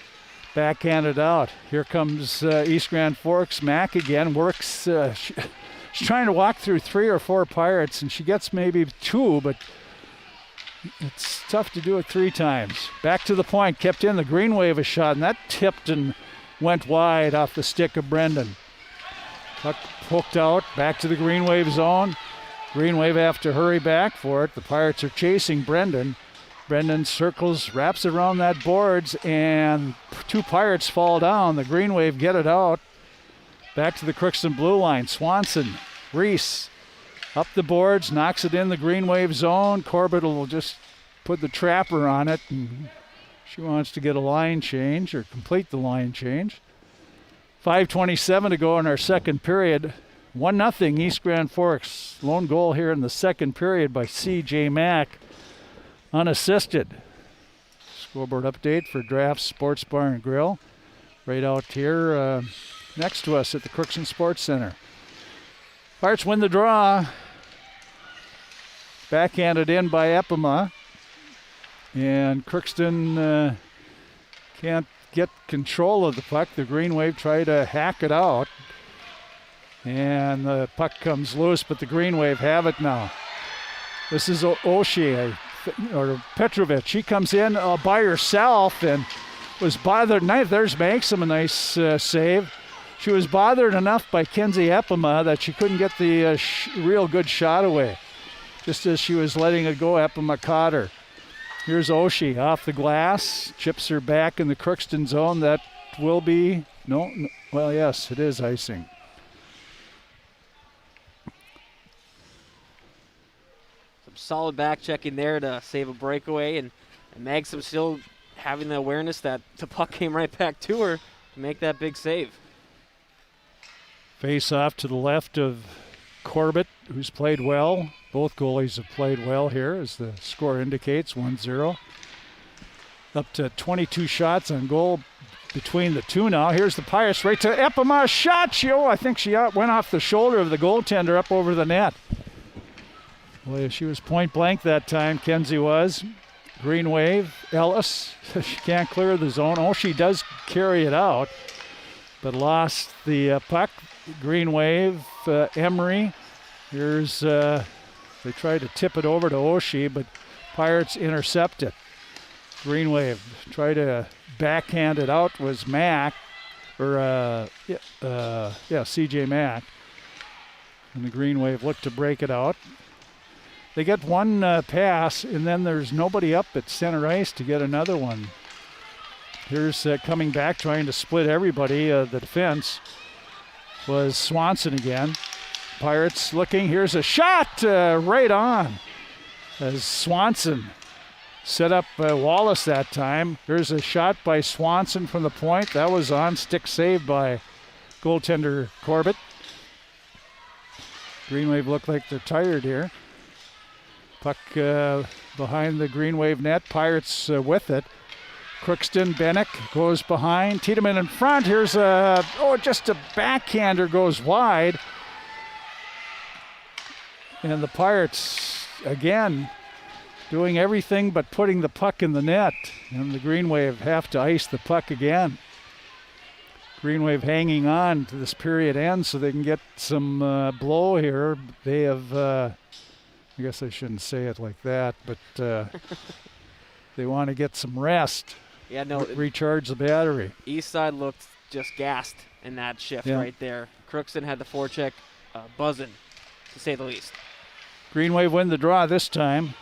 Speaker 9: backhand it out. Here comes East Grand Forks. Mack again works. She's trying to walk through 3 or 4 Pirates, and she gets maybe 2, but it's tough to do it 3 times. Back to the point, kept in the Green Wave a shot, and that tipped and went wide off the stick of Brendan. Puck poked out, back to the Green Wave zone. Green Wave have to hurry back for it. The Pirates are chasing Brendan. Brendan circles, wraps around that boards, and 2 Pirates fall down. The Green Wave get it out. Back to the Crookston blue line. Swanson, Reese, up the boards, knocks it in the Green Wave zone. Corbett will just put the trapper on it, and she wants to get a line change or complete the line change. 5:27 to go in our second period. 1-0 East Grand Forks. Lone goal here in the second period by C.J. Mack, unassisted. Scoreboard update for Draft Sports Bar and Grill. Right out here next to us at the Crookston Sports Center. Pirates win the draw. Backhanded in by Epima. And Crookston can't get control of the puck. The Green Wave try to hack it out. And the puck comes loose, but the Green Wave have it now. This is Oshie, or Petrovic. She comes in by herself and was bothered. There's Maxim, a nice save. She was bothered enough by Kenzie Epima that she couldn't get the real good shot away. Just as she was letting it go, Epima caught her. Here's Oshie off the glass, chips her back in the Crookston zone. That will be, well, yes, it is icing.
Speaker 10: Solid back checking there to save a breakaway, and Maxim still having the awareness that the puck came right back to her to make that big save.
Speaker 9: Face off to the left of Corbett, who's played well. Both goalies have played well here, as the score indicates, 1-0. Up to 22 shots on goal between the two now. Here's the Pirates right to Epima. Shot! I think she went off the shoulder of the goaltender up over the net. Well, she was point blank that time, Kenzie was. Green Wave, Ellis, she can't clear the zone. Oh, she does carry it out, but lost the puck. Green Wave, Emery. Here's, they tried to tip it over to Oshie, but Pirates intercept it. Green Wave tried to backhand it out, was Mack, or C.J. Mack. And the Green Wave looked to break it out. They get one pass, and then there's nobody up at center ice to get another one. Here's coming back, trying to split everybody. The defense was Swanson again. Pirates looking. Here's a shot right on as Swanson set up Wallace that time. Here's a shot by Swanson from the point. That was on stick saved by goaltender Corbett. Green Wave look like they're tired here. Puck behind the Green Wave net. Pirates with it. Crookston, Bennick goes behind. Tiedemann in front. Here's just a backhander goes wide. And the Pirates, again, doing everything but putting the puck in the net. And the Green Wave have to ice the puck again. Green Wave hanging on to this period end so they can get some blow here. They have... I guess I shouldn't say it like that, but they want to get some rest.
Speaker 10: Yeah, no.
Speaker 9: Recharge the battery.
Speaker 10: East side looked just gassed in that shift right there. Crookston had the forecheck buzzing, to say the least.
Speaker 9: Green Wave win the draw this time.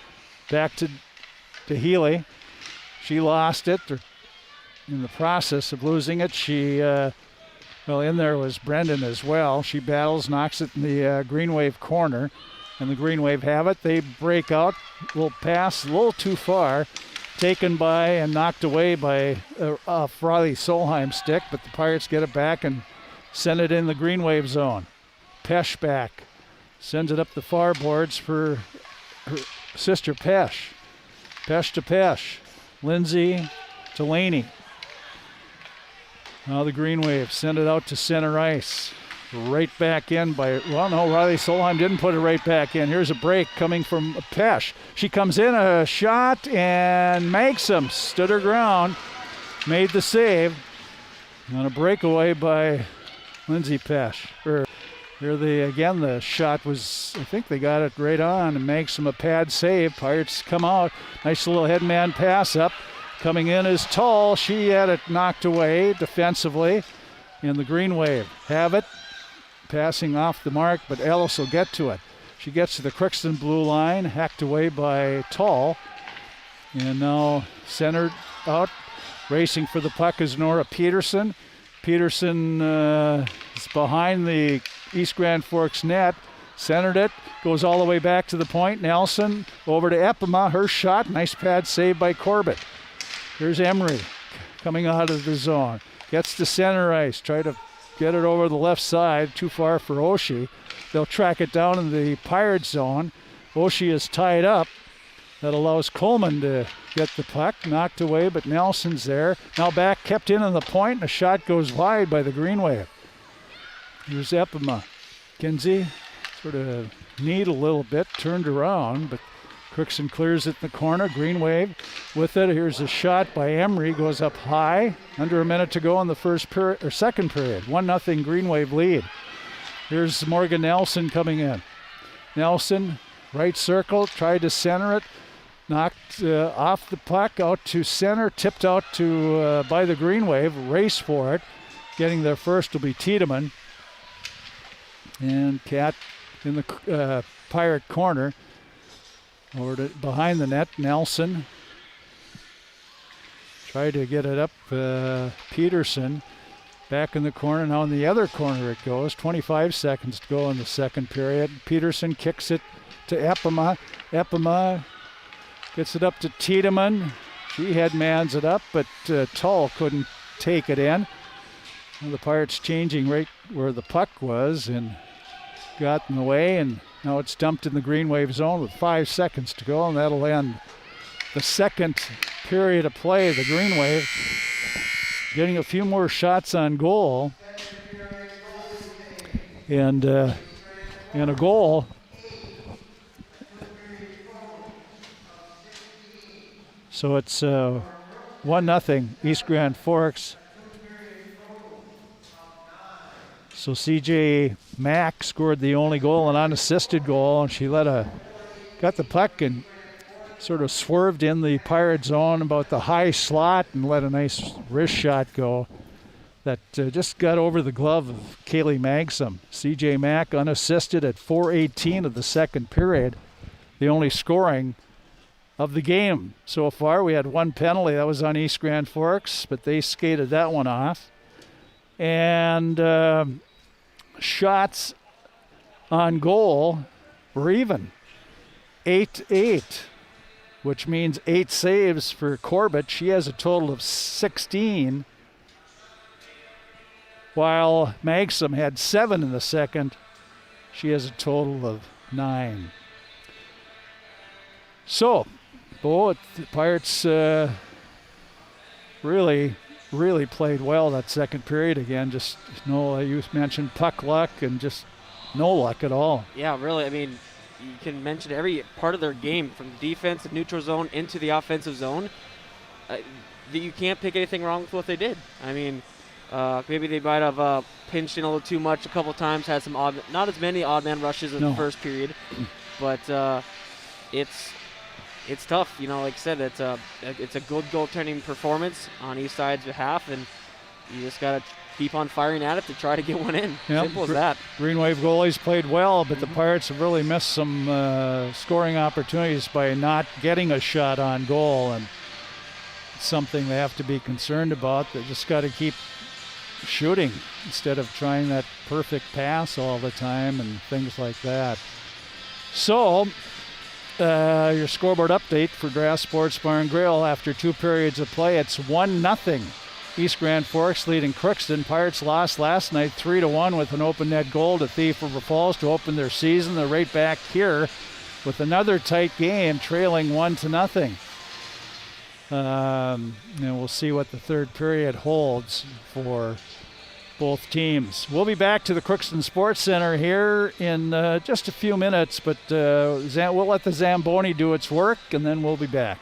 Speaker 9: Back to Healy. She lost it. In the process of losing it, she, in there was Brendan as well. She battles, knocks it in the Green Wave corner. And the Green Wave have it. They break out. Will pass a little too far. Taken by and knocked away by a Frawley Solheim stick. But the Pirates get it back and send it in the Green Wave zone. Pesh back. Sends it up the far boards for her sister Pesh. Pesh to Pesh. Lindsay to Laney. Now the Green Wave send it out to center ice. Right back in by, well, no, Riley Solheim didn't put it right back in. Here's a break coming from Pesh. She comes in, a shot, and makes them. Stood her ground, made the save. On a breakaway by Lindsay Pesh. Here the shot was, I think they got it right on, and makes them a pad save. Pirates come out. Nice little headman pass up. Coming in is Tull. She had it knocked away defensively. And the Green Wave have it. Passing off the mark, but Ellis will get to it. She gets to the Crookston blue line, hacked away by Tull. And now centered out. Racing for the puck is Nora Peterson. Peterson is behind the East Grand Forks net. Centered it, goes all the way back to the point. Nelson over to Epima. Her shot, nice pad save by Corbett. Here's Emery coming out of the zone. Gets to center ice, try to get it over the left side, too far for Oshie. They'll track it down in the Pirate zone. Oshie is tied up. That allows Coleman to get the puck, knocked away, but Nelson's there. Now back, kept in on the point, and a shot goes wide by the Green Wave. Here's Epima. Kinsey sort of kneed a little bit, turned around, but Crookston clears it in the corner. Green Wave with it. Here's a shot by Emery, goes up high. Under a minute to go in the second period. 1-0 Green Wave lead. Here's Morgan Nelson coming in. Nelson, right circle, tried to center it. Knocked off the puck, out to center, tipped out to by the Green Wave. Race for it. Getting there first will be Tiedemann. And Cat in the Pirate corner. Over to behind the net, Nelson. Tried to get it up, Peterson. Back in the corner, now in the other corner it goes. 25 seconds to go in the second period. Peterson kicks it to Epima. Epima gets it up to Tiedemann. She headmans it up, but Tull couldn't take it in. And the Pirates changing right where the puck was and got in the way, and now it's dumped in the Green Wave zone with 5 seconds to go, and that'll end the second period of play. The Green Wave getting a few more shots on goal, and a goal. So it's 1-0 East Grand Forks. So CJ Mack scored the only goal, an unassisted goal, and she got the puck and sort of swerved in the Pirate zone about the high slot and let a nice wrist shot go that just got over the glove of Kaylee Magsom. CJ Mack unassisted at 4:18 of the second period, the only scoring of the game so far. We had one penalty, that was on East Grand Forks, but they skated that one off. And shots on goal were even, 8-8, which means 8 saves for Corbett. She has a total of 16, while Magsom had 7 in the second. She has a total of 9. So, the Pirates really played well that second period again. Just you mentioned puck luck and just no luck at all.
Speaker 10: Yeah, really. I mean, you can mention every part of their game, from the defense, the neutral zone, into the offensive zone. You can't pick anything wrong with what they did. I mean, maybe they might have pinched in a little too much a couple times, had some not as many odd man rushes in the first period, but it's tough. Like I said, it's a good goaltending performance on each side's behalf, and you just got to keep on firing at it to try to get one in.
Speaker 9: Yep.
Speaker 10: Simple as that.
Speaker 9: Green Wave goalies played well, but the Pirates have really missed some scoring opportunities by not getting a shot on goal, and it's something they have to be concerned about. They just got to keep shooting instead of trying that perfect pass all the time and things like that. So, your scoreboard update for Grass Sports Bar and Grill. After 2 periods of play, it's 1-0 East Grand Forks leading Crookston. Pirates lost last night 3-1 with an open net goal to Thief River Falls to open their season. They're right back here with another tight game, trailing 1-0. And we'll see what the third period holds for both teams. We'll be back to the Crookston Sports Center here in just a few minutes, but we'll let the Zamboni do its work, and then we'll be back.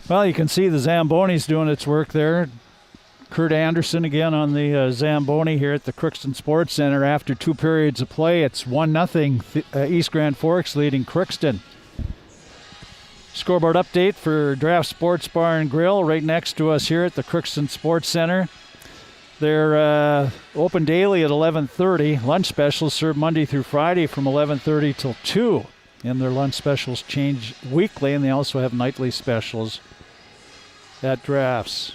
Speaker 9: Well, you can see the Zamboni's doing its work there. Kurt Anderson again on the Zamboni here at the Crookston Sports Center. After 2 periods of play, it's 1-0 East Grand Forks leading Crookston. Scoreboard update for Draft Sports Bar and Grill right next to us here at the Crookston Sports Center. They're open daily at 11:30. Lunch specials served Monday through Friday from 11:30 till 2. And their lunch specials change weekly, and they also have nightly specials at Drafts.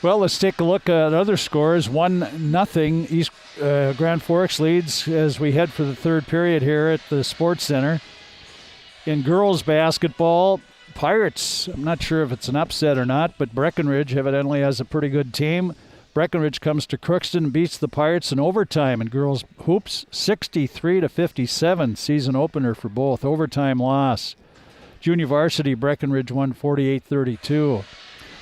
Speaker 9: Well, let's take a look at other scores. 1-0 East Grand Forks leads as we head for the 3rd period here at the Sports Center. In girls basketball, Pirates, I'm not sure if it's an upset or not, but Breckenridge evidently has a pretty good team. Breckenridge comes to Crookston and beats the Pirates in overtime in girls hoops, 63-57, season opener for both. Overtime loss. Junior varsity, Breckenridge won 48-32.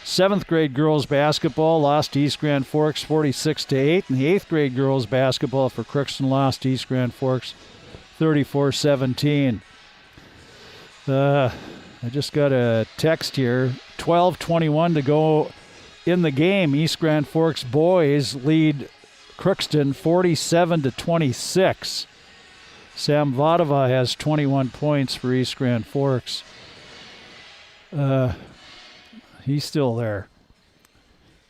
Speaker 9: 7th grade girls basketball lost to East Grand Forks 46-8, and the 8th grade girls basketball for Crookston lost to East Grand Forks 34-17. I just got a text here. 12:21 to go in the game. East Grand Forks boys lead Crookston 47-26. Sam Vadova has 21 points for East Grand Forks. He's still there,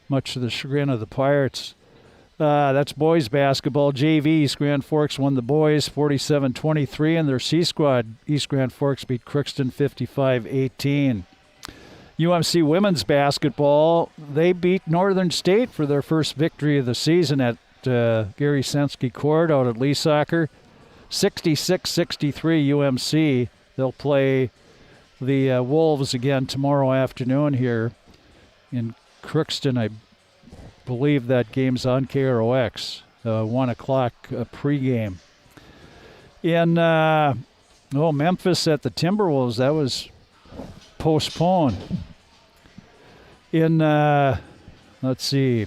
Speaker 9: much to the chagrin of the Pirates. That's boys basketball. JV, East Grand Forks won the boys 47-23, and their C squad, East Grand Forks, beat Crookston 55-18. UMC women's basketball, they beat Northern State for their first victory of the season at Gary Sensky Court out at Lee Soccer. 66-63 UMC. They'll play the Wolves again tomorrow afternoon here in Crookston. I believe that game's on KROX, 1 o'clock pregame. In Memphis at the Timberwolves, that was postponed. In let's see,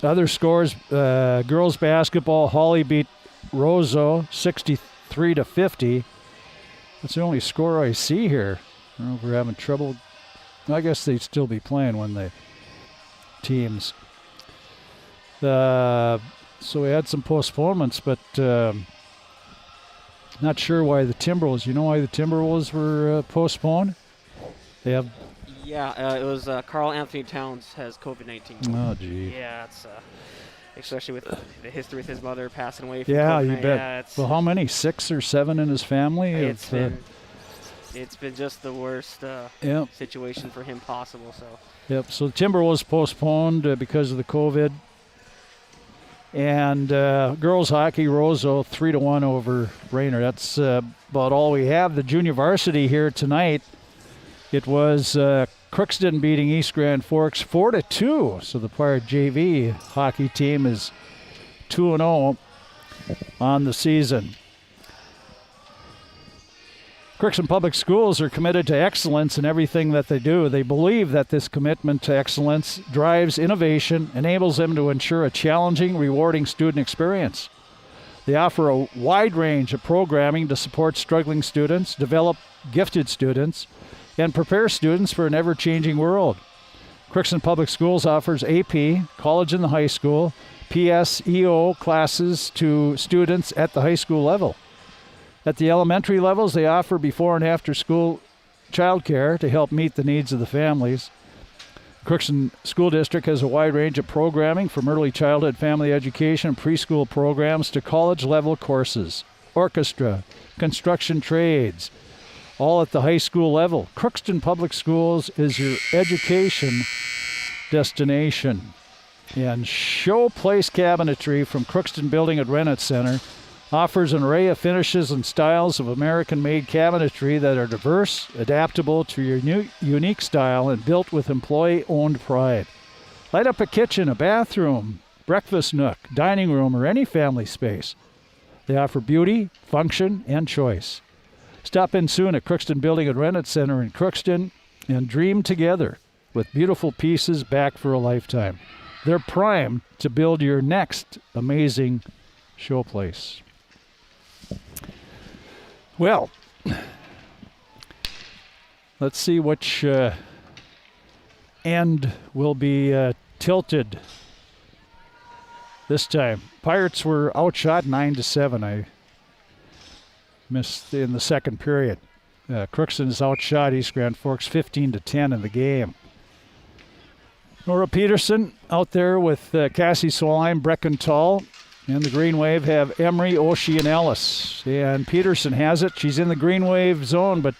Speaker 9: other scores, girls basketball, Hawley beat Roseau 63-50. That's the only score I see here. I don't know if we're having trouble. I guess they'd still be playing when the teams. So we had some postponements, but not sure why the Timberwolves. You know why the Timberwolves were postponed? They have.
Speaker 10: Yeah, it was Carl Anthony Towns has COVID-19.
Speaker 9: Oh, gee.
Speaker 10: Yeah, it's especially with the history with his mother passing away from
Speaker 9: yeah,
Speaker 10: COVID.
Speaker 9: you bet.
Speaker 10: Yeah,
Speaker 9: well, how many? 6 or 7 in his family?
Speaker 10: It's been just the worst situation for him possible. So.
Speaker 9: Yep. So the Timberwolves postponed because of the COVID. And girls hockey, Roseau 3-1 over Raynor. That's about all we have. The junior varsity here tonight. It was Crookston beating East Grand Forks 4-2. So the Pirate JV hockey team is 2-0 on the season. Crookston Public Schools are committed to excellence in everything that they do. They believe that this commitment to excellence drives innovation, enables them to ensure a challenging, rewarding student experience. They offer a wide range of programming to support struggling students, develop gifted students, and prepare students for an ever-changing world. Crookston Public Schools offers AP, college and the high school, PSEO classes to students at the high school level. At the elementary levels, they offer before and after school childcare to help meet the needs of the families. Crookston School District has a wide range of programming from early childhood family education and preschool programs to college-level courses, orchestra, construction trades, all at the high school level. Crookston Public Schools is your education destination. And Showplace Cabinetry from Crookston Building at Rennet Center offers an array of finishes and styles of American-made cabinetry that are diverse, adaptable to your unique style, and built with employee-owned pride. Light up a kitchen, a bathroom, breakfast nook, dining room, or any family space. They offer beauty, function, and choice. Stop in soon at Crookston Building at Rennet Center in Crookston and dream together with beautiful pieces back for a lifetime. They're primed to build your next amazing showplace. Let's see which end will be tilted this time. Pirates were outshot 9-7. I missed in the second period. Crookston is outshot East Grand Forks 15-10 in the game. Nora Peterson out there with Cassie Solheim, Brecken Tall. And the Green Wave have Emery, Oshie, and Ellis. And Peterson has it. She's in the Green Wave zone, but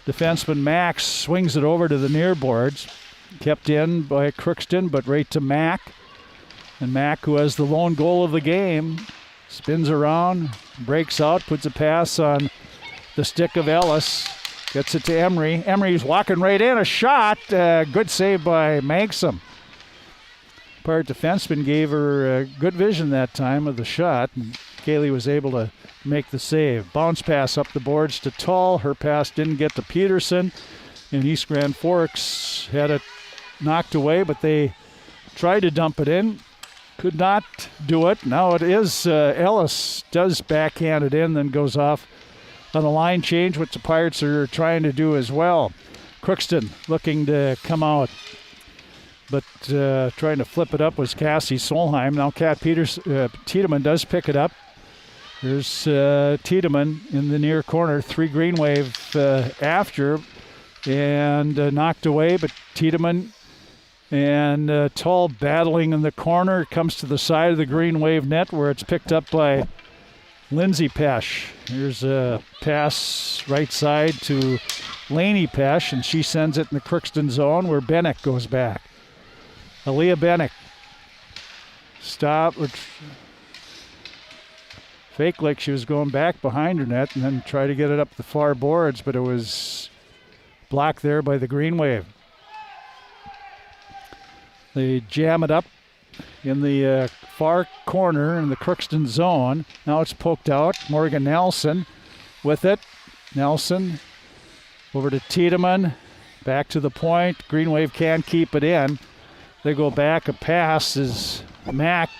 Speaker 9: defenseman Max swings it over to the near boards. Kept in by Crookston, but right to Mack. And Mack, who has the lone goal of the game, spins around, breaks out, puts a pass on the stick of Ellis. Gets it to Emery. Emery's walking right in. A shot. Good save by Magsom. Pirate defenseman gave her good vision that time of the shot, and Kaylee was able to make the save. Bounce pass up the boards to Tall. Her pass didn't get to Peterson, and East Grand Forks had it knocked away, but they tried to dump it in. Could not do it. Now it is Ellis does backhand it in, then goes off on a line change, which the Pirates are trying to do as well. Crookston looking to come out, but trying to flip it up was Cassie Solheim. Now Tiedemann does pick it up. There's Tiedemann in the near corner. 3 Green Wave after, and knocked away, but Tiedemann and Tall battling in the corner. Comes to the side of the Green Wave net where it's picked up by Lindsay Pesh. Here's a pass right side to Lainey Pesh, and she sends it in the Crookston zone where Bennick goes back. Aaliyah Bennick. Stop. Fake like she was going back behind her net and then try to get it up the far boards, but it was blocked there by the Green Wave. They jam it up in the far corner in the Crookston zone. Now it's poked out. Morgan Nelson with it. Nelson over to Tiedemann. Back to the point. Green Wave can't keep it in. They go back. A pass is Mack.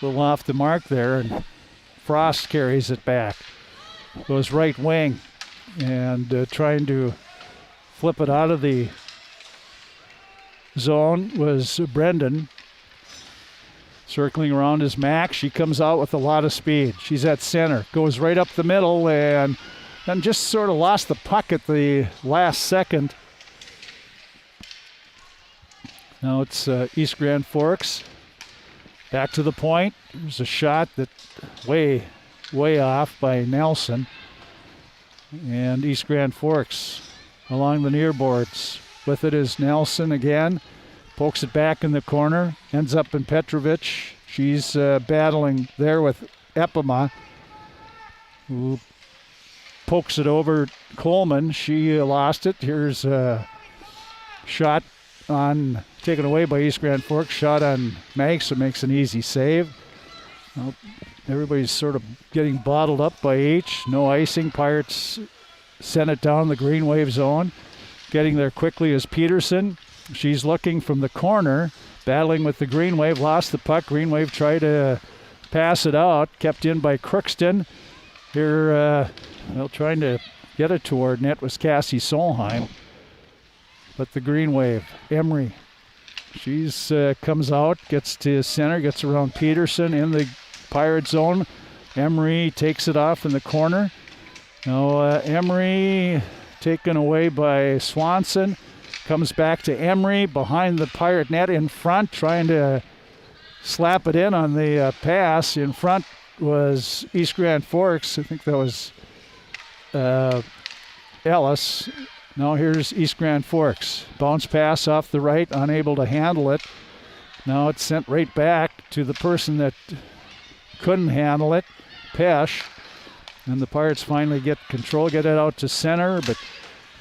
Speaker 9: A little off the mark there, and Frost carries it back. Goes right wing and trying to flip it out of the zone was Brendan. Circling around is Mack. She comes out with a lot of speed. She's at center. Goes right up the middle and then just sort of lost the puck at the last second. Now it's East Grand Forks. Back to the point. There's a shot that way off by Nelson. And East Grand Forks along the near boards. With it is Nelson again. Pokes it back in the corner. Ends up in Petrovich. She's battling there with Epima, who pokes it over Coleman. She lost it. Here's a shot taken away by East Grand Forks. Shot on Magson makes an easy save. Well, everybody's sort of getting bottled up by H. No icing. Pirates send it down the Green Wave zone. Getting there quickly is Peterson. She's looking from the corner, battling with the Green Wave. Lost the puck. Green Wave tried to pass it out. Kept in by Crookston. Here, trying to get it toward net was Cassie Solheim. But the Green Wave, Emery. She's comes out, gets to center, gets around Peterson in the Pirate zone. Emery takes it off in the corner. Now Emery taken away by Swanson. Comes back to Emery behind the Pirate net in front, trying to slap it in on the pass. In front was East Grand Forks. I think that was Ellis. Now here's East Grand Forks. Bounce pass off the right, unable to handle it. Now it's sent right back to the person that couldn't handle it, Pesh. And the Pirates finally get control, get it out to center, but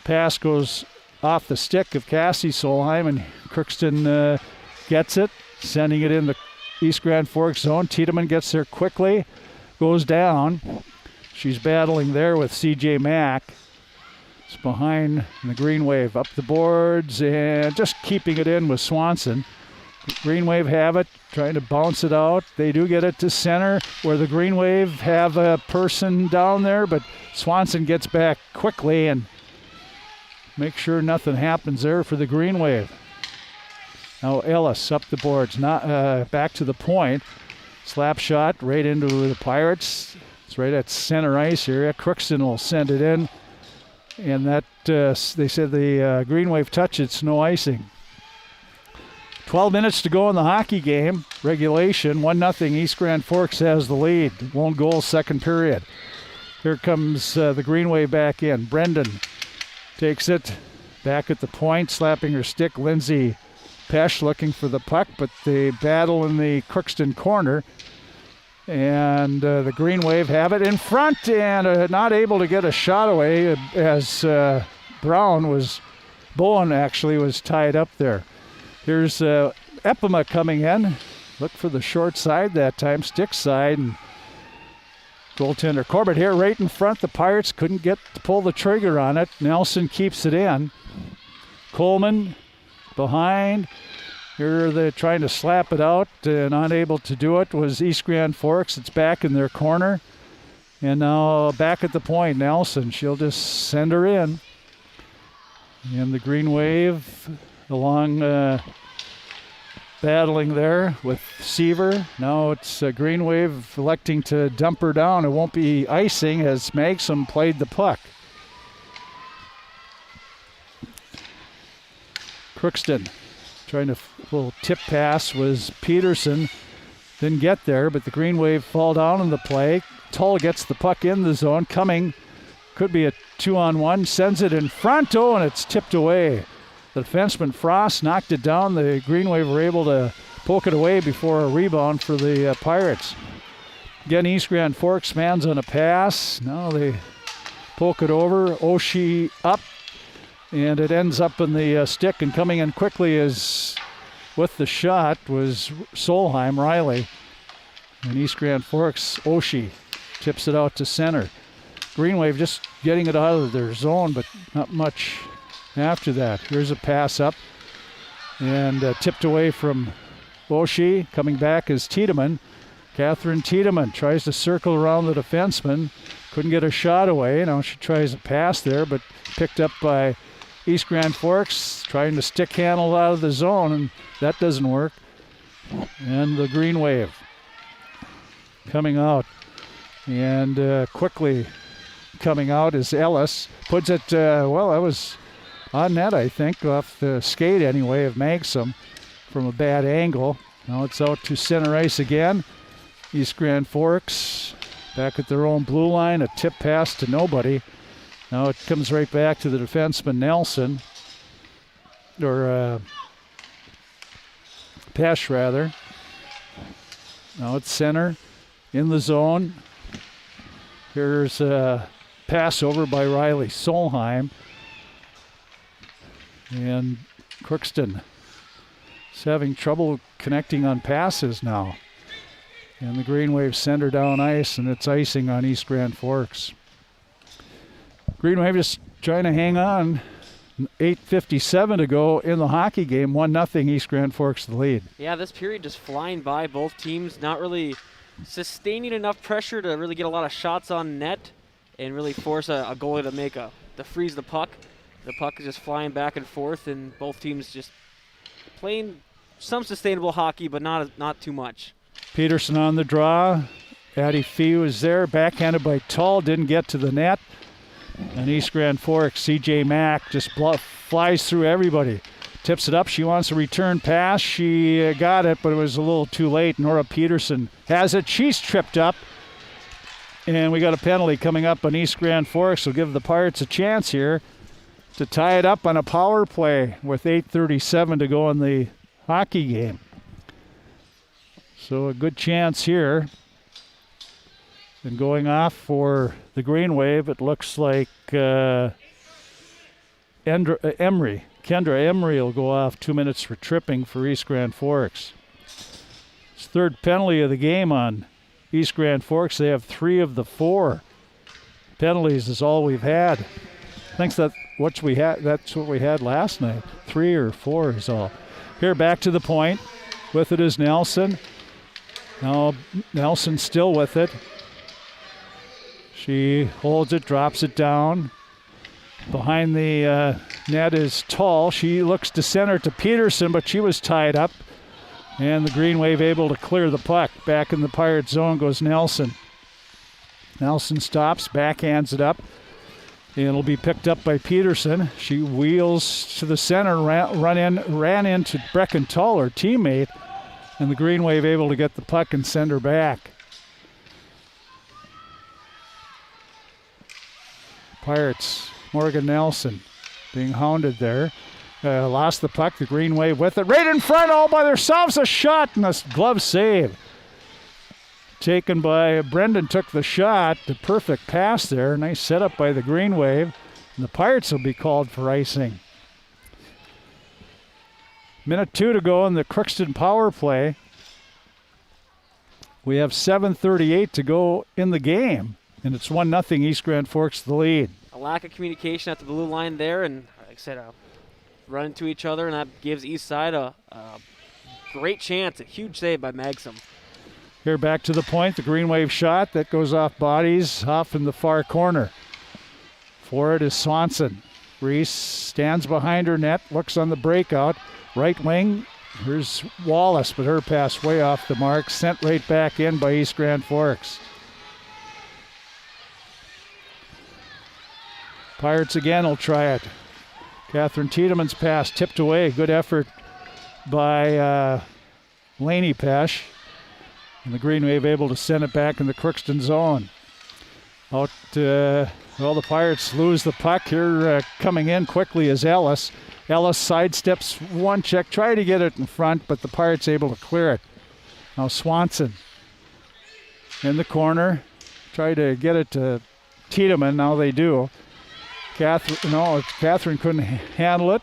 Speaker 9: pass goes off the stick of Cassie Solheim, and Crookston gets it, sending it in the East Grand Forks zone. Tiedemann gets there quickly, goes down. She's battling there with C.J. Mack. It's behind the Green Wave, up the boards, and just keeping it in with Swanson. Green Wave have it, trying to bounce it out. They do get it to center, where the Green Wave have a person down there, but Swanson gets back quickly and make sure nothing happens there for the Green Wave. Now Ellis up the boards, not back to the point. Slap shot right into the Pirates. It's right at center ice area. Crookston will send it in. And that, they said the Green Wave touch, it's no icing. 12 minutes to go in the hockey game. Regulation, 1-0. East Grand Forks has the lead. Lone goal, second period. Here comes the Green Wave back in. Brendan takes it back at the point, slapping her stick. Lindsay Pesh looking for the puck, but they battle in the Crookston corner. And the Green Wave have it in front and not able to get a shot away as Bowen actually was tied up there. Here's Epima coming in. Look for the short side that time, stick side. And goaltender Corbett here right in front. The Pirates couldn't get to pull the trigger on it. Nelson keeps it in. Coleman behind. Here they're trying to slap it out and unable to do it was East Grand Forks. It's back in their corner. And now back at the point, Nelson. She'll just send her in. And the Green Wave along battling there with Seaver. Now it's Green Wave electing to dump her down. It won't be icing as Magsom played the puck. Crookston trying to little tip pass was Peterson. Didn't get there, but the Green Wave fall down in the play. Tull gets the puck in the zone. Coming, could be a 2-on-1. Sends it in front. Oh, and it's tipped away. The defenseman Frost knocked it down. The Green Wave were able to poke it away before a rebound for the Pirates. Again, East Grand Forks man's on a pass. Now they poke it over. Oshie up. And it ends up in the stick, and coming in quickly is with the shot was Solheim, Riley. And East Grand Forks, Oshie tips it out to center. Green Wave just getting it out of their zone, but not much after that. Here's a pass up and tipped away from Oshie. Coming back is Tiedemann. Catherine Tiedemann tries to circle around the defenseman. Couldn't get a shot away. Now she tries a pass there, but picked up by East Grand Forks, trying to stick handle out of the zone, and that doesn't work. And the Green Wave coming out. And quickly coming out is Ellis. Puts it, well, that was on net, I think, off the skate anyway of Magsom from a bad angle. Now it's out to center ice again. East Grand Forks back at their own blue line, a tip pass to nobody. Now it comes right back to the defenseman Nelson, or Pesh rather. Now it's center, in the zone. Here's a pass over by Riley Solheim. And Crookston is having trouble connecting on passes now. And the Green Wave send her down ice, and it's icing on East Grand Forks. Green Wave just trying to hang on. 8:57 to go in the hockey game. 1-0 East Grand Forks the lead.
Speaker 10: Yeah, this period just flying by. Both teams not really sustaining enough pressure to really get a lot of shots on net and really force a goalie to freeze the puck. The puck is just flying back and forth, and both teams just playing some sustainable hockey, but not too much.
Speaker 9: Peterson on the draw. Addie Fee was there, backhanded by Tull, didn't get to the net. And East Grand Forks, C.J. Mack just flies through everybody. Tips it up. She wants a return pass. She got it, but it was a little too late. Nora Peterson has it. She's tripped up. And we got a penalty coming up on East Grand Forks. Will give the Pirates a chance here to tie it up on a power play with 8:37 to go in the hockey game. So a good chance here. And going off for the Green Wave, it looks like Kendra Emery will go off 2 minutes for tripping for East Grand Forks. It's third penalty of the game on East Grand Forks. They have 3 of the 4 penalties is all we've had. I think that's what we had last night. 3 or 4 is all. Here back to the point. With it is Nelson. Now Nelson still with it. She holds it, drops it down behind the net is Tall. She looks to center to Peterson, but she was tied up. And the Green Wave able to clear the puck. Back in the Pirate zone goes Nelson. Nelson stops, backhands it up. And it'll be picked up by Peterson. She wheels to the center, ran into Brecken Tall, her teammate. And the Green Wave able to get the puck and send her back. Pirates, Morgan Nelson being hounded there. Lost the puck, the Green Wave with it. Right in front all by themselves, a shot and a glove save. Taken by Brendan, took the shot. The perfect pass there. Nice setup by the Green Wave. And the Pirates will be called for icing. Minute 2 to go in the Crookston power play. We have 7:38 to go in the game. And it's 1-0 East Grand Forks the lead.
Speaker 10: A lack of communication at the blue line there, and like I said, run into each other, and that gives East Side a great chance. A huge save by Maxim.
Speaker 9: Here back to the point, the Green Wave shot that goes off bodies, off in the far corner. For it is Swanson. Reese stands behind her net, looks on the breakout. Right wing, here's Wallace, but her pass way off the mark, sent right back in by East Grand Forks. Pirates again will try it. Catherine Tiedemann's pass tipped away. Good effort by Laney Pesh. And the Green Wave able to send it back in the Crookston zone. Out, the Pirates lose the puck here. Coming in quickly is Ellis. Ellis sidesteps one check, try to get it in front, but the Pirates able to clear it. Now Swanson in the corner. Try to get it to Tiedemann. Now they do. Catherine couldn't handle it.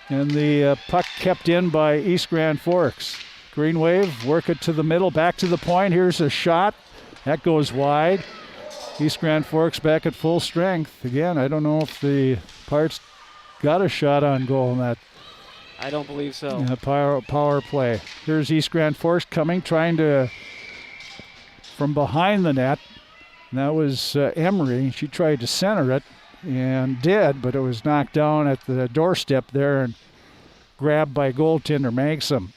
Speaker 9: And the puck kept in by East Grand Forks. Green Wave work it to the middle, back to the point. Here's a shot. That goes wide. East Grand Forks back at full strength. Again, I don't know if the Pirates got a shot on goal in that.
Speaker 10: I don't believe so.
Speaker 9: Power play. Here's East Grand Forks coming, trying to, from behind the net. And that was Emery. She tried to center it and did, but it was knocked down at the doorstep there and grabbed by goaltender Maxim.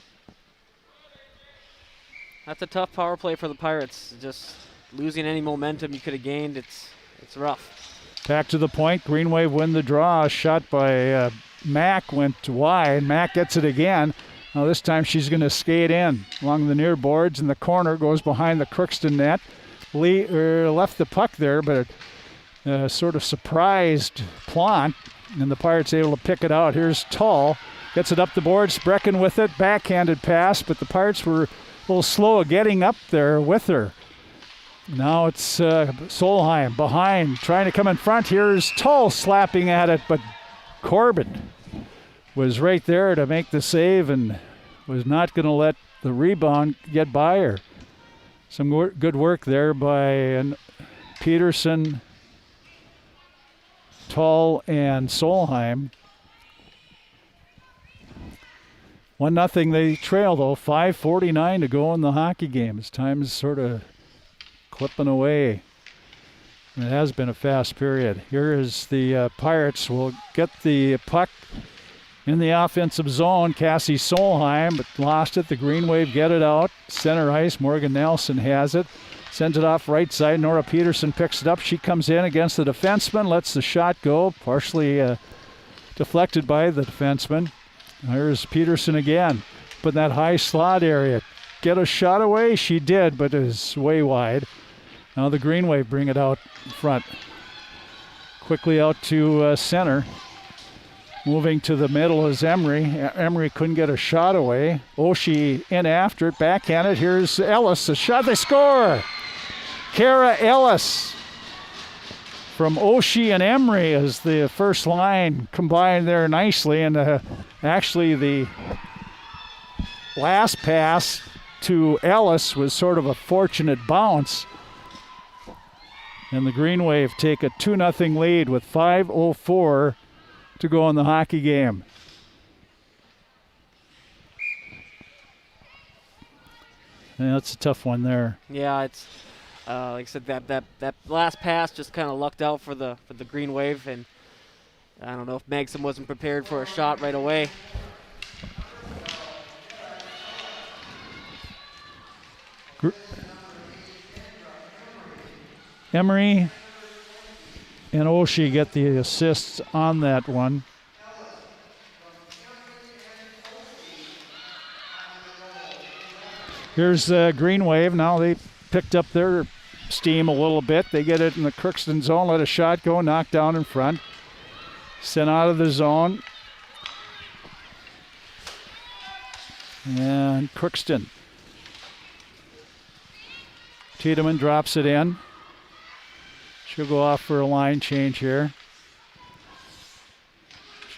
Speaker 10: That's a tough power play for the Pirates. Just losing any momentum you could have gained, it's rough.
Speaker 9: Back to the point. Green Wave win the draw. A shot by Mack went wide. Mack gets it again. Now this time she's going to skate in along the near boards in the corner. Goes behind the Crookston net. Left the puck there, but sort of surprised Plant. And the Pirates able to pick it out. Here's Tall. Gets it up the boards. Brecken with it. Backhanded pass, but the Pirates were a little slow at getting up there with her. Now it's Solheim behind, trying to come in front. Here's Tull slapping at it, but Corbin was right there to make the save and was not going to let the rebound get by her. Some good work there by Peterson, Tull, and Solheim. 1-0 they trail, though. 5:49 to go in the hockey game. As time is sort of clipping away. And it has been a fast period. Here is the Pirates will get the puck in the offensive zone. Cassie Solheim, but lost it. The Green Wave get it out. Center ice. Morgan Nelson has it. Sends it off right side. Nora Peterson picks it up. She comes in against the defenseman. Lets the shot go. Partially deflected by the defenseman. Here's Peterson again. But in that high slot area. Get a shot away? She did, but is way wide. Now the Green Wave bring it out front. Quickly out to center. Moving to the middle is Emery. Emery couldn't get a shot away. Oshie in after it. Backhanded. Here's Ellis. A shot. They score! Kara Ellis from Oshie and Emery as the first line combined there nicely. And actually the last pass to Ellis was sort of a fortunate bounce. And the Green Wave take a 2-0 lead with 5:04 to go in the hockey game. Yeah, that's a tough one there.
Speaker 10: Yeah, it's like I said, that last pass just kind of lucked out for the Green Wave, and I don't know if Magson wasn't prepared for a shot right away.
Speaker 9: Emery and Oshie get the assists on that one. Here's Green Wave. Now they picked up their steam a little bit. They get it in the Crookston zone, let a shot go, knocked down in front. Sent out of the zone. And Crookston. Tiedemann drops it in. She'll go off for a line change here.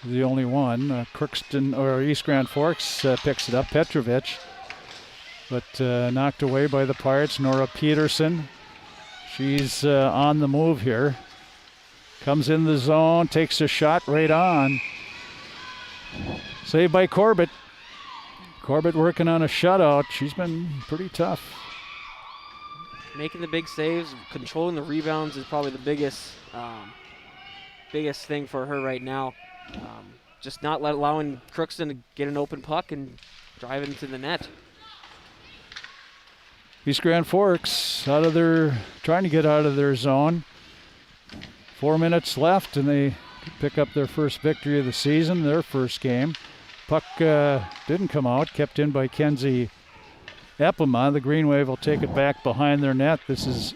Speaker 9: She's the only one. Crookston or East Grand Forks picks it up. Petrovich. But knocked away by the Pirates. Nora Peterson. She's on the move here. Comes in the zone, takes a shot right on. Saved by Corbett. Corbett working on a shutout. She's been pretty tough.
Speaker 10: Making the big saves, controlling the rebounds is probably the biggest thing for her right now. Just not allowing Crookston to get an open puck and drive it into the net.
Speaker 9: East Grand Forks trying to get out of their zone. 4 minutes left, and they pick up their first victory of the season, their first game. Puck didn't come out, kept in by Kenzie Eppema. The Green Wave will take it back behind their net. This is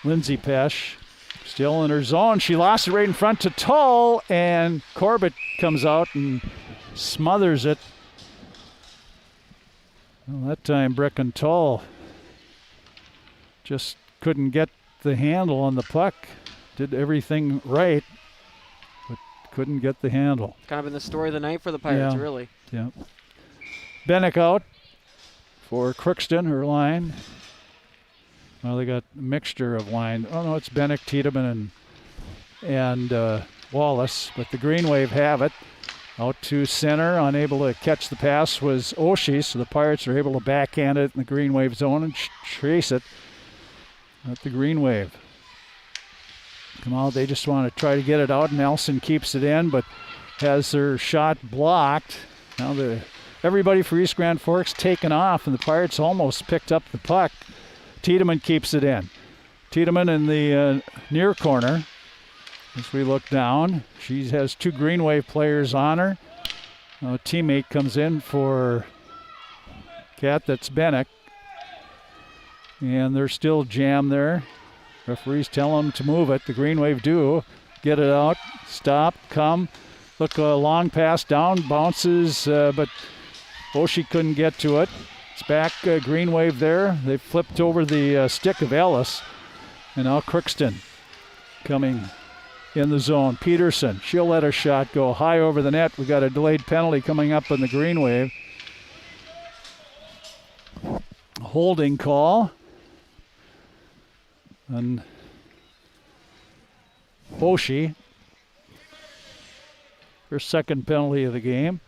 Speaker 9: Lindsay Pesch, still in her zone. She lost it right in front to Tull, and Corbett comes out and smothers it. Well, that time Brecken Tull just couldn't get the handle on the puck. Did everything right, but couldn't get the handle.
Speaker 10: Kind of been the story of the night for the Pirates, really.
Speaker 9: Yeah. Bennick out for Crookston, her line. Well, they got a mixture of line. Oh, no, it's Bennick, Tiedemann, and Wallace, but the Green Wave have it. Out to center, unable to catch the pass was Oshie, so the Pirates are able to backhand it in the Green Wave zone and chase it at the Green Wave. Come out, they just want to try to get it out. Nelson keeps it in, but has their shot blocked. Now everybody for East Grand Forks taken off, and the Pirates almost picked up the puck. Tiedemann keeps it in. Tiedemann in the near corner. As we look down, she has two Green Wave players on her. A teammate comes in for Kat, that's Bennick. And they're still jammed there. Referees tell them to move it. The Green Wave do. Get it out. Stop. Come. Look, a long pass down. Bounces, but Oshie couldn't get to it. It's back Green Wave there. They flipped over the stick of Ellis. And now Crookston coming in the zone. Peterson. She'll let a shot go high over the net. We got a delayed penalty coming up in the Green Wave. Holding call. And Oshie, her second penalty of the game.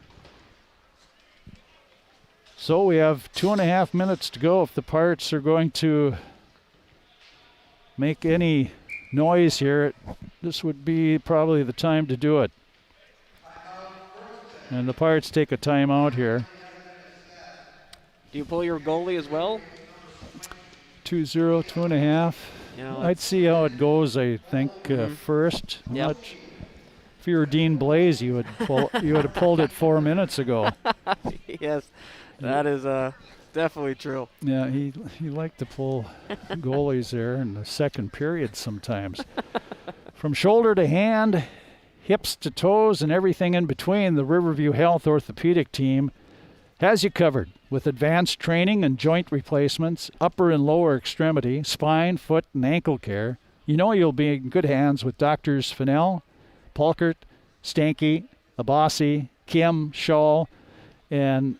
Speaker 9: So we have 2.5 minutes to go. If the Pirates are going to make any noise here, this would be probably the time to do it. And the Pirates take a timeout here.
Speaker 10: Do you pull your goalie as well?
Speaker 9: 2-0, 2.5.
Speaker 10: You know,
Speaker 9: I'd see how it goes, I think, first.
Speaker 10: Yep.
Speaker 9: If you were Dean Blaze, you would have pulled it 4 minutes ago.
Speaker 10: Yes, that is definitely true.
Speaker 9: Yeah, he liked to pull goalies there in the second period sometimes. From shoulder to hand, hips to toes, and everything in between, the Riverview Health Orthopedic team has you covered with advanced training and joint replacements, upper and lower extremity, spine, foot, and ankle care. You know you'll be in good hands with Doctors Fennell, Polkert, Stanky, Abassi, Kim, Shaw, and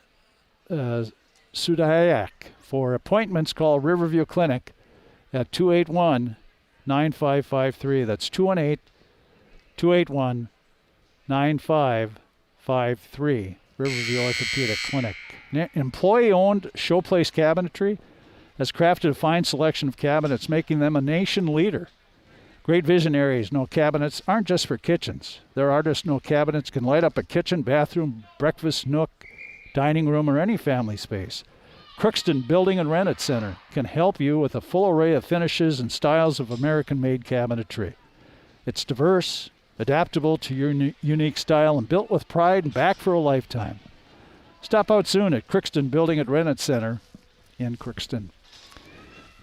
Speaker 9: Sudayak. For appointments, call Riverview Clinic at 281-9553. That's 218-281-9553. Riverview Orthopedic Clinic. Employee-owned Showplace Cabinetry has crafted a fine selection of cabinets, making them a nation leader. Great visionaries know cabinets aren't just for kitchens. Their artists know cabinets can light up a kitchen, bathroom, breakfast nook, dining room, or any family space. Crookston Building and Rent It Center can help you with a full array of finishes and styles of American-made cabinetry. It's diverse, adaptable to your unique style, and built with pride and back for a lifetime. Stop out soon at Crookston Building and Rent It Center in Crookston.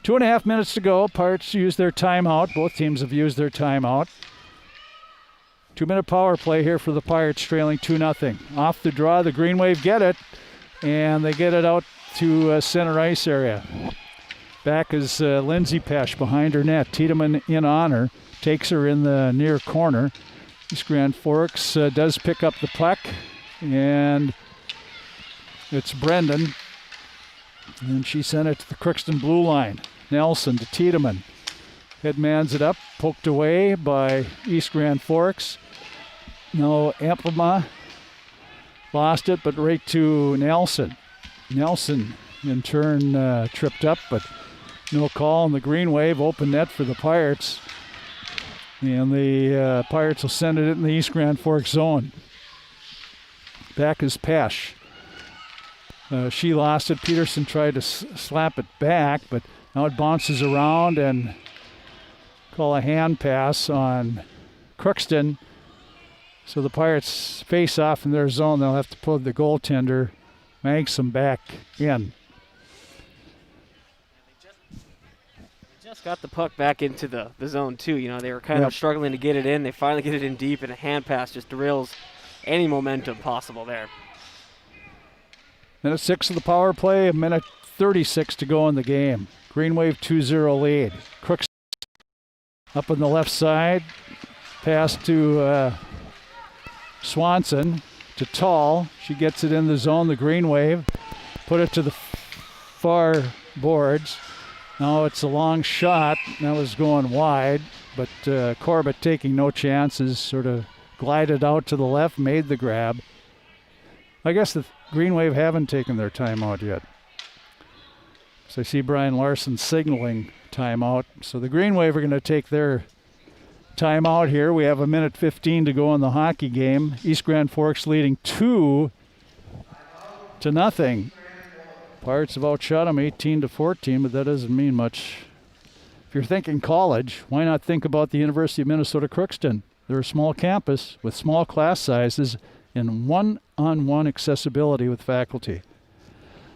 Speaker 9: 2.5 minutes to go. Pirates use their timeout. Both teams have used their timeout. 2-minute power play here for the Pirates, trailing 2-0. Off the draw, the Green Wave get it, and they get it out to center ice area. Back is Lindsay Pesh behind her net. Tiedemann in on her, takes her in the near corner. East Grand Forks does pick up the puck, and it's Brendan. And she sent it to the Crookston blue line. Nelson to Tiedemann. Headmans it up, poked away by East Grand Forks. No, Empema lost it, but right to Nelson. Nelson, in turn, tripped up, but no call on the Green Wave. Open net for the Pirates. And the Pirates will send it in the East Grand Forks zone. Back is Pesh. She lost it. Peterson tried to slap it back, but now it bounces around and call a hand pass on Crookston. So the Pirates face off in their zone. They'll have to pull the goaltender, Magson, back in.
Speaker 10: They just got the puck back into the zone too. You know, they were kind of struggling to get it in. They finally get it in deep, and a hand pass just derails any momentum possible there.
Speaker 9: Minute 6 of the power play, a minute 36 to go in the game. Green Wave 2-0 lead. Crookston up on the left side. Pass to Swanson, to Tall. She gets it in the zone, the Green Wave. Put it to the far boards. Now it's a long shot. That was going wide, but Corbett, taking no chances, sort of glided out to the left, made the grab. I guess the Green Wave haven't taken their timeout yet. So I see Brian Larson signaling timeout. So the Green Wave are going to take their timeout here. We have a minute 15 to go in the hockey game. East Grand Forks leading 2-0. Pirates have outshot them 18-14, but that doesn't mean much. If you're thinking college, why not think about the University of Minnesota Crookston? They're a small campus with small class sizes and one-on-one accessibility with faculty.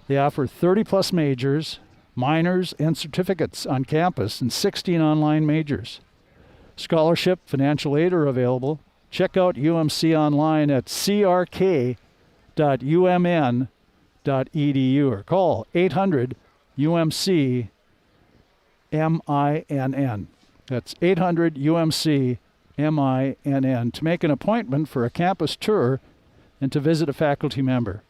Speaker 9: They offer 30-plus majors, minors, and certificates on campus and 16 online majors. Scholarship, financial aid are available. Check out UMC online at crk.umn.edu or call 800-UMC-MINN. That's 800-UMC-MINN to make an appointment for a campus tour and to visit a faculty member.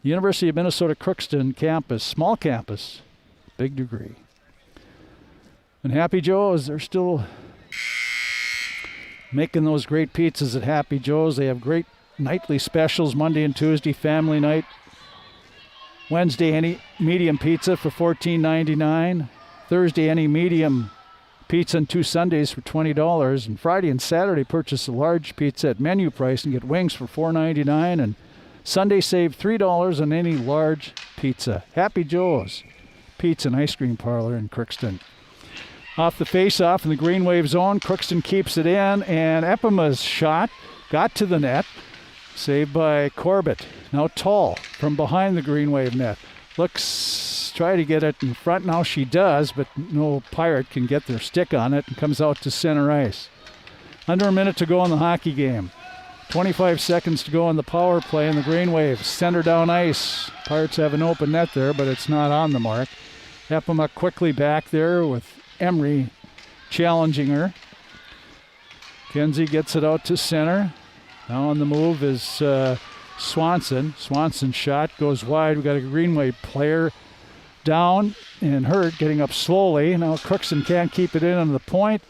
Speaker 9: The University of Minnesota Crookston campus, small campus, big degree. And Happy Joe's, they're still making those great pizzas at Happy Joe's. They have great nightly specials, Monday and Tuesday, family night. Wednesday, any medium pizza for $14.99. Thursday, any medium pizza and 2 Sundays for $20. And Friday and Saturday, purchase a large pizza at menu price and get wings for $4.99. And Sunday, save $3 on any large pizza. Happy Joe's Pizza and Ice Cream Parlor in Crookston. Off the face-off in the Green Wave zone, Crookston keeps it in, and Empema's shot got to the net. Saved by Corbett. Now Tall from behind the Green Wave net. Looks, try to get it in front. Now she does, but no Pirate can get their stick on it and comes out to center ice. Under a minute to go in the hockey game. 25 seconds to go in the power play in the Green Wave. Center down ice. Pirates have an open net there, but it's not on the mark. Empema quickly back there with Emery challenging her. Kenzie gets it out to center. Now on the move is Swanson. Swanson's shot goes wide. We got a Green Wave player down and hurt, getting up slowly. Now Crookston can't keep it in on the point.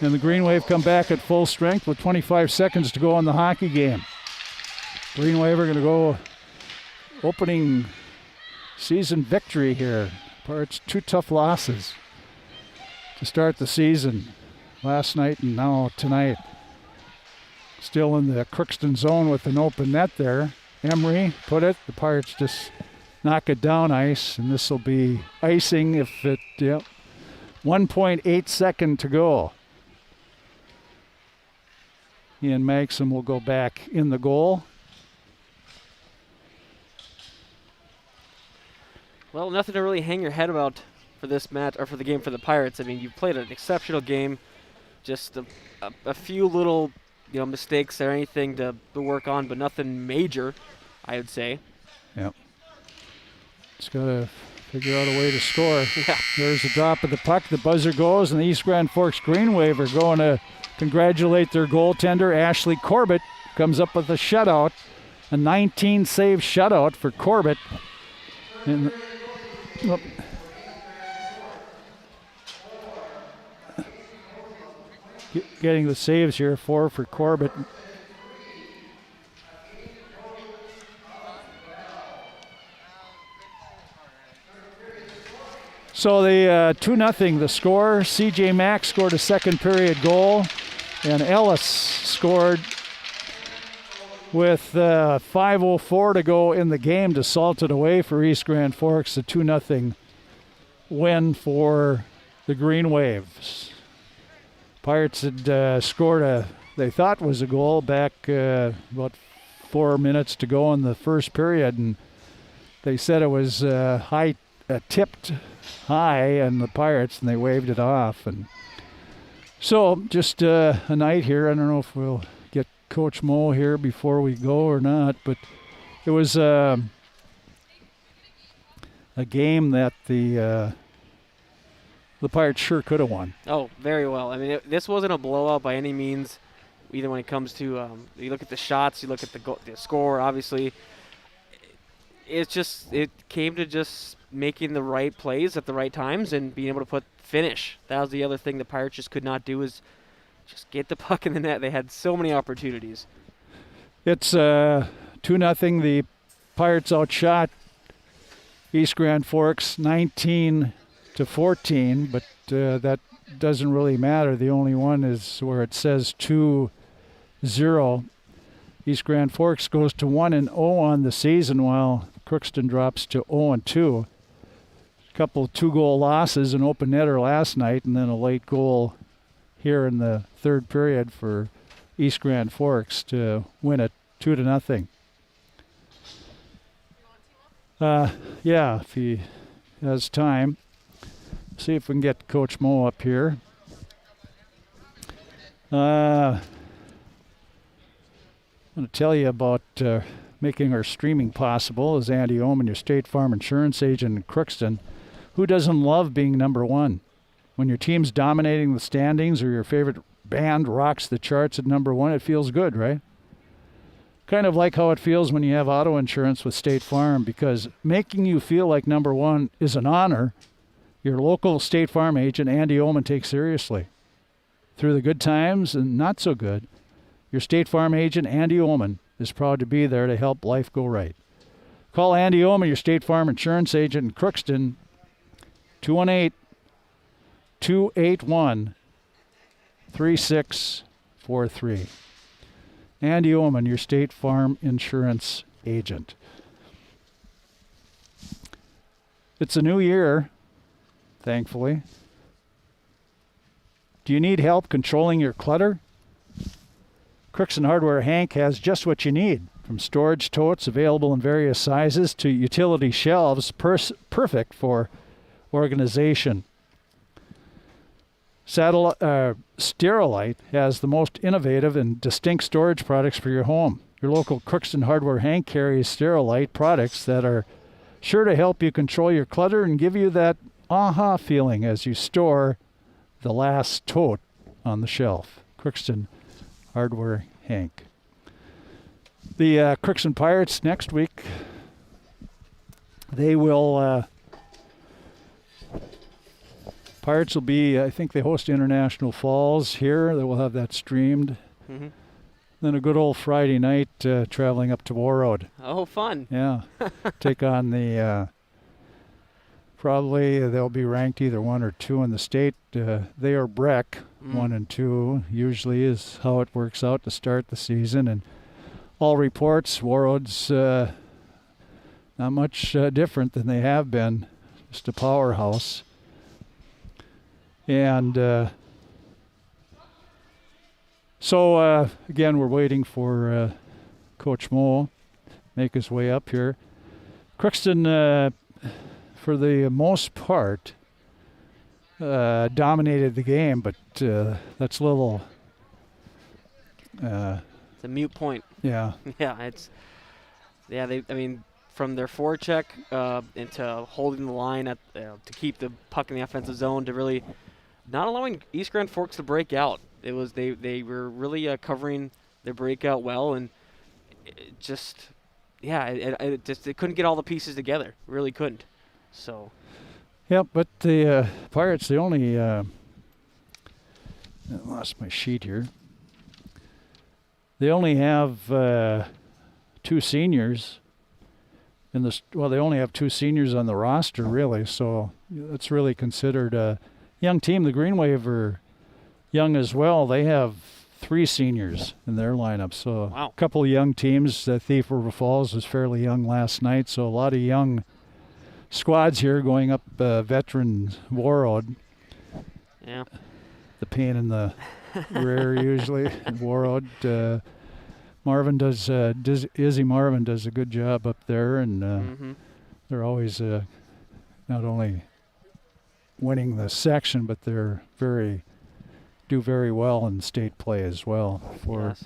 Speaker 9: And the Green Wave come back at full strength with 25 seconds to go in the hockey game. Green Wave are going to go opening season victory here. Pirates 2 tough losses to start the season. last night and now tonight. Still in the Crookston zone with an open net there. Emery put it. The Pirates just knock it down ice, and this will be icing if it, 1.8 second to go. Ian Maxim will go back in the goal.
Speaker 10: Well, nothing to really hang your head about for this match, or for the game for the Pirates. I mean, you played an exceptional game. Just a few little, mistakes there, anything to work on, but nothing major, I would say.
Speaker 9: Yep. Just got to figure out a way to score.
Speaker 10: Yeah.
Speaker 9: There's the drop of the puck. The buzzer goes, and the East Grand Forks Green Wave are going to congratulate their goaltender, Ashley Corbett. Comes up with a shutout. A 19-save shutout for Corbett. And, getting the saves here, 4 for Corbett. So the 2-0, the score. C.J. Mack scored a second period goal, and Ellis scored with 5:04 to go in the game to salt it away for East Grand Forks. A 2-0 win for the Green Waves. Pirates had scored they thought was a goal back about 4 minutes to go in the first period, and they said it was tipped high and the Pirates, and they waved it off. And so just a night here. I don't know if we'll get Coach Mo here before we go or not, but it was a game that the Pirates sure could have won.
Speaker 10: Oh, very well. I mean, this wasn't a blowout by any means, either when it comes to you look at the shots, you look at the score, obviously. It came to just making the right plays at the right times and being able to finish. That was the other thing the Pirates just could not do, is just get the puck in the net. They had so many opportunities.
Speaker 9: It's 2-0. The Pirates outshot East Grand Forks 19-14, but that doesn't really matter. The only one is where it says 2-0. East Grand Forks goes to 1-0 on the season, while Crookston drops to 0-2. A couple of 2-goal losses, an open netter last night, and then a late goal here in the third period for East Grand Forks to win it 2-0. Yeah, if he has time. See if we can get Coach Mo up here. I'm going to tell you about making our streaming possible is Andy Oman, your State Farm insurance agent in Crookston. Who doesn't love being number one? When your team's dominating the standings or your favorite band rocks the charts at number one, it feels good, right? Kind of like how it feels when you have auto insurance with State Farm, because making you feel like number one is an honor your local State Farm agent, Andy Oman, takes seriously. Through the good times and not so good, your State Farm agent, Andy Oman, is proud to be there to help life go right. Call Andy Oman, your State Farm insurance agent in Crookston, 218-281-3643. Andy Oman, your State Farm insurance agent. It's a new year, thankfully. Do you need help controlling your clutter? Crookston Hardware Hank has just what you need. From storage totes available in various sizes to utility shelves, perfect for organization. Sterilite has the most innovative and distinct storage products for your home. Your local Crookston Hardware Hank carries Sterilite products that are sure to help you control your clutter and give you that aha feeling as you store the last tote on the shelf. Crookston Hardware Hank. The Crookston Pirates next week, they will... Pirates will be, I think they host International Falls here. They will have that streamed. Mm-hmm. Then a good old Friday night traveling up to Warroad.
Speaker 10: Oh, fun.
Speaker 9: Yeah. Take on the, probably they'll be ranked either 1 or 2 in the state. They are Breck. 1 and 2 usually is how it works out to start the season. And all reports, Warroad's not much different than they have been, just a powerhouse. And so again, we're waiting for Coach Moe make his way up here. Crookston, for the most part, dominated the game, but that's a little...
Speaker 10: it's a mute point.
Speaker 9: Yeah.
Speaker 10: I mean, from their forecheck into holding the line to keep the puck in the offensive zone, to really not allowing East Grand Forks to break out. It was they were really covering their breakout well, and it just it couldn't get all the pieces together. Really couldn't. So.
Speaker 9: Yep, but the Pirates, they only I lost my sheet here. They only have 2 seniors in the they only have 2 seniors on the roster, really. So that's really considered a young team. The Green Wave are young as well. They have 3 seniors in their lineup. So
Speaker 10: wow.
Speaker 9: A couple of young teams. Thief River Falls was fairly young last night. So a lot of young squads here going up veteran Warroad.
Speaker 10: Yeah.
Speaker 9: The pain in the rear usually. Warroad. Marvin does Izzy Marvin does a good job up there, and they're always not only winning the section, but they're do very well in state play as well.
Speaker 10: Yes.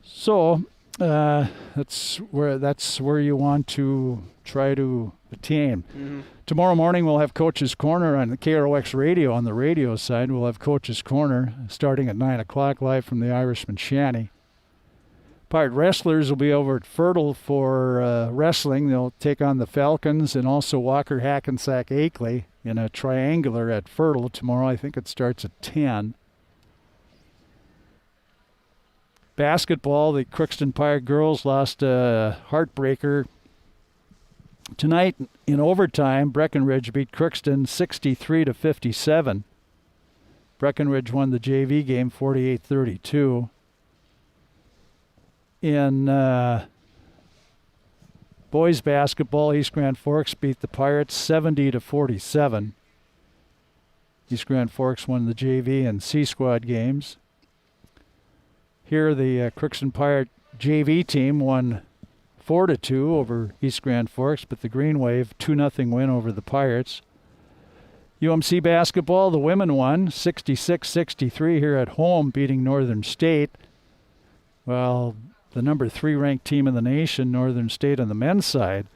Speaker 9: So that's where you want to try to attain. Tomorrow morning we'll have Coach's Corner on the KROX radio. On the radio side, we'll have Coach's Corner starting at 9 o'clock live from the Irishman Shanty. Pirate Wrestlers will be over at Fertile for wrestling. They'll take on the Falcons and also Walker Hackensack Akeley in a triangular at Fertile tomorrow. I think it starts at 10. Basketball, the Crookston Pirate girls lost a heartbreaker tonight in overtime. Breckenridge beat Crookston 63-57. Breckenridge won the JV game 48-32. In boys basketball, East Grand Forks beat the Pirates 70-47. East Grand Forks won the JV and C Squad games. Here, the Crookston Pirate JV team won 4-2 over East Grand Forks, but the Green Wave 2-0 win over the Pirates. UMC basketball, the women won 66-63 here at home, beating Northern State. Well, the number 3 ranked team in the nation, Northern State on the men's side,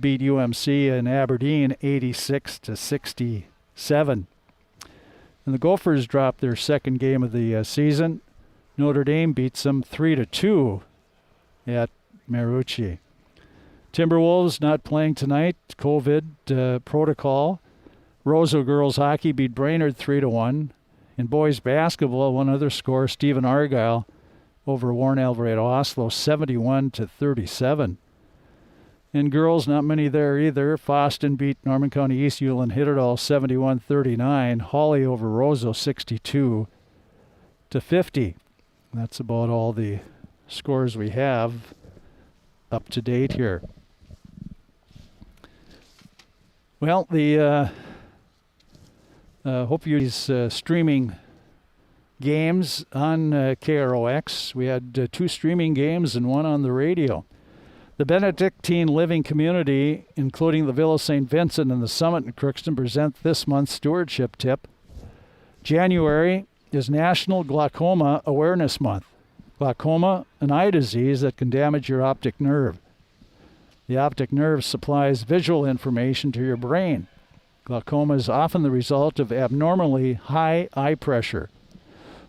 Speaker 9: beat UMC in Aberdeen 86-67. And the Gophers dropped their second game of the season. Notre Dame beats them 3-2 at Marucci. Timberwolves not playing tonight, COVID protocol. Roseau girls hockey beat Brainerd 3-1. In boys basketball, one other score, Stephen Argyle over Warren Alvarado Oslo, 71-37. In girls, not many there either. Foston beat Norman County East Ulan Hitterdal 71-39. Hawley over Roseau 62-50. That's about all the scores we have up to date here. Well, the hope you these streaming games on KROX. We had 2 streaming games and 1 on the radio. The Benedictine Living Community, including the Villa St. Vincent and the Summit in Crookston, present this month's stewardship tip. January is National Glaucoma Awareness Month. Glaucoma, an eye disease that can damage your optic nerve. The optic nerve supplies visual information to your brain. Glaucoma is often the result of abnormally high eye pressure.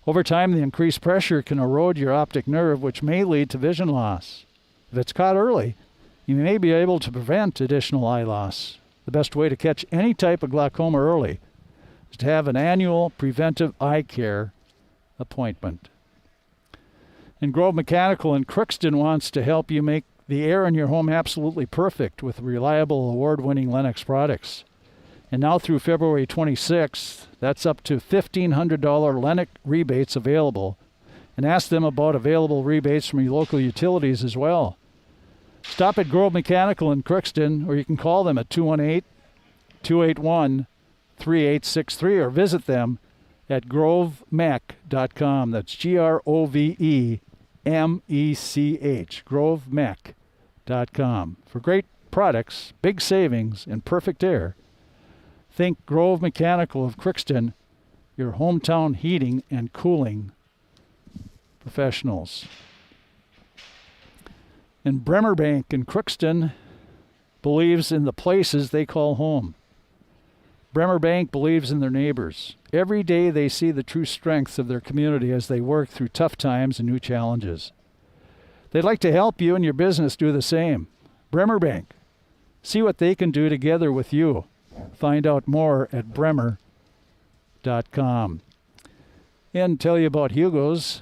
Speaker 9: Over time, the increased pressure can erode your optic nerve, which may lead to vision loss. If it's caught early, you may be able to prevent additional eye loss. The best way to catch any type of glaucoma early is to have an annual preventive eye care appointment. And Grove Mechanical in Crookston wants to help you make the air in your home absolutely perfect with reliable, award-winning Lennox products. And now through February 26th, that's up to $1,500 Lennox rebates available. And ask them about available rebates from your local utilities as well. Stop at Grove Mechanical in Crookston, or you can call them at 218-281-3863, or visit them at grovemech.com. That's GROVEMECH, grovemech.com. For great products, big savings, and perfect air, think Grove Mechanical of Crookston, your hometown heating and cooling professionals. And Bremer Bank in Crookston believes in the places they call home. Bremer Bank believes in their neighbors. Every day they see the true strengths of their community as they work through tough times and new challenges. They'd like to help you and your business do the same. Bremer Bank. See what they can do together with you. Find out more at bremer.com. And tell you about Hugo's.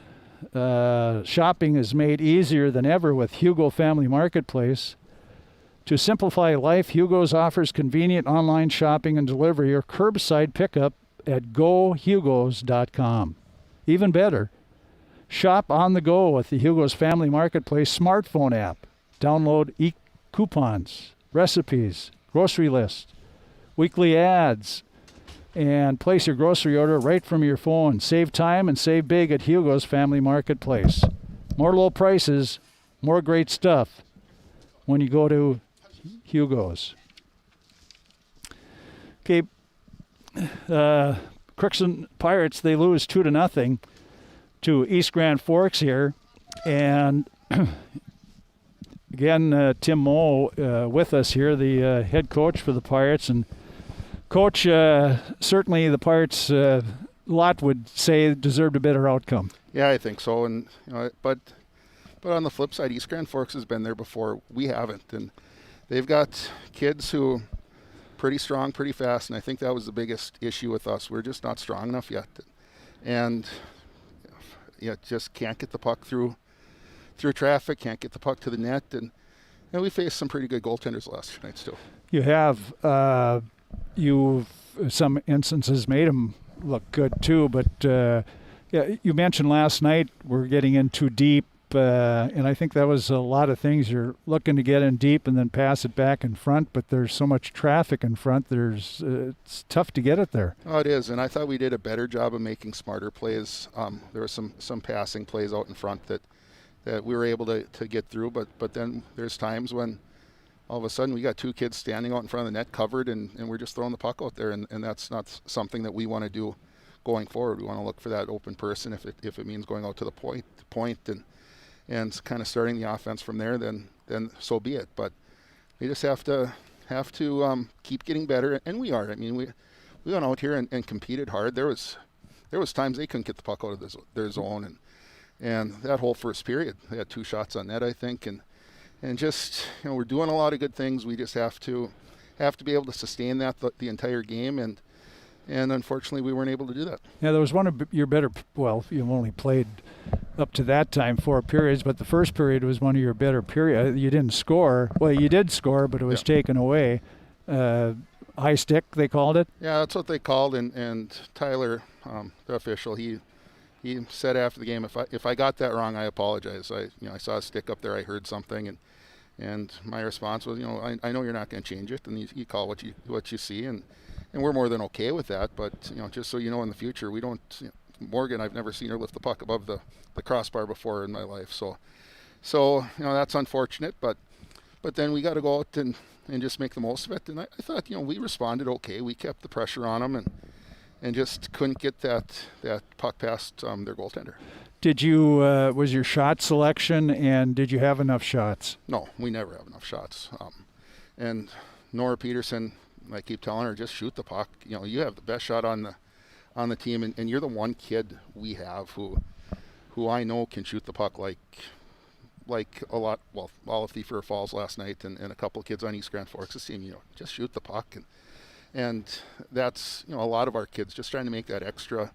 Speaker 9: Shopping is made easier than ever with Hugo Family Marketplace. To simplify life, Hugo's offers convenient online shopping and delivery or curbside pickup at gohugos.com. Even better, shop on the go with the Hugo's Family Marketplace smartphone app. Download coupons, recipes, grocery list, weekly ads, and place your grocery order right from your phone. Save time and save big at Hugo's Family Marketplace. More low prices, more great stuff when you go to Hugo's. Okay, Crookston Pirates, they lose 2-0 to East Grand Forks here. And again, Tim Moe with us here, the head coach for the Pirates. And Coach, certainly the Pirates, a lot would say deserved a better outcome.
Speaker 11: Yeah, I think so. And but on the flip side, East Grand Forks has been there before. We haven't, and they've got kids who pretty strong, pretty fast, and I think that was the biggest issue with us. We're just not strong enough yet, and just can't get the puck through traffic, can't get the puck to the net, and we faced some pretty good goaltenders last two nights too.
Speaker 9: You have. You've, some instances, made them look good too, but you mentioned last night we're getting in too deep, and I think that was a lot of things. You're looking to get in deep and then pass it back in front, but there's so much traffic in front, it's tough to get it there.
Speaker 11: Oh, it is, and I thought we did a better job of making smarter plays. There were some passing plays out in front that we were able to get through, but then there's times when all of a sudden we got two kids standing out in front of the net covered, and we're just throwing the puck out there, and that's not something that we want to do going forward. We want to look for that open person. If it means going out to the point and kind of starting the offense from there, then so be it. But we just have to keep getting better, and we are. I mean, we went out here and competed hard. There was times they couldn't get the puck out of their zone, and that whole first period they had 2 shots on net, I think, and just, we're doing a lot of good things. We just have to be able to sustain that the entire game, and unfortunately we weren't able to do that.
Speaker 9: Yeah, there was one of your better, well, you've only played up to that time 4 periods, but the first period was one of your better periods. You didn't score. Well, you did score, but it was taken away. High stick, they called it?
Speaker 11: Yeah, that's what they called, and Tyler, the official, he said after the game, if I got that wrong, I apologize. I saw a stick up there, I heard something, and my response was, I know you're not going to change it, and you call what you see, and we're more than okay with that. But just so you know, in the future, we don't. Morgan, I've never seen her lift the puck above the crossbar before in my life, so that's unfortunate. But then we got to go out and just make the most of it. And I thought we responded okay. We kept the pressure on them and just couldn't get that puck past their goaltender.
Speaker 9: Did you, was your shot selection, and did you have enough shots?
Speaker 11: No, we never have enough shots. And Nora Peterson, I keep telling her, just shoot the puck. You have the best shot on the team, and you're the one kid we have who I know can shoot the puck like a lot. Well, all of Thief Falls last night, and a couple of kids on East Grand Forks' team. Just shoot the puck, and that's a lot of our kids just trying to make that extra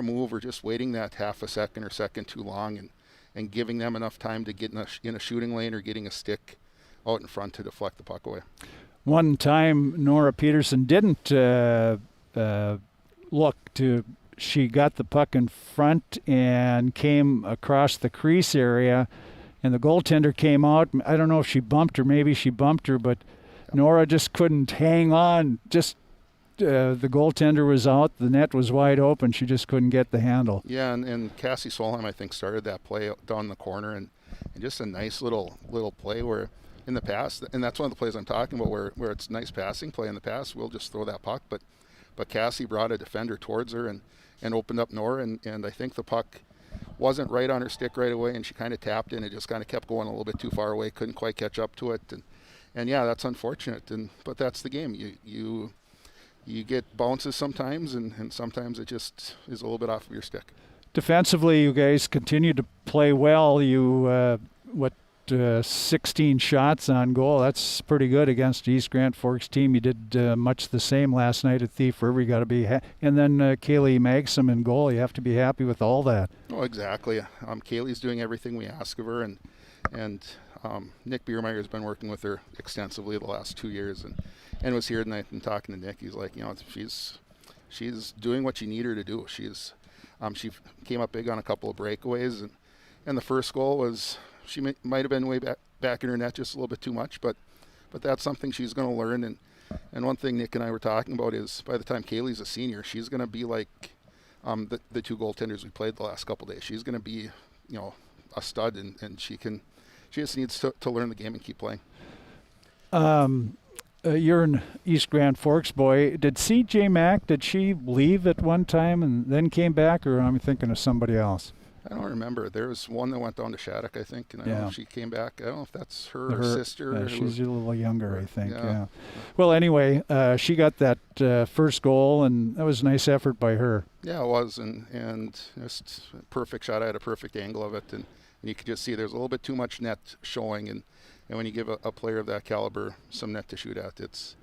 Speaker 11: move, or just waiting that half a second or second too long, and giving them enough time to get in a shooting lane or getting a stick out in front to deflect the puck away.
Speaker 9: one time Nora Peterson didn't look to. She got the puck in front and came across the crease area, and the goaltender came out. I don't know if she bumped her, maybe she bumped her, but Nora just couldn't hang on. Just the goaltender was out, the net was wide open. She just couldn't get the handle.
Speaker 11: Yeah, and Cassie Solheim, I think, started that play down the corner, and just a nice little play where in the past, and that's one of the plays I'm talking about where it's nice passing play. In the past, we'll just throw that puck, but Cassie brought a defender towards her and opened up Nora, and I think the puck wasn't right on her stick right away, and she kind of tapped in. It just kind of kept going a little bit too far away, couldn't quite catch up to it, and yeah, that's unfortunate. But that's the game. You get bounces sometimes, and sometimes it just is a little bit off of your stick.
Speaker 9: Defensively, you guys continue to play well. You 16 shots on goal. That's pretty good against East Grand Forks team. You did much the same last night at Thief River. You got to be, and then Kaylee Magsom in goal. You have to be happy with all that.
Speaker 11: Oh, exactly. Kaylee's doing everything we ask of her, and Nick Biermeyer has been working with her extensively the last 2 years, and was here tonight and talking to Nick. He's like, she's doing what you need her to do. She came up big on a couple of breakaways, and the first goal was. She might have been way back in her net just a little bit too much, but that's something she's going to learn. And one thing Nick and I were talking about is by the time Kaylee's a senior, she's going to be like the two goaltenders we played the last couple of days. She's going to be, a stud, and she just needs to learn the game and keep playing.
Speaker 9: You're an East Grand Forks boy. Did C.J. Mack, did she leave at one time and then came back, or am I thinking of somebody else?
Speaker 11: I don't remember. There was one that went down to Shattuck, I think, and I don't know if she came back. I don't know if that's her sister.
Speaker 9: Yeah, she's a little younger, I think. Yeah. Well, anyway, she got that first goal, and that was a nice effort by her.
Speaker 11: Yeah, it was, and just a perfect shot. I had a perfect angle of it, and you could just see there's a little bit too much net showing, and when you give a player of that caliber some net to shoot at, it's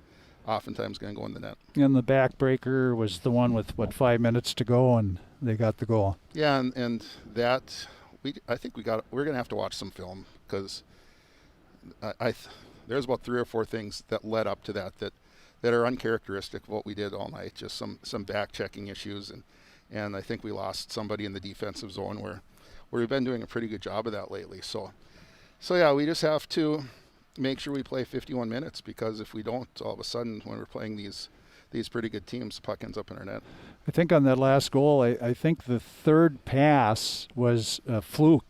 Speaker 11: oftentimes going to go in the net.
Speaker 9: And the backbreaker was the one with 5 minutes to go, and they got the goal.
Speaker 11: Yeah, and that I think we're going to have to watch some film, because there's about 3 or 4 things that led up to that are uncharacteristic of what we did all night. Just some back checking issues, and I think we lost somebody in the defensive zone where we've been doing a pretty good job of that lately. So yeah, we just have to make sure we play 51 minutes, because if we don't, all of a sudden when we're playing these pretty good teams, the puck ends up in our net.
Speaker 9: I think on that last goal, I think the third pass was a fluke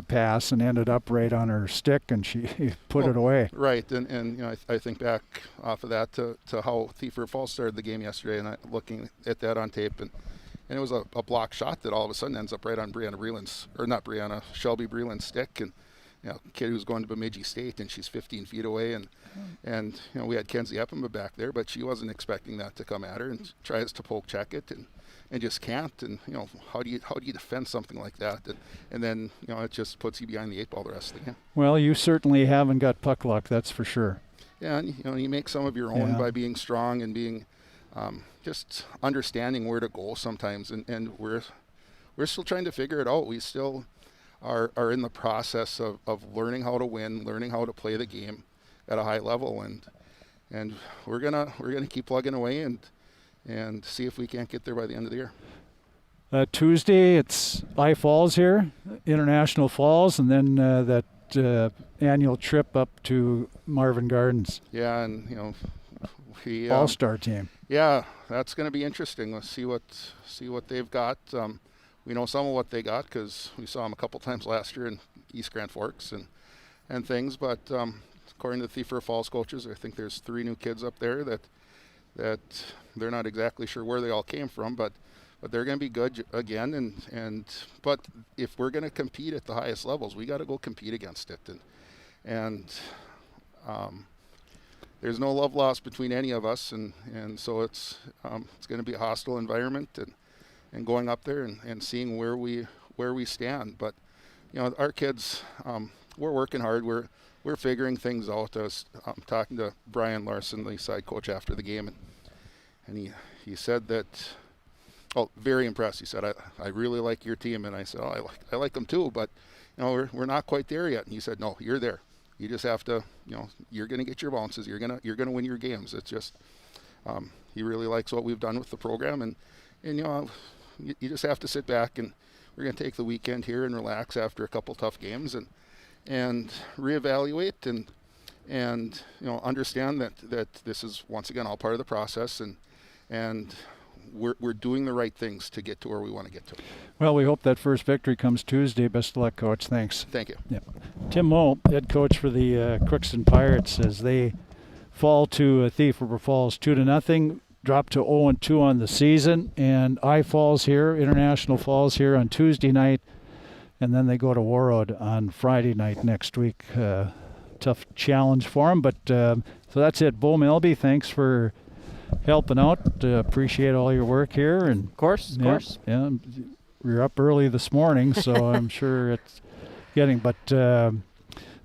Speaker 9: pass and ended up right on her stick, and she put it away.
Speaker 11: Right, and I think back off of that to how Thief River Falls started the game yesterday, and looking at that on tape, and it was a block shot that all of a sudden ends up right on Shelby Breland's stick, and kid who's going to Bemidji State, and she's 15 feet away, and we had Kenzie Eppenba back there, but she wasn't expecting that to come at her, and tries to poke check it and just can't. And how do you defend something like that? And then it just puts you behind the 8 ball the rest of the game.
Speaker 9: Well, you certainly haven't got puck luck, that's for sure.
Speaker 11: Yeah, and you make some of your own by being strong and being just understanding where to go sometimes, and we're still trying to figure it out. We still are in the process of learning how to win, learning how to play the game at a high level, and we're gonna keep plugging away and see if we can't get there by the end of the year.
Speaker 9: Tuesday, it's I Falls here, International Falls, and then that annual trip up to Marvin Gardens.
Speaker 11: Yeah, and we
Speaker 9: all-star team.
Speaker 11: Yeah, that's going to be interesting. Let's see what they've got. We know some of what they got because we saw them a couple times last year in East Grand Forks and things. But according to the Thief River Falls coaches, I think there's 3 new kids up there that they're not exactly sure where they all came from, but they're going to be good again. But if we're going to compete at the highest levels, we got to go compete against it. And there's no love lost between any of us, and so it's going to be a hostile environment, and going up there and seeing where we stand. But our kids, we're working hard. We're figuring things out. I was talking to Brian Larson, the side coach, after the game, and he said that, very impressed. He said, I really like your team, and I said, I like them too, but we're not quite there yet. And he said, no, you're there. You just have to, you're going to get your bounces. You're going to win your games. It's just, he really likes what we've done with the program, and you just have to sit back, and we're going to take the weekend here and relax after a couple tough games and reevaluate and understand that this is once again all part of the process, and we're doing the right things to get to where we want to get to.
Speaker 9: Well, we hope that first victory comes Tuesday. Best of luck, Coach. Thanks.
Speaker 11: Thank you.
Speaker 9: Yep. Tim Moe, head coach for the Crookston Pirates, as they fall to Thief River Falls 2-0, drop to 0-2 on the season, and International Falls here on Tuesday night, and then they go to Warroad on Friday night next week. Tough challenge for them, but so that's it. Bo Melby, thanks for helping out. Appreciate all your work here, and
Speaker 10: Of course.
Speaker 9: yeah, we're up early this morning, so I'm sure it's getting. But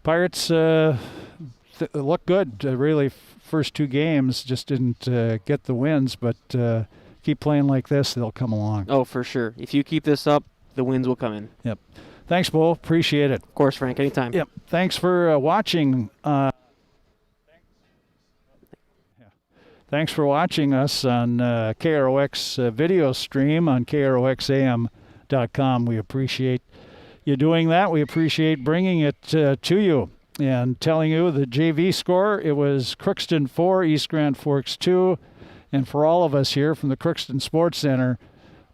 Speaker 9: Pirates look good. Really, first two games just didn't get the wins, but keep playing like this, they'll come along.
Speaker 10: Oh, for sure. If you keep this up, the wins will come in.
Speaker 9: Yep. Thanks, Bo. Appreciate it.
Speaker 10: Of course, Frank. Anytime.
Speaker 9: Yep. Thanks for watching. Thanks for watching us on KROX video stream on KROXAM.com. We appreciate you doing that. We appreciate bringing it to you and telling you the JV score. It was Crookston 4, East Grand Forks 2. And for all of us here from the Crookston Sports Center,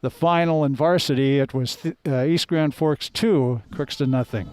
Speaker 9: the final in varsity, it was East Grand Forks 2, Crookston 0.